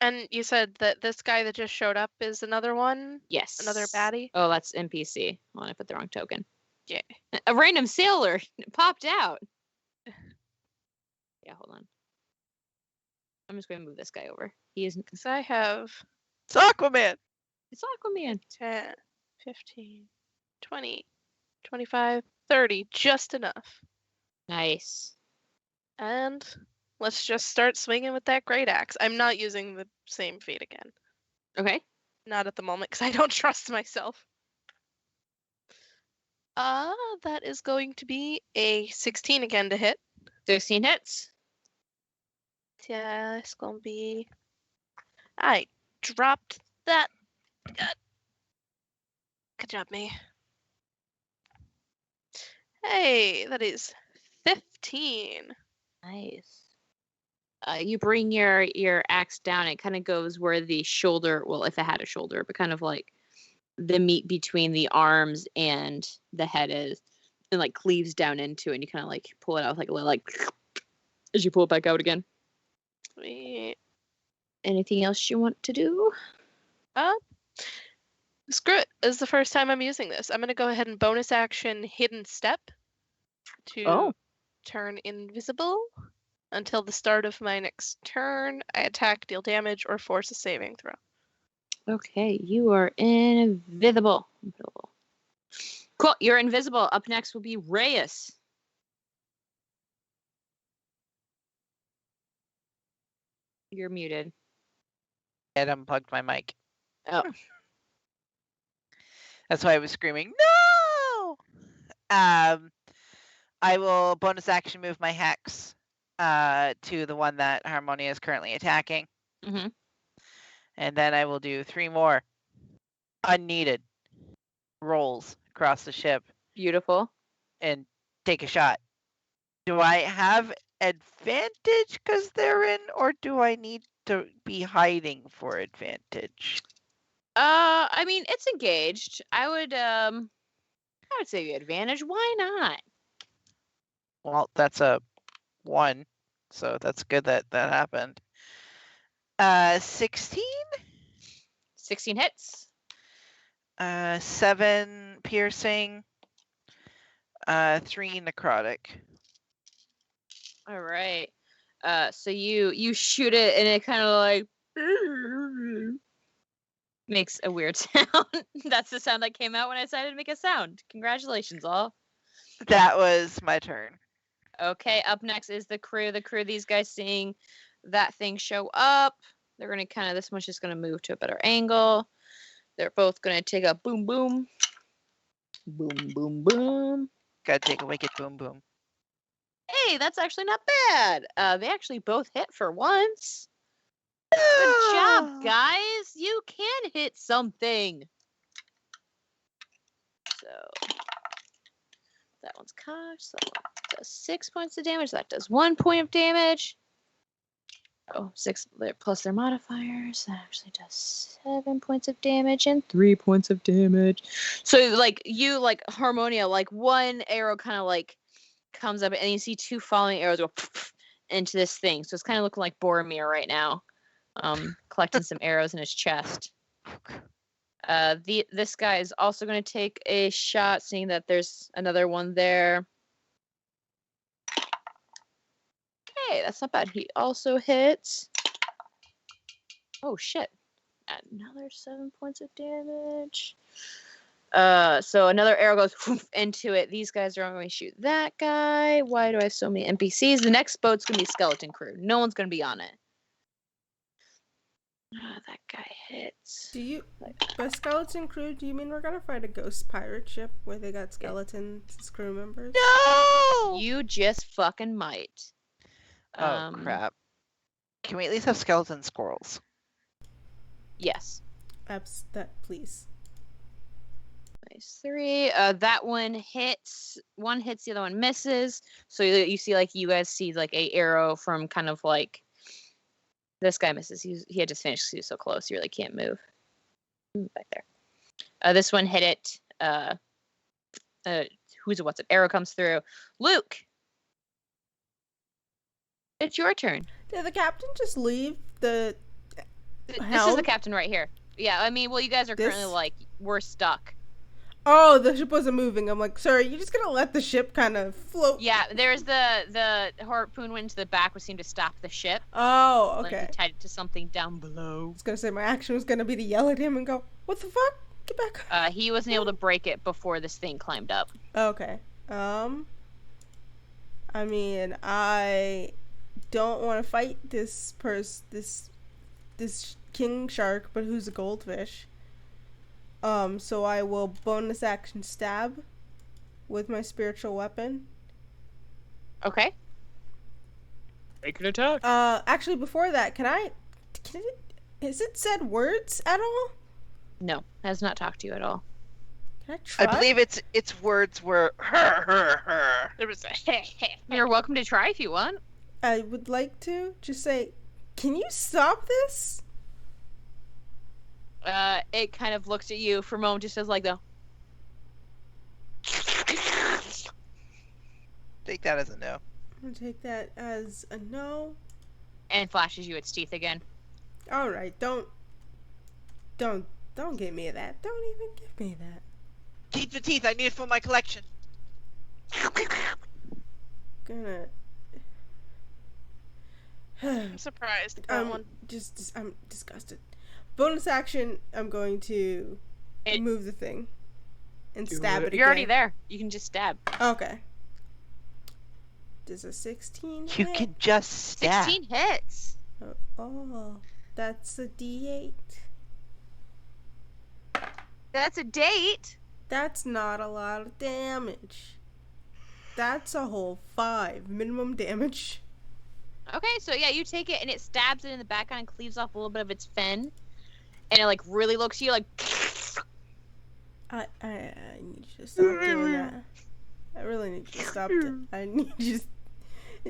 And you said that this guy that just showed up is another one? Yes. Another baddie? Oh, that's NPC. Hold on, I put the wrong token. Yeah. A random sailor popped out. Yeah, hold on. I'm just going to move this guy over. He isn't. Because I have It's Aquaman. It's Aquaman. 10, 15, 20, 25, 30. Just enough. Nice. And let's just start swinging with that great axe. I'm not using the same feat again. Okay. Not at the moment, because I don't trust myself. That is going to be a 16 again to hit. 16 hits. Yeah, it's gonna be... I dropped that. Good job, me. Hey, that is 15. Nice. You bring your axe down. It kind of goes where the shoulder, well, if it had a shoulder, but kind of like the meat between the arms and the head is, and like cleaves down into it. And you kind of like pull it out with like a little like as you pull it back out again. Sweet. Anything else you want to do? Screw it. This is the first time I'm using this. I'm gonna go ahead and bonus action hidden step to turn invisible. Until the start of my next turn, I attack, deal damage, or force a saving throw. Okay, you are invisible. Cool, you're invisible. Up next will be Reyes. You're muted. I had unplugged my mic. Oh. That's why I was screaming, no! I will bonus action move my hex to the one that Harmonia is currently attacking. Mm-hmm. And then I will do 3 more unneeded rolls across the ship. Beautiful. And take a shot. Do I have advantage because they're in, or do I need to be hiding for advantage? I mean, it's engaged. I would say advantage. Why not? Well, that's a 1, so that's good that happened. 16? 16 hits. 7 piercing. 3 necrotic. All right. So you shoot it and it kind of like makes a weird sound. That's the sound that came out when I decided to make a sound. Congratulations, all. That was my turn. Okay, up next is the crew. The crew, these guys seeing that thing show up. They're going to kind of, this one's just going to move to a better angle. They're both going to take a boom, boom. Boom, boom, boom. Gotta take a wicked boom, boom. Hey, that's actually not bad. They actually both hit for once. Good job, guys. You can hit something. So that one's cocked. So that one does 6 points of damage. That does 1 point of damage. Oh, 6 plus their modifiers. That actually does 7 points of damage and 3 points of damage. So like you like Harmonia, like one arrow kind of like comes up and you see 2 falling arrows go into this thing. So it's kind of looking like Boromir right now. Collecting some arrows in his chest. This guy is also going to take a shot, seeing that there's another one there. Okay, that's not bad. He also hits. Oh shit! Another 7 points of damage. So another arrow goes into it. These guys are going to shoot that guy. Why do I have so many NPCs? The next boat's going to be skeleton crew. No one's going to be on it. That guy hits. By skeleton crew, do you mean we're gonna fight a ghost pirate ship where they got skeletons as crew members? No! You just fucking might. Oh, crap. Can we at least have skeleton squirrels? Yes. Please. Nice. 3. That one hits. One hits, the other one misses. So you see, like, you guys see, like, a arrow from kind of, like, this guy misses. He had just finished because he was so close. You really can't move. Back there. This one hit it. What's it? Arrow comes through. Luke! It's your turn. Did the captain just leave the This is the Helm? captain right here. Yeah, I mean, well, you guys are currently This? like, we're stuck. Oh, the ship wasn't moving. I'm like, sir, you're just gonna let the ship kind of float? Yeah, there's the harpoon went into the back, which seemed to stop the ship. Oh, Like, okay. he tied it to something down below. I was gonna say my action was gonna be to yell at him and go, "What the fuck? Get back!" He wasn't able to break it before this thing climbed up. Okay. I mean, I don't want to fight this king shark, but who's a goldfish. So I will bonus action stab with my spiritual weapon. Okay. Make an attack. Actually, before that, has it said words at all? No, has not talked to you at all. Can I try? I believe its words were her. There was a You're welcome to try if you want. I would like to just say, can you stop this? It kind of looks at you for a moment, just says like the. Take that as a no. I'm gonna take that as a no. And flashes you its teeth again. All right, don't give me that. Don't even give me that. Keep the teeth. I need it for my collection. Gonna. I'm surprised at that one. I'm disgusted. Bonus action. I'm going to move the thing and stab it again. You're already there. You can just stab. Okay. Does a 16 You hit? can just stab. 16 hits. Oh, that's a D8. That's a date. That's not a lot of damage. That's a whole 5 minimum damage. Okay, so yeah, you take it and it stabs it in the back and cleaves off a little bit of its fin, and it like really looks at you like. I need you to stop doing that. I really need you to stop it. I need you.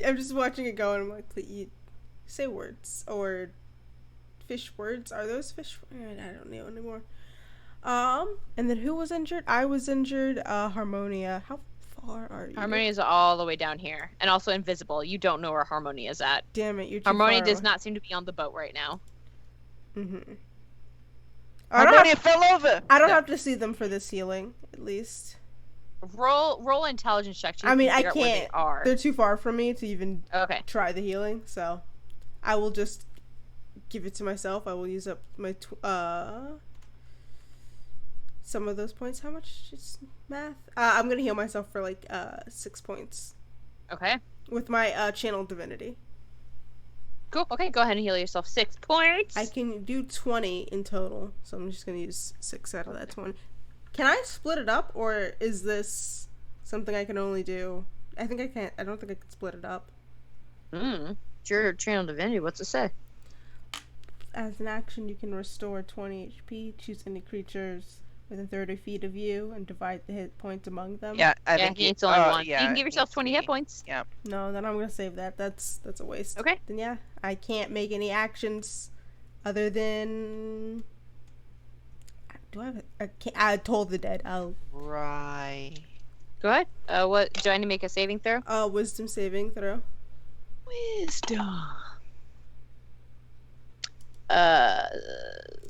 I'm just watching it go, and I'm like, please say words or fish words. Are those fish? I don't know anymore. And then who was injured? I was injured. Harmonia. How far are you? Harmonia is all the way down here, and also invisible. You don't know where Harmonia is at. Damn it, you're too Harmonia far does away. not seem to be on the boat right now. Mm-hmm. Harmonia fell over. I don't No. have to see them for this healing, at least. Roll intelligence check. I mean, I figure out where they can't. are. They're too far from me to even Okay. try the healing, so I will just give it to myself. I will use up my some of those points. How much is math? I'm gonna heal myself for like 6 points Okay. with my channel divinity. Cool. Okay, go ahead and heal yourself 6 points. I can do 20 in total, so I'm just gonna use 6 out of that 20. Can I split it up, or is this something I can only do? I think I can't. I don't think I can split it up. It's your channel divinity. What's it say? As an action, you can restore 20 HP. Choose any creatures within 30 feet of you and divide the hit points among them. Yeah, I Yeah, think it's only one. Yeah, you can give it yourself needs 20 to hit be. points. Yeah. No, then I'm gonna save that. That's a waste. Okay. Then yeah, I can't make any actions other than. Do I have? I told the dead. I'll. Right. Go ahead. What do I need to make a saving throw? Wisdom saving throw. Wisdom.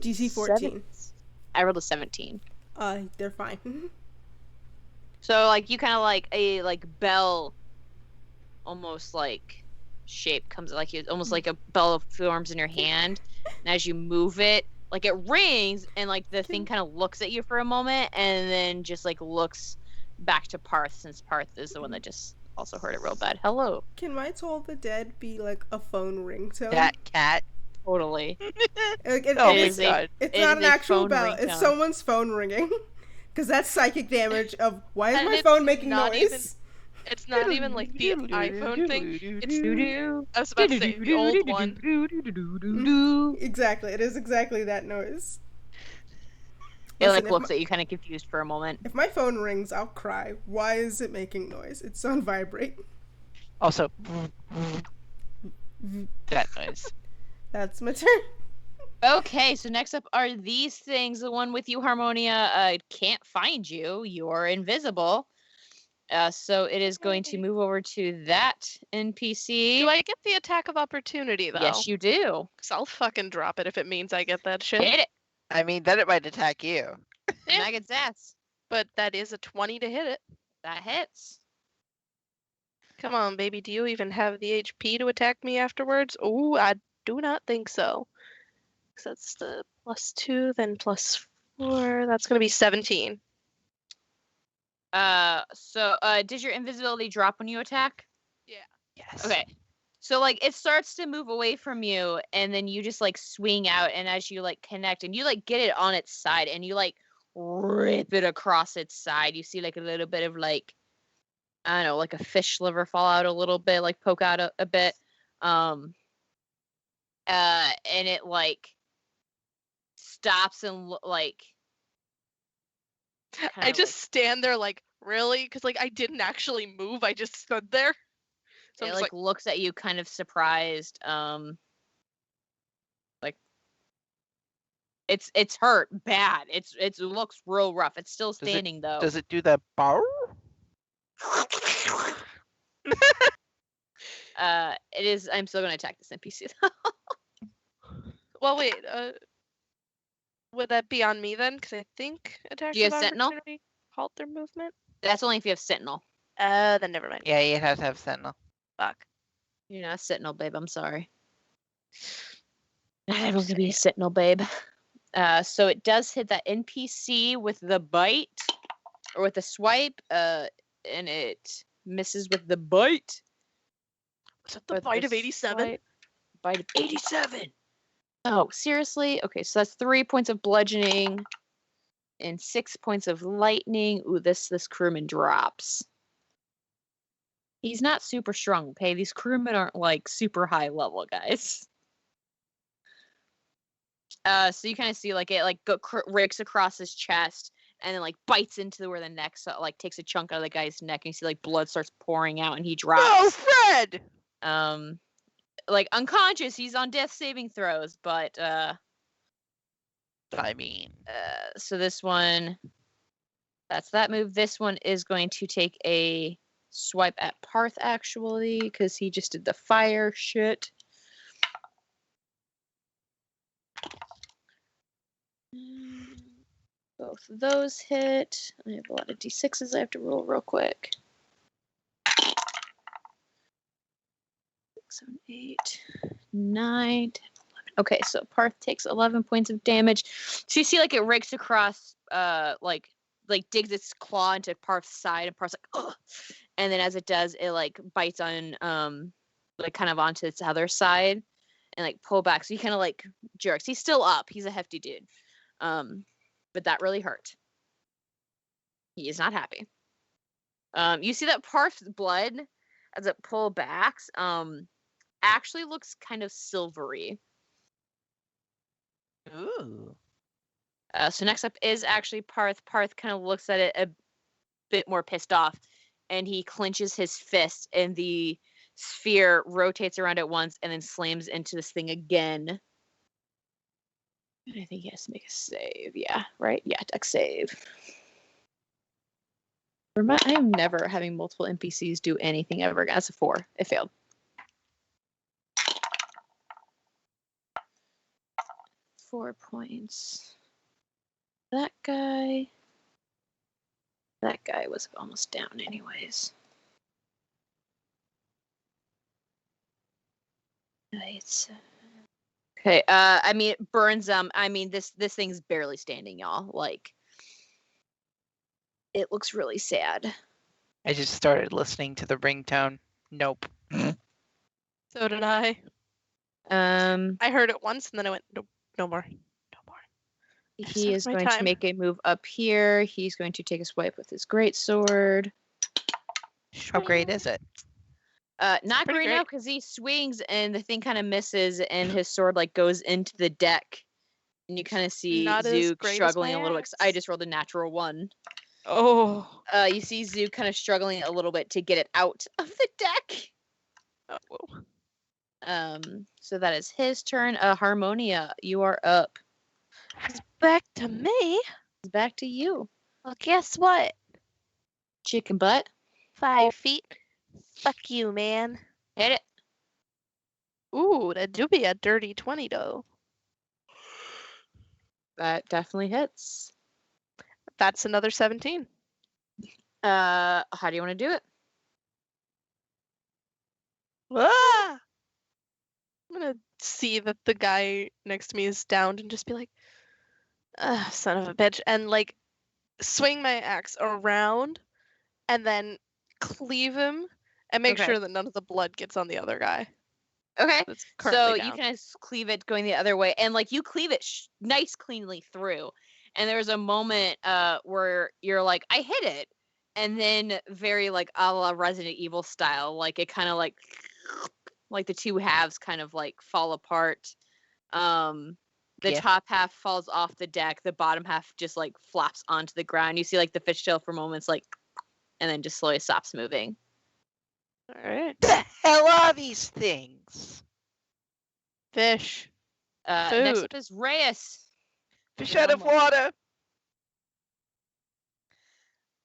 DC 14. I rolled a 17. They're fine. So like you kind of like a bell, almost like shape comes like you almost like a bell forms in your hand, and as you move it, like it rings, and like the thing kind of looks at you for a moment, and then just like looks back to Parth, since Parth is the one that just also heard it real bad. Hello. Can my Toll the Dead be like a phone ringtone? That cat. Totally. Like, Oh It my is a- god. it's it not is an a actual phone bell. It's ringtone. someone's phone ringing. Because that's psychic damage of why is And my it's phone making not noise? even- It's not even like the iPhone thing. It's I was about to say the old one. Exactly. It is exactly that noise. It Listen, like looks at you kind of confused for a moment. If my phone rings, I'll cry. Why is it making noise? It's on vibrate. Also, that noise. That's my turn. Okay, so next up are these things. The one with you, Harmonia, can't find you. You're invisible. So it is going to move over to that NPC. Do I get the attack of opportunity, though? Yes, you do. Because I'll fucking drop it if it means I get that shit. Hit it. I mean, then it might attack you. Yeah. Maggot Zats. But that is a 20 to hit it. That hits. Come on, baby. Do you even have the HP to attack me afterwards? Oh, I do not think so. So that's the +2, then +4. That's going to be 17. So did your invisibility drop when you attack? Yes. Okay. So like it starts to move away from you, and then you just like swing out, and as you like connect, and you like get it on its side, and you like rip it across its side. You see like a little bit of like, I don't know, like a fish liver fall out a little bit, like poke out a bit. And it like stops and like. I just stand there like, really? Because like I didn't actually move. I just stood there. So it I'm just like looks at you kind of surprised. Like it's hurt bad. It looks real rough. It's still standing though. Does it do the bow? It is. I'm still gonna attack this NPC though. Well, wait. Would that be on me then? Because I think attacks Do you have of Sentinel? opportunity halt their movement. That's only if you have Sentinel. Then never mind. Yeah, you have to have Sentinel. Fuck. You're not a Sentinel, babe. I'm sorry. Not able to be a Sentinel, babe. So it does hit that NPC with the bite or with the swipe. And it misses with the bite. Was that the But bite the of 87? swipe- Bite of 87. Oh, seriously? Okay, so that's 3 points of bludgeoning and 6 points of lightning. Ooh, this crewman drops. He's not super strong, okay? These crewmen aren't like super high level guys. So you kind of see like it like rakes across his chest and then like bites into where the neck, so it, like takes a chunk out of the guy's neck, and you see like blood starts pouring out, and he drops. Oh, Fred! Like unconscious. He's on death saving throws, but I mean, so this one, that's that move. This one is going to take a swipe at Parth actually, because he just did the fire shit. Both of those hit. I have a lot of d6s I have to roll real quick. 6, 7, 8, 9, 10, 11. Okay, so Parth takes 11 points of damage. So you see like it rakes across, like digs its claw into Parth's side, and Parth's like, ugh. And then as it does, it like bites on, like kind of onto its other side and like pull back. So he kind of like jerks. He's still up. He's a hefty dude. But that really hurt. He is not happy. You see that Parth's blood as it pull backs, actually looks kind of silvery. ooh. So next up is actually Parth. Parth kind of looks at it a bit more pissed off, and he clenches his fist, and the sphere rotates around at once and then slams into this thing again. And I think he has to make a save. Yeah, right? Yeah, dex save. I am never having multiple NPCs do anything ever again. That's a 4. It failed. Four points. That guy was almost down anyways. It's okay. I mean, it burns. I mean, this thing's barely standing, y'all. Like, it looks really sad. I just started listening to the ringtone. Nope. So did I. I heard it once and then I went, nope, no more. No more. He is going to make a move up here. He's going to take a swipe with his greatsword. How great is it? Not great enough because he swings and the thing kind of misses and his sword like goes into the deck. And you kind of see Zook struggling a little bit. I just rolled a natural 1. Oh. You see Zook kind of struggling a little bit to get it out of the deck. Oh. So that is his turn. Harmonia, you are up. It's back to me. It's back to you. Well, guess what? Chicken butt. 5 feet. Fuck you, man. Hit it. Ooh, that do be a dirty 20, though. That definitely hits. That's another 17. How do you want to do it? Ah! I'm gonna see that the guy next to me is downed and just be like, son of a bitch, and like swing my axe around and then cleave him and make Okay. sure that none of the blood gets on the other guy. Okay. That's So currently you down. kind of cleave it going the other way, and like you cleave it nice cleanly through. And there's a moment where you're like, I hit it, and then very like a la Resident Evil style, like it kind of like the two halves kind of like fall apart. The Yeah. top half falls off the deck, the bottom half just like flops onto the ground. You see like the fishtail for moments, like, and then just slowly stops moving. All right. The hell are these things? Fish. Next Food. up is Reyes. Fish You're out of normal. water.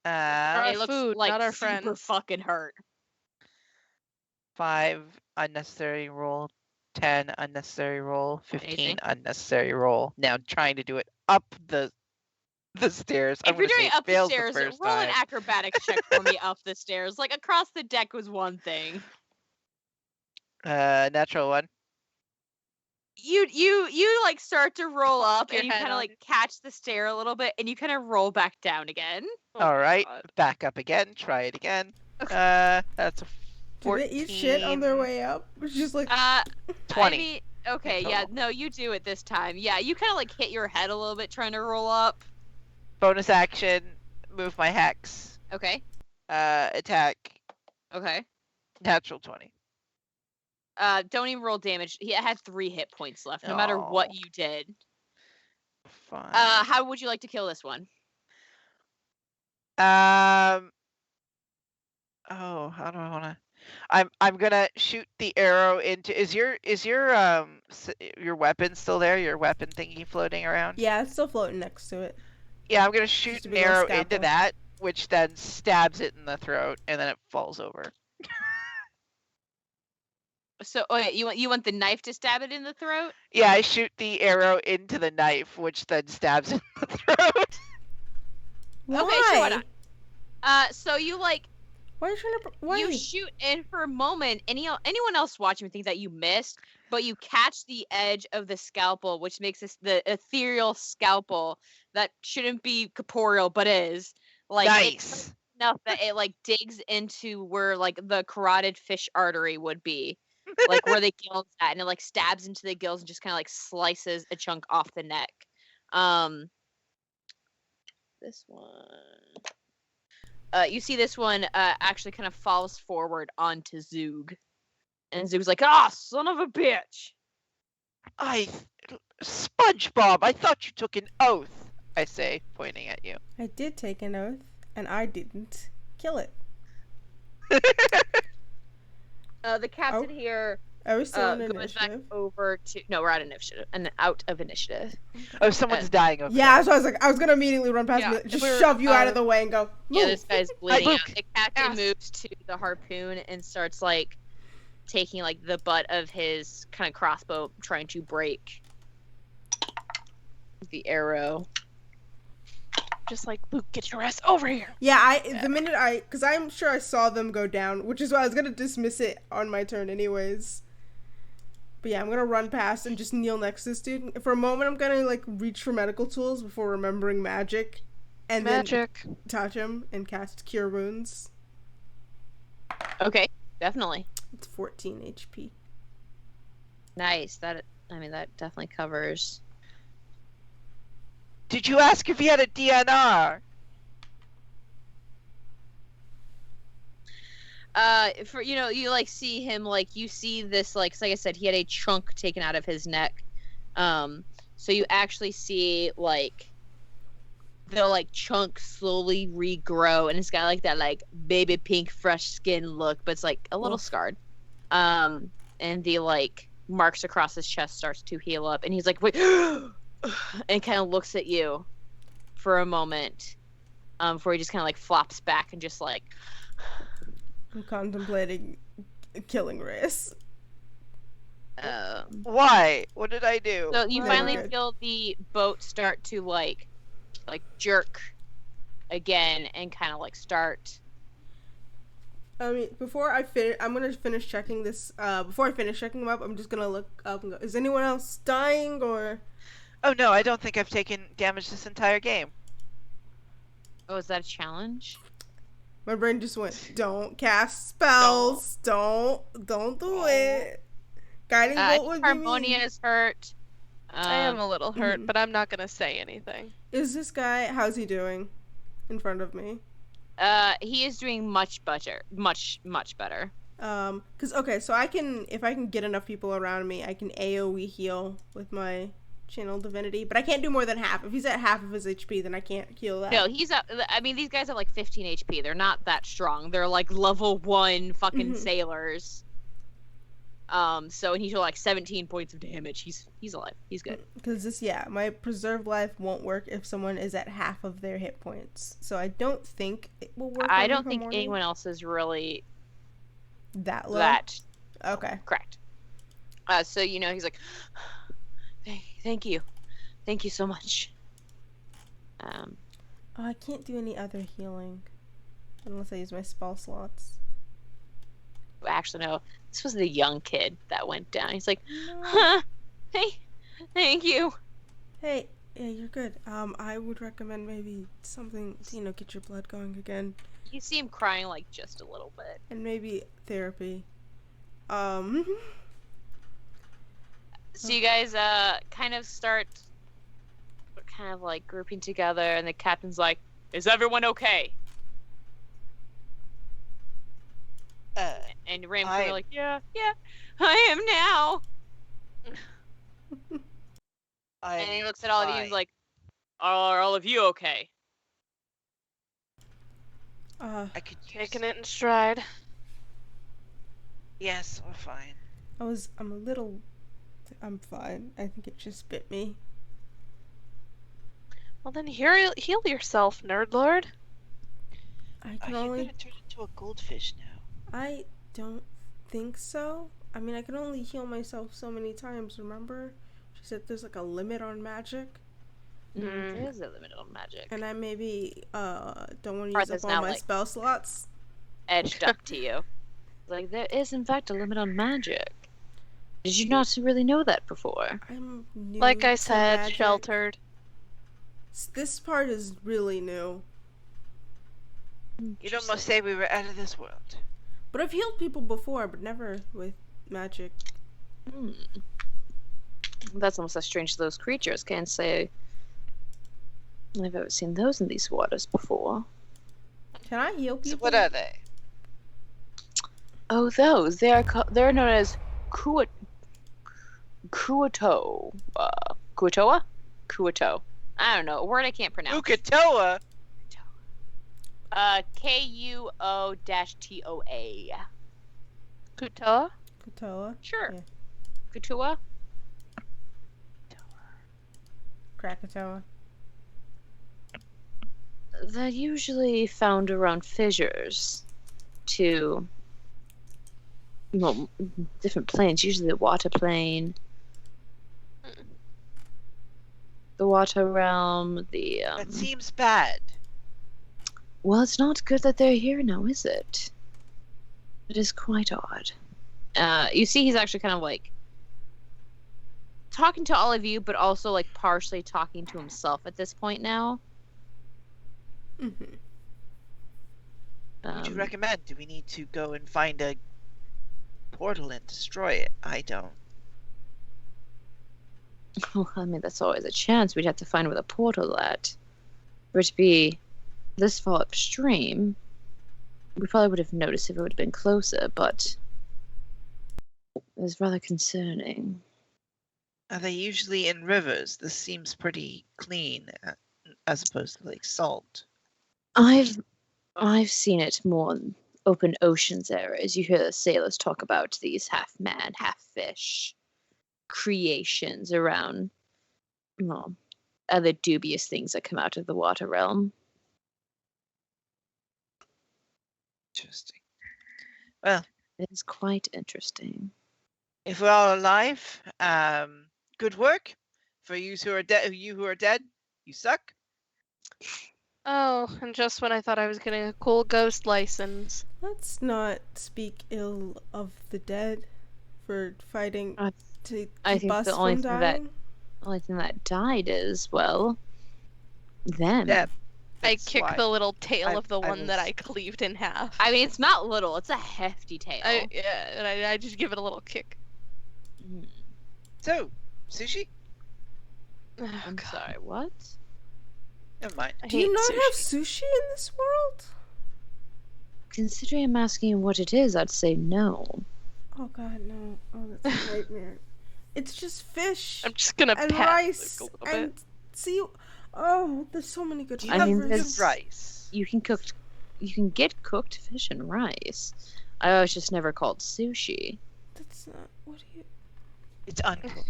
Our It looks food, like not our super friends. fucking hurt. 5 unnecessary roll, 10 unnecessary roll, 15 Amazing. unnecessary roll. Now I'm trying to do it up the stairs. If you're doing it up the fails stairs, the first roll an time. acrobatics check for me up the stairs. Like across the deck was one thing. Natural 1. You like start to roll up your and you head kind of on like it. catch the stair a little bit and you kind of roll back down again. Oh All my right, God. back up again. Try it again. Okay. That's a Do 14. they eat shit on their way up? It's just like 20. I mean, okay, in yeah, total. no, you do it this time. Yeah, you kind of like hit your head a little bit trying to roll up. Bonus action. Move my hex. Okay, Attack. okay. Natural 20. Don't even roll damage. He had 3 hit points left, no matter what Oh. you did. Fine. How would you like to kill this one? Oh, how do I want to? I'm gonna shoot the arrow into. Is your weapon still there? Your weapon thingy floating around? yeah, it's still floating next to it. Yeah, I'm gonna shoot Just a an big ol' arrow scalpel. into that, which then stabs it in the throat, and then it falls over. So, okay, you want the knife to stab it in the throat? Yeah, I shoot the arrow into the knife, which then stabs it in the throat. Why? Okay, sure, why not? So you like Why are you trying to? Why? you shoot, and for a moment, anyone else watching would think that you missed, but you catch the edge of the scalpel, which makes this the ethereal scalpel that shouldn't be corporeal, but is. Like it's Nice. enough that it like digs into where like the carotid fish artery would be, like where the gills at, and it like stabs into the gills and just kind of like slices a chunk off the neck. This one. You see this one actually kind of falls forward onto Zoog. And Zoog's like, son of a bitch! SpongeBob, I thought you took an oath, I say, pointing at you. I did take an oath, and I didn't kill it. The captain Oh. here Are we still in goes back initiative? over to... No, we're at initiative. And out of initiative. Oh, someone's dying over Yeah, so I was like, I was gonna immediately run past Yeah, me, just we're- shove you out of the way and go. Yeah, Move. this guy's bleeding Luke. out. The captain Yes. moves to the harpoon and starts, like, taking, like, the butt of his kind of crossbow, trying to break the arrow. Just like, Luke, get your ass over here. Yeah, the minute because I'm sure I saw them go down, which is why I was gonna dismiss it on my turn anyways. But yeah, I'm gonna run past and just kneel next to this dude. For a moment, I'm gonna like reach for medical tools before remembering magic, and Magic. then touch him and cast Cure Wounds. Okay, definitely. It's 14 HP. Nice. That definitely covers. Did you ask if he had a DNR? For you like see him, like you see this, like, 'cause like I said, he had a chunk taken out of his neck. So you actually see like the like chunk slowly regrow, and it's got like that like baby pink fresh skin look, but it's like a little Oof. scarred. And the like marks across his chest starts to heal up, and he's like, wait, and kind of looks at you for a moment, before he just kind of like flops back and just like I'm contemplating killing Reyes. Why? What did I do? So you Why? finally Good. feel the boat start to like jerk again and kind of like start. I mean, before I finish, I'm gonna finish checking this. Before I finish checking them up, I'm just gonna look up and go, is anyone else dying or? Oh no, I don't think I've taken damage this entire game. Oh, is that a challenge? My brain just went, don't cast spells. Don't do it. Guiding bolt would be Harmonia mean. is hurt. I am a little hurt, mhm. but I'm not gonna say anything. Is this guy, how's he doing in front of me? He is doing much better. Much better. Cause, okay, so if I can get enough people around me, I can AoE heal with my channel divinity, but I can't do more than half. If he's at half of his HP, then I can't heal that. No, he's at. I mean, these guys have like 15 HP. They're not that strong. They're like level 1 fucking sailors. So he's like 17 points of damage. He's alive. He's good. Because my preserved life won't work if someone is at half of their hit points. So I don't think it will work. I don't think anyone else is really that low. Okay. Correct. So he's like, thank you so much. Oh, I can't do any other healing unless I use my spell slots. Actually, no. This was the young kid that went down. He's like, No. hey, thank you. Hey, yeah, you're good. I would recommend maybe something to, get your blood going again. You see him crying like just a little bit. And maybe therapy. So you guys kind of start kind of like grouping together, and the captain's like, is everyone okay? And Ram's like, yeah, I am now. And he looks at all of you and he's like, are all of you okay? I could Taking it in stride. Yes, we're fine. I'm fine. I think it just bit me. Well then heal yourself, nerd lord. I can Are you only... gonna turn into a goldfish now? I don't think so. I mean, I can only heal myself so many times, remember? She said there's like a limit on magic. There is a limit on magic. And I maybe don't want to use Arthur's up all now, my spell slots. Edged up to you. Like, there is in fact a limit on magic. Did you not really know that before? I'm new Like I to said, magic. sheltered. This part is really new. You'd almost say we were out of this world. But I've healed people before, but never with magic. That's almost as strange as those creatures. Can't say I've ever seen those in these waters before. Can I heal people? So what are they? Oh, those. They're known as Kuoto. Kuotoa? Kuoto. I don't know. A word I can't pronounce. Ukatoa? Kuo-toa. Kutoa? Kutoa? Sure. Yeah. Kutua? Krakatoa. They're usually found around fissures to different planes, usually the water plane, the water realm, the That seems bad. well, it's not good that they're here now, is it? It is quite odd. You see he's actually kind of like talking to all of you, but also like partially talking to himself at this point now. Mm-hmm. What would you recommend? Do we need to go and find a portal and destroy it? I don't. Well, I mean, that's always a chance. We'd have to find where the portal at. For it to be this far upstream, we probably would have noticed if it would have been closer, but it was rather concerning. Are they usually in rivers? This seems pretty clean, as opposed to like salt. I've seen it more in open oceans areas. You hear the sailors talk about these half man, half fish creations around, other dubious things that come out of the water realm. Interesting. Well, It is quite interesting. if we're all alive, good work. For you who are dead, you suck. Oh, and just when I thought I was getting a cool ghost license. Let's not speak ill of the dead for fighting I- to I keep think us the only from thing that- dying. Only thing that died is, well, them. Yeah, I that's kick why. the little tail I- of the I one that was- I cleaved in half. I mean, it's not little. It's a hefty tail. And I just give it a little kick. Mm, So, sushi? Oh, I'm God. sorry, what? Never mind. I Do you hate not have sushi. sushi in this world? Considering I'm asking you what it is, I'd say no. Oh god, no. Oh, that's a nightmare. It's just fish I'm just gonna and pat rice Luke a little and bit. see. Oh, there's so many good Do you I have mean, flavors. there's- rice? You can get cooked fish and rice. I was just never called sushi. That's not. What do you? It's uncooked.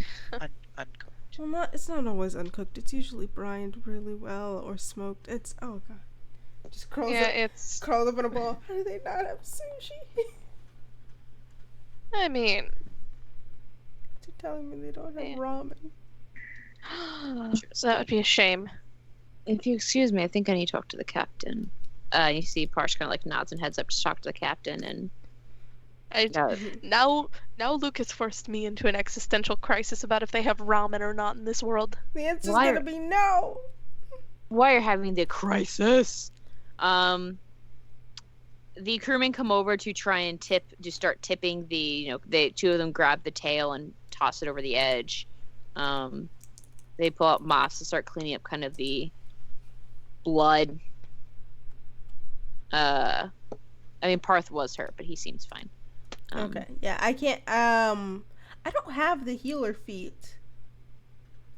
Uncooked. Well, not. It's not always uncooked. It's usually brined really well or smoked. It's. Oh god. Just curls Yeah, up, it's. curled up in a ball. How do they not have sushi? I mean, You're telling me they don't have Yeah. ramen? that would be a shame. If you excuse me, I think I need to talk to the captain. You see Parsh kind of like nods and heads up to talk to the captain, and yeah, Now Luke has forced me into an existential crisis about if they have ramen or not in this world. The answer's Why gonna are- be no. while you're having the crisis, the crewmen come over to try and start tipping the, they two of them grab the tail and toss it over the edge. They pull out mops to start cleaning up kind of the blood. I mean, Parth was hurt, but he seems fine. Okay. Yeah, I can't. I don't have the healer feat.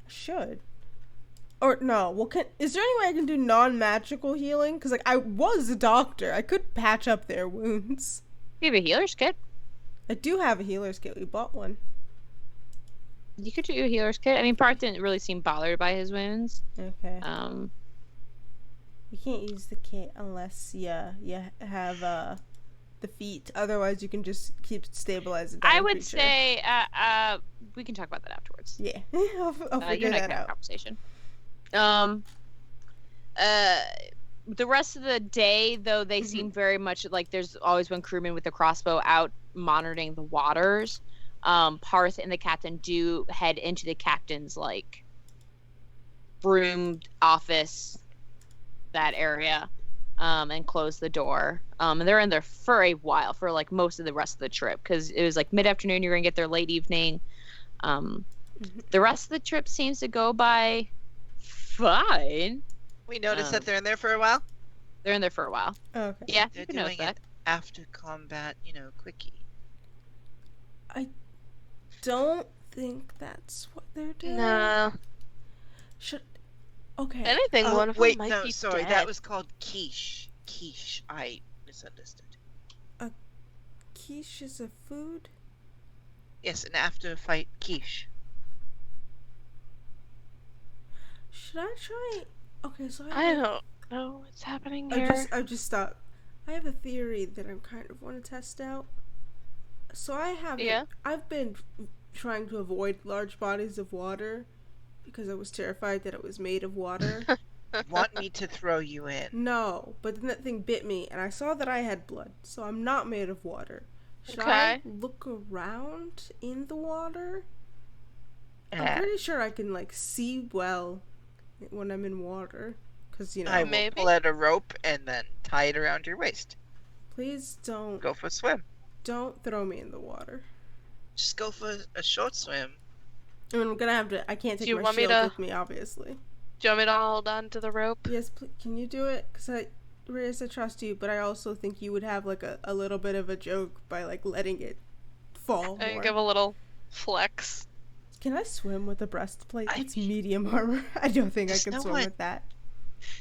I should. Or no. Well, is there any way I can do non-magical healing? Because like I was a doctor, I could patch up their wounds. You have a healer's kit. I do have a healer's kit. We bought one. You could do a healer's kit. I mean, Parth didn't really seem bothered by his wounds. Okay. You can't use the kit unless you have the feat. Otherwise, you can just keep stabilizing. I would say we can talk about that afterwards. Yeah, I'll figure You're not that gonna have a out. conversation. The rest of the day, though, they seem very much like there's always one crewman with a crossbow out monitoring the waters. Parth and the captain do head into the captain's like room, office, that area, and close the door. And they're in there for a while, for like most of the rest of the trip, because it was like mid-afternoon. You're gonna get there late evening. The rest of the trip seems to go by fine. We noticed that they're in there for a while. They're in there for a while. Okay. Yeah, They're you can notice doing that. it after combat, quickie. Don't think that's what they're doing. Nah. Should. Okay. Anything, one of wait, them might no, be sorry, dead. that was called quiche. Quiche, I misunderstood. Quiche is a food. Yes, an after-fight quiche. Should I try? Okay, so I don't know what's happening I here. just stopped. I have a theory that I kind of want to test out. So I've been trying to avoid large bodies of water because I was terrified that it was made of water. Want me to throw you in? No, but then that thing bit me and I saw that I had blood, so I'm not made of water. Should Okay. I look around in the water? I'm pretty sure I can like see well when I'm in water, because I will Maybe. pull out a rope and then tie it around your waist. please don't Go for a swim. throw me in the water. Just go for a short swim. I mean, I'm gonna have to. I can't Do take you my want me shield to- with me, obviously. Do you want me to hold on to the rope? Yes, can you do it? Because Reyes, I trust you, but I also think you would have like a little bit of a joke by like letting it fall I more. give a little flex. Can I swim with a breastplate? I- It's medium armor. I don't think I There's can no swim one- with that.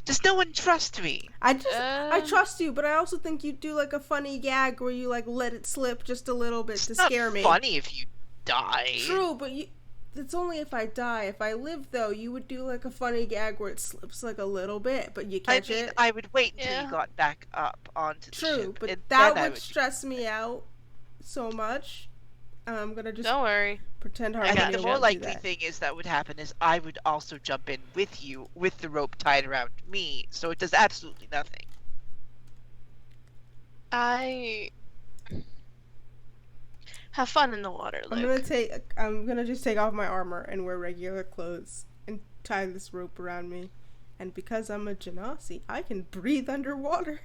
Does no one trust me? I trust you, but I also think you do like a funny gag where you like let it slip just a little bit It's to not scare me. funny if you die. True, but it's only if I die. If I live, though, you would do like a funny gag where it slips like a little bit, but you catch it. I would wait until Yeah. you got back up onto the True, ship. but and that then I would stress me out so much. I'm gonna just Don't worry. pretend I think Harmony the more won't do likely that. thing is that would happen is I would also jump in with you with the rope tied around me, so it does absolutely nothing. I have fun in the water, Luke. I'm gonna just take off my armor and wear regular clothes and tie this rope around me. And because I'm a genasi, I can breathe underwater.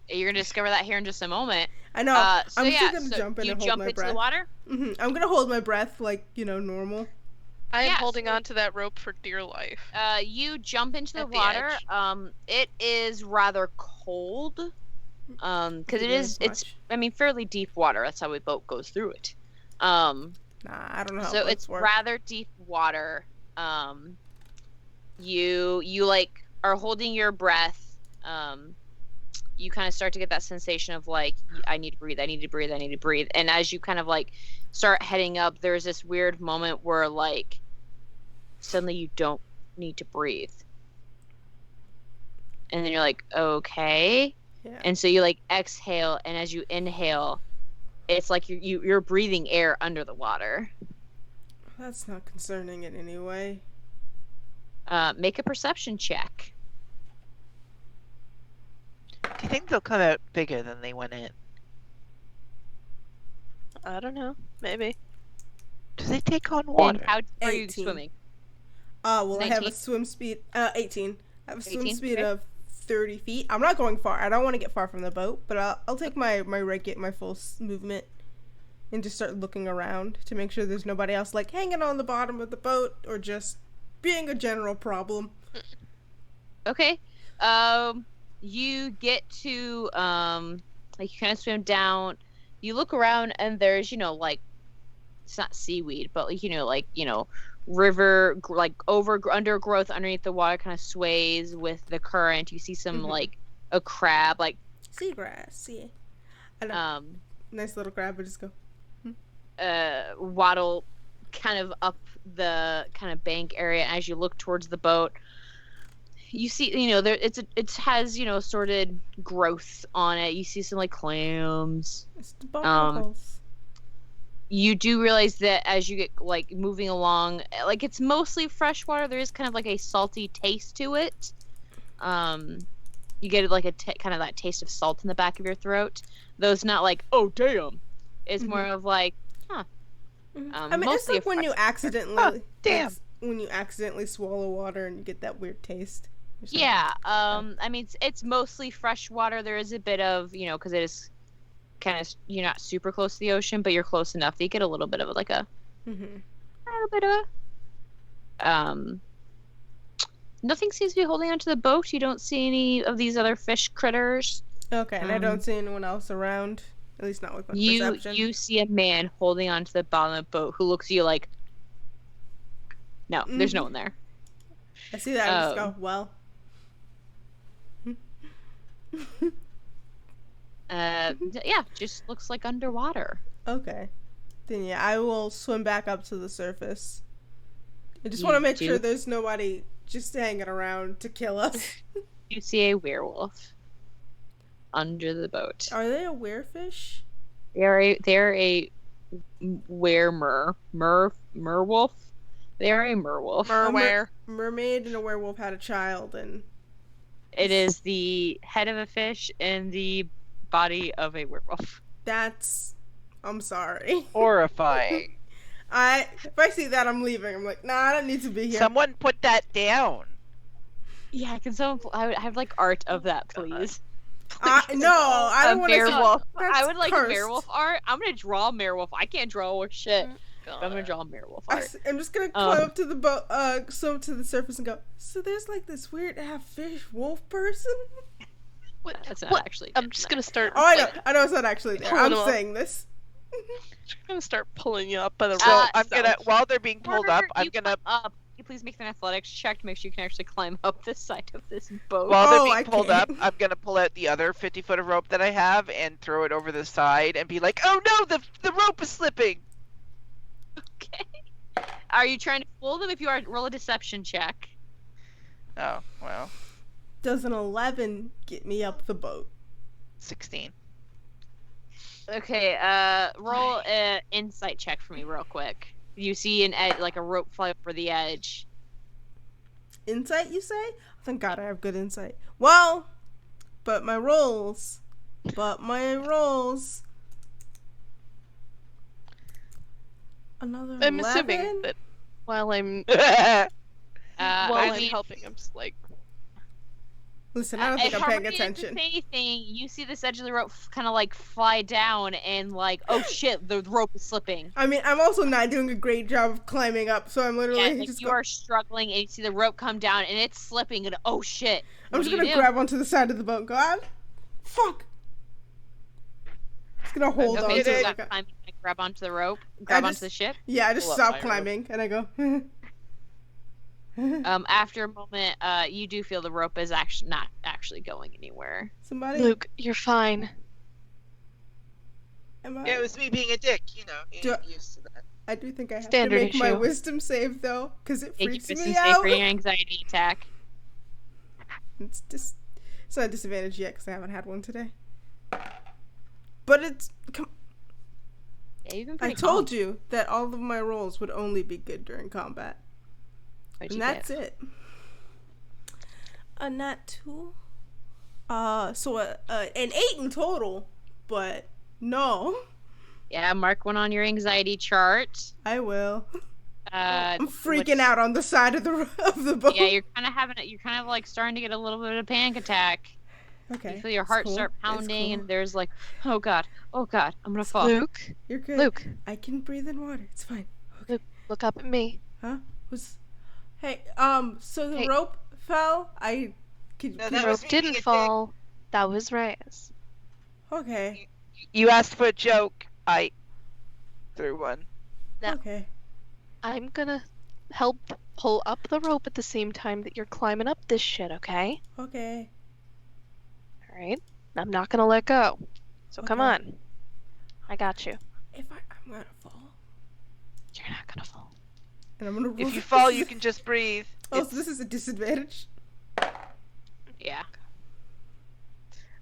You're gonna discover that here in just a moment. I know. I'm still gonna jump in you and hold jump my into breath. the water. I'm gonna hold my breath like, normal. I am Yeah, holding so- on to that rope for dear life. You jump into the At the water. edge. It is rather cold. Because it's fairly deep water. That's how a boat goes through it. Nah, I don't know how So boats it's work. rather deep water. You like are holding your breath. You kind of start to get that sensation of like, I need to breathe, I need to breathe, I need to breathe. And as you kind of like start heading up, there's this weird moment where like suddenly you don't need to breathe. And then you're like, okay. Yeah. And so you like exhale, and as you inhale, it's like you're breathing air under the water. That's not concerning in any way. Make a perception check. Do you think they'll come out bigger than they went in? I don't know. Maybe. Do they take on And water? how are you 18. swimming? Well, I have 19? a swim speed, 18. I have a swim 18, speed okay. of 30 feet. I'm not going far. I don't want to get far from the boat, but I'll take my full movement and just start looking around to make sure there's nobody else like hanging on the bottom of the boat or just being a general problem. Okay. You get to like you kind of swim down. You look around and there's like it's not seaweed, but like river like undergrowth underneath the water kind of sways with the current. You see some like a crab like Seagrass, yeah. I know. Nice little crab. I just go. waddle kind of up the kind of bank area. As you look towards the boat, you see there it has sorted growth on it. You see some like clams. It's the bubbles. You do realize that as you get like moving along, like it's mostly fresh water. There is kind of like a salty taste to it. You get like kind of that taste of salt in the back of your throat. Though it's not like, oh damn. It's more of like, huh. I mean, it's mostly like when you accidentally, Oh, damn. when you accidentally swallow water and you get that weird taste. or something. Yeah. I mean, it's mostly fresh water. There is a bit of because it is kind of you're not super close to the ocean, but you're close enough that you get a little bit of like a little bit of a nothing seems to be holding onto the boat. You don't see any of these other fish critters. Okay, and I don't see anyone else around. At least not with my perception. You see a man holding onto the bottom of the boat who looks at you like, no, there's no one there. I see that. I just go, well. Yeah, just looks like underwater. Okay. Then yeah, I will swim back up to the surface. I just want to make sure there's nobody just hanging around to kill us. You see a werewolf under the boat. Are they a werefish? They're a werewolf. They are a merwolf. Merware. Mermaid and a werewolf had a child, and It is the head of a fish and the body of a werewolf. I'm sorry. Horrifying. If I see that, I'm leaving. I'm like, nah, I don't need to be here. Someone put that down. Yeah, can someone? I would have like art of that, please. No, I don't want to. werewolf. That's I would like cursed. werewolf art. I'm gonna draw a werewolf. I can't draw or shit. God. I'm gonna draw a werewolf art. I'm just gonna climb up to the boat, swim to the surface, and go. So there's like this weird half fish wolf person. What? That's not what? actually. I'm just gonna start. Oh, I know it's not actually there. Pulling I'm them up. saying this. I'm gonna start pulling you up by the rope. So I'm so- gonna, while they're being pulled up, I'm gonna, Can you please make an athletics check to make sure you can actually climb up this side of this boat? while Oh, they're I being pulled up, can't. I'm gonna pull out the other 50-foot of rope that I have and throw it over the side and be like, oh no, the rope is slipping. Okay. Are you trying to fool them? If you are, roll a deception check. Oh, well, Does an 11 get me up the boat? 16. Okay, roll an insight check for me real quick. You see like a rope fly over the edge. Insight, you say? Thank God I have good insight. Well, but my rolls. Another I'm 11? assuming that while I'm helping, I'm just like, Listen, I don't think if I'm paying Harmony attention. doesn't say anything, you see this edge of the rope kind of like fly down and like, oh shit, the rope is slipping. I mean, I'm also not doing a great job of climbing up, so I'm literally Yeah, like just you are struggling and you see the rope come down and it's slipping and oh shit. I'm What just do gonna you do? grab onto the side of the boat and go, fuck! Just gonna hold on Okay, to so it. you Like got time to grab onto the rope, grab onto the ship. Yeah, I just Pull up stop my rope. climbing and I go. After a moment, you do feel the rope is actually not actually going anywhere. Somebody. Luke, you're fine. Am I? Yeah, it was me being a dick, you know. Do You're I- used to that. I do think I have Standard to make my issue. wisdom save though, because it Make freaks your me wisdom save out. for your anxiety attack. It's not a disadvantage yet because I haven't had one today. But Yeah, you've been I pretty told you that all of my rolls would only be good during combat. What'd And you that's get? it. A nat 2. So an 8 in total, but no. Yeah, mark one on your anxiety chart. I will. I'm Which- freaking out on the side of the boat. Yeah, you're kind of like starting to get a little bit of a panic attack. Okay. You feel your it's heart cool. start It's pounding, cool. and there's like, oh god, I'm gonna fall. Luke, You're good. Luke, I can breathe in water. It's fine. look up at me. Huh? Hey, so the Hey. rope fell. No, The that rope was me being a didn't dick. fall. That was Reyes. Okay. You asked for a joke. I threw one. Now- Okay. I'm gonna help pull up the rope at the same time that you're climbing up this shit, okay? Okay. Alright? I'm not gonna let go. So come Okay. on. I got you. I'm gonna fall, You're not gonna fall. and I'm gonna. Roll. If you fall, you can just breathe. Oh, so this is a disadvantage. Yeah.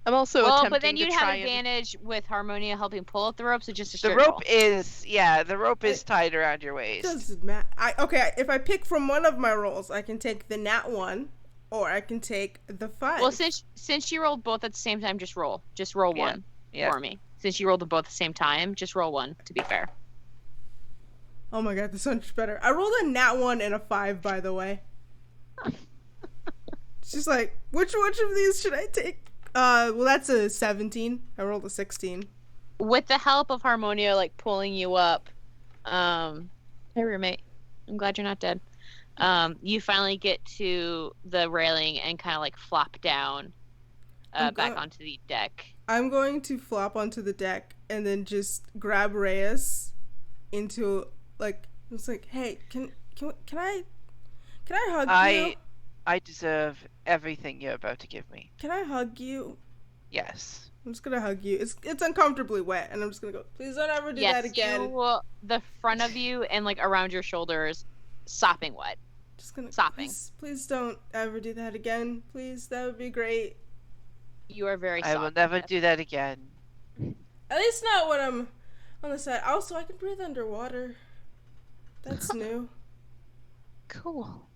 I'm also Well, attempting but then to you'd try have and... advantage with Harmonia helping pull up the rope, so just a The straight rope roll. is tied around your waist. Doesn't matter. Okay. If I pick from one of my rolls, I can take the nat 1, or I can take the 5. Well, since you rolled both at the same time, just roll Yeah. one Yeah. for me. Since you rolled them both at the same time, just roll one. To be fair. Oh my god, this is so much better. I rolled a nat 1 and a 5, by the way. It's just like, which of these should I take? Well, that's a 17. I rolled a 16. With the help of Harmonia, like pulling you up, hey roommate, I'm glad you're not dead. You finally get to the railing and kind of like flop down, back onto the deck. I'm going to flop onto the deck and then just grab Reyes into, like, it's like, hey, can I hug you? I deserve everything you're about to give me. Can I hug you? Yes. I'm just gonna hug you. It's uncomfortably wet, and I'm just gonna go, please don't ever do that again. The front of you and like around your shoulders, sopping wet. Just gonna sopping. Please don't ever do that again. Please, that would be great. You are very I soft. will never do that again. At least not when I'm on the side. Also, I can breathe underwater. That's new. Cool.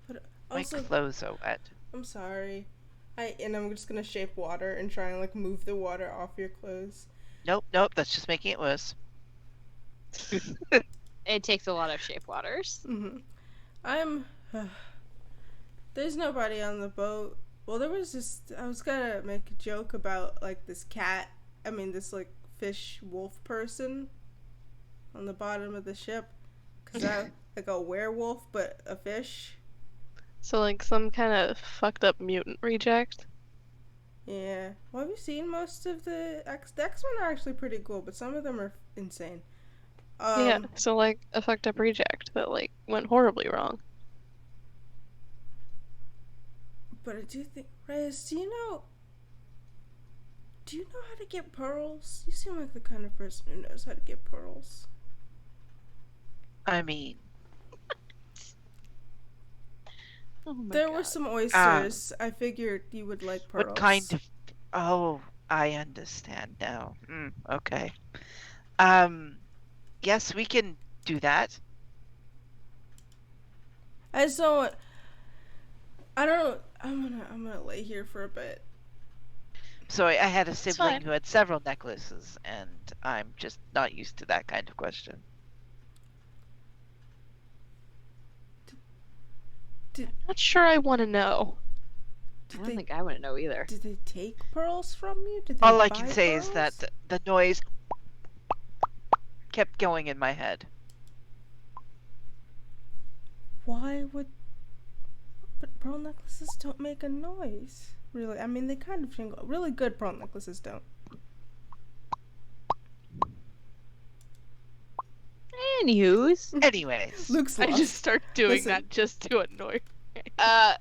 But My also, clothes are wet. I'm sorry. I'm just gonna shape water and try and like move the water off your clothes. Nope, that's just making it worse. It takes a lot of shape waters. There's nobody on the boat. Well, there was just, I was gonna make a joke about like this this like fish wolf person on the bottom of the ship. Cause like a werewolf, but a fish. So, like, some kind of fucked up mutant reject? Yeah. Well, have you seen most of the X-Men are actually pretty cool, but some of them are insane. Yeah, so, like, a fucked up reject that, like, went horribly wrong. But I do think, Reyes, do you know how to get pearls? You seem like the kind of person who knows how to get pearls. I mean, Oh my There god. were some oysters. I figured you would like pearls. What kind of? Oh, I understand now. Okay. Yes, we can do that. I just don't. I don't. I'm gonna lay here for a bit. So I had a It's sibling fine. who had several necklaces, and I'm just not used to that kind of question. Not sure I want to know. I don't think I want to know either. Did they take pearls from you? Did they All I buy can say is that pearls? the noise kept going in my head. Why would? But pearl necklaces don't make a noise. Really, I mean they kind of jingle. Really good pearl necklaces don't. Anywho's, Anyways, Luke's I lost. just start doing Listen. that just to annoy.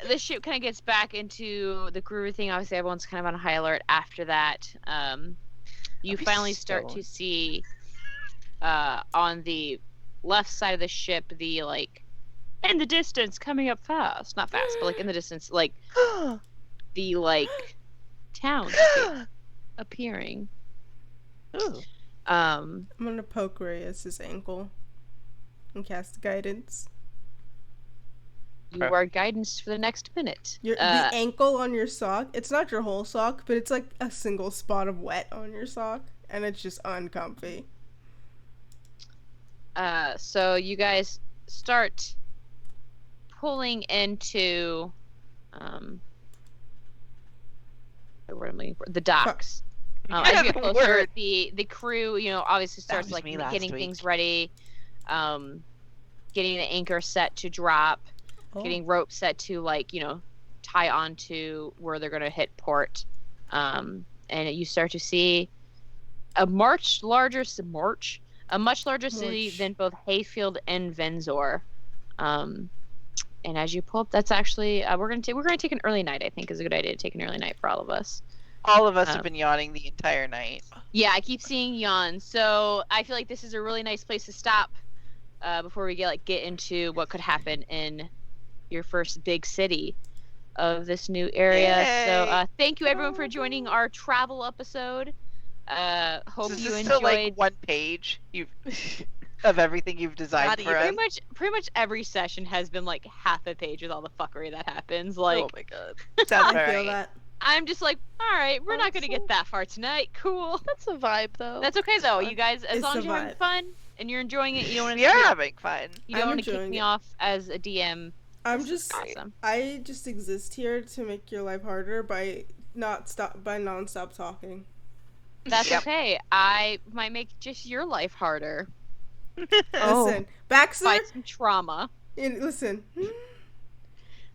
the ship kind of gets back into the groove of thing. Obviously, everyone's kind of on high alert after that. You I'll be finally start to stoned. see on the left side of the ship the like in the distance coming up fast, not fast, but like in the distance, like the like townscape appearing. Ooh. I'm gonna poke Reyes' ankle and cast guidance. You are guidance for the next minute. The ankle on your sock, it's not your whole sock, but it's like a single spot of wet on your sock, and it's just uncomfy. So you guys start pulling into what am I looking for? The docks. As you Yeah, get the closer, word. the crew, obviously starts was like me last getting week. things ready, getting the anchor set to drop, Oh. getting rope set to tie onto where they're gonna hit port, and you start to see a much larger city March. than both Hayfield and Venzor. And as you pull up, that's actually we're gonna take an early night. I think is a good idea to take an early night for all of us. All of us have been yawning the entire night. Yeah, I keep seeing yawns, so I feel like this is a really nice place to stop before we get into what could happen in your first big city of this new area. Yay! So thank you everyone for joining our travel episode. Hope So is you this enjoyed. still like one page of everything you've designed Not for even. us? Pretty much every session has been like half a page with all the fuckery that happens. Like Oh my god. Sounds I feel alright. that. I'm just like, all right, we're not gonna Awesome. get that far tonight. Cool. That's a vibe though. That's okay though. fun. You guys, as It's long a as you're having vibe. fun and you're enjoying it, you don't want We are having fun. you don't I'm want to kick enjoying me it. off as a DM. I'm This is just awesome. I just exist here to make your life harder by non-stop talking. That's Yep. okay. I might make just your life harder. Oh. Listen, Baxter, Fight some trauma. listen.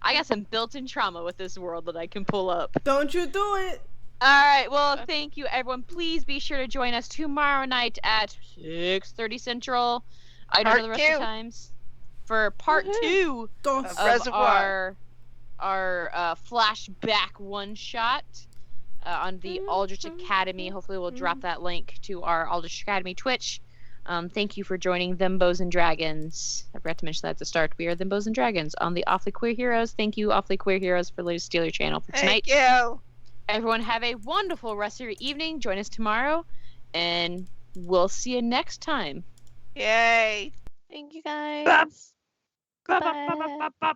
I got some built-in trauma with this world that I can pull up. Don't you do it. All right. Well, thank you, everyone. Please be sure to join us tomorrow night at 6:30 Central. I don't know the rest of the times for part Woohoo. 2 Dos. of Reservoir. our flashback one shot on the Aldrich Academy. Hopefully, we'll drop that link to our Aldrich Academy Twitch. Thank you for joining Them Bows and Dragons. I forgot to mention that at the start. We are Them Bows and Dragons on the Awfully Queer Heroes. Thank you, Awfully Queer Heroes, for letting us steal your channel for tonight. Thank you. Everyone have a wonderful rest of your evening. Join us tomorrow, and we'll see you next time. Yay. Thank you guys. Bop. Bye.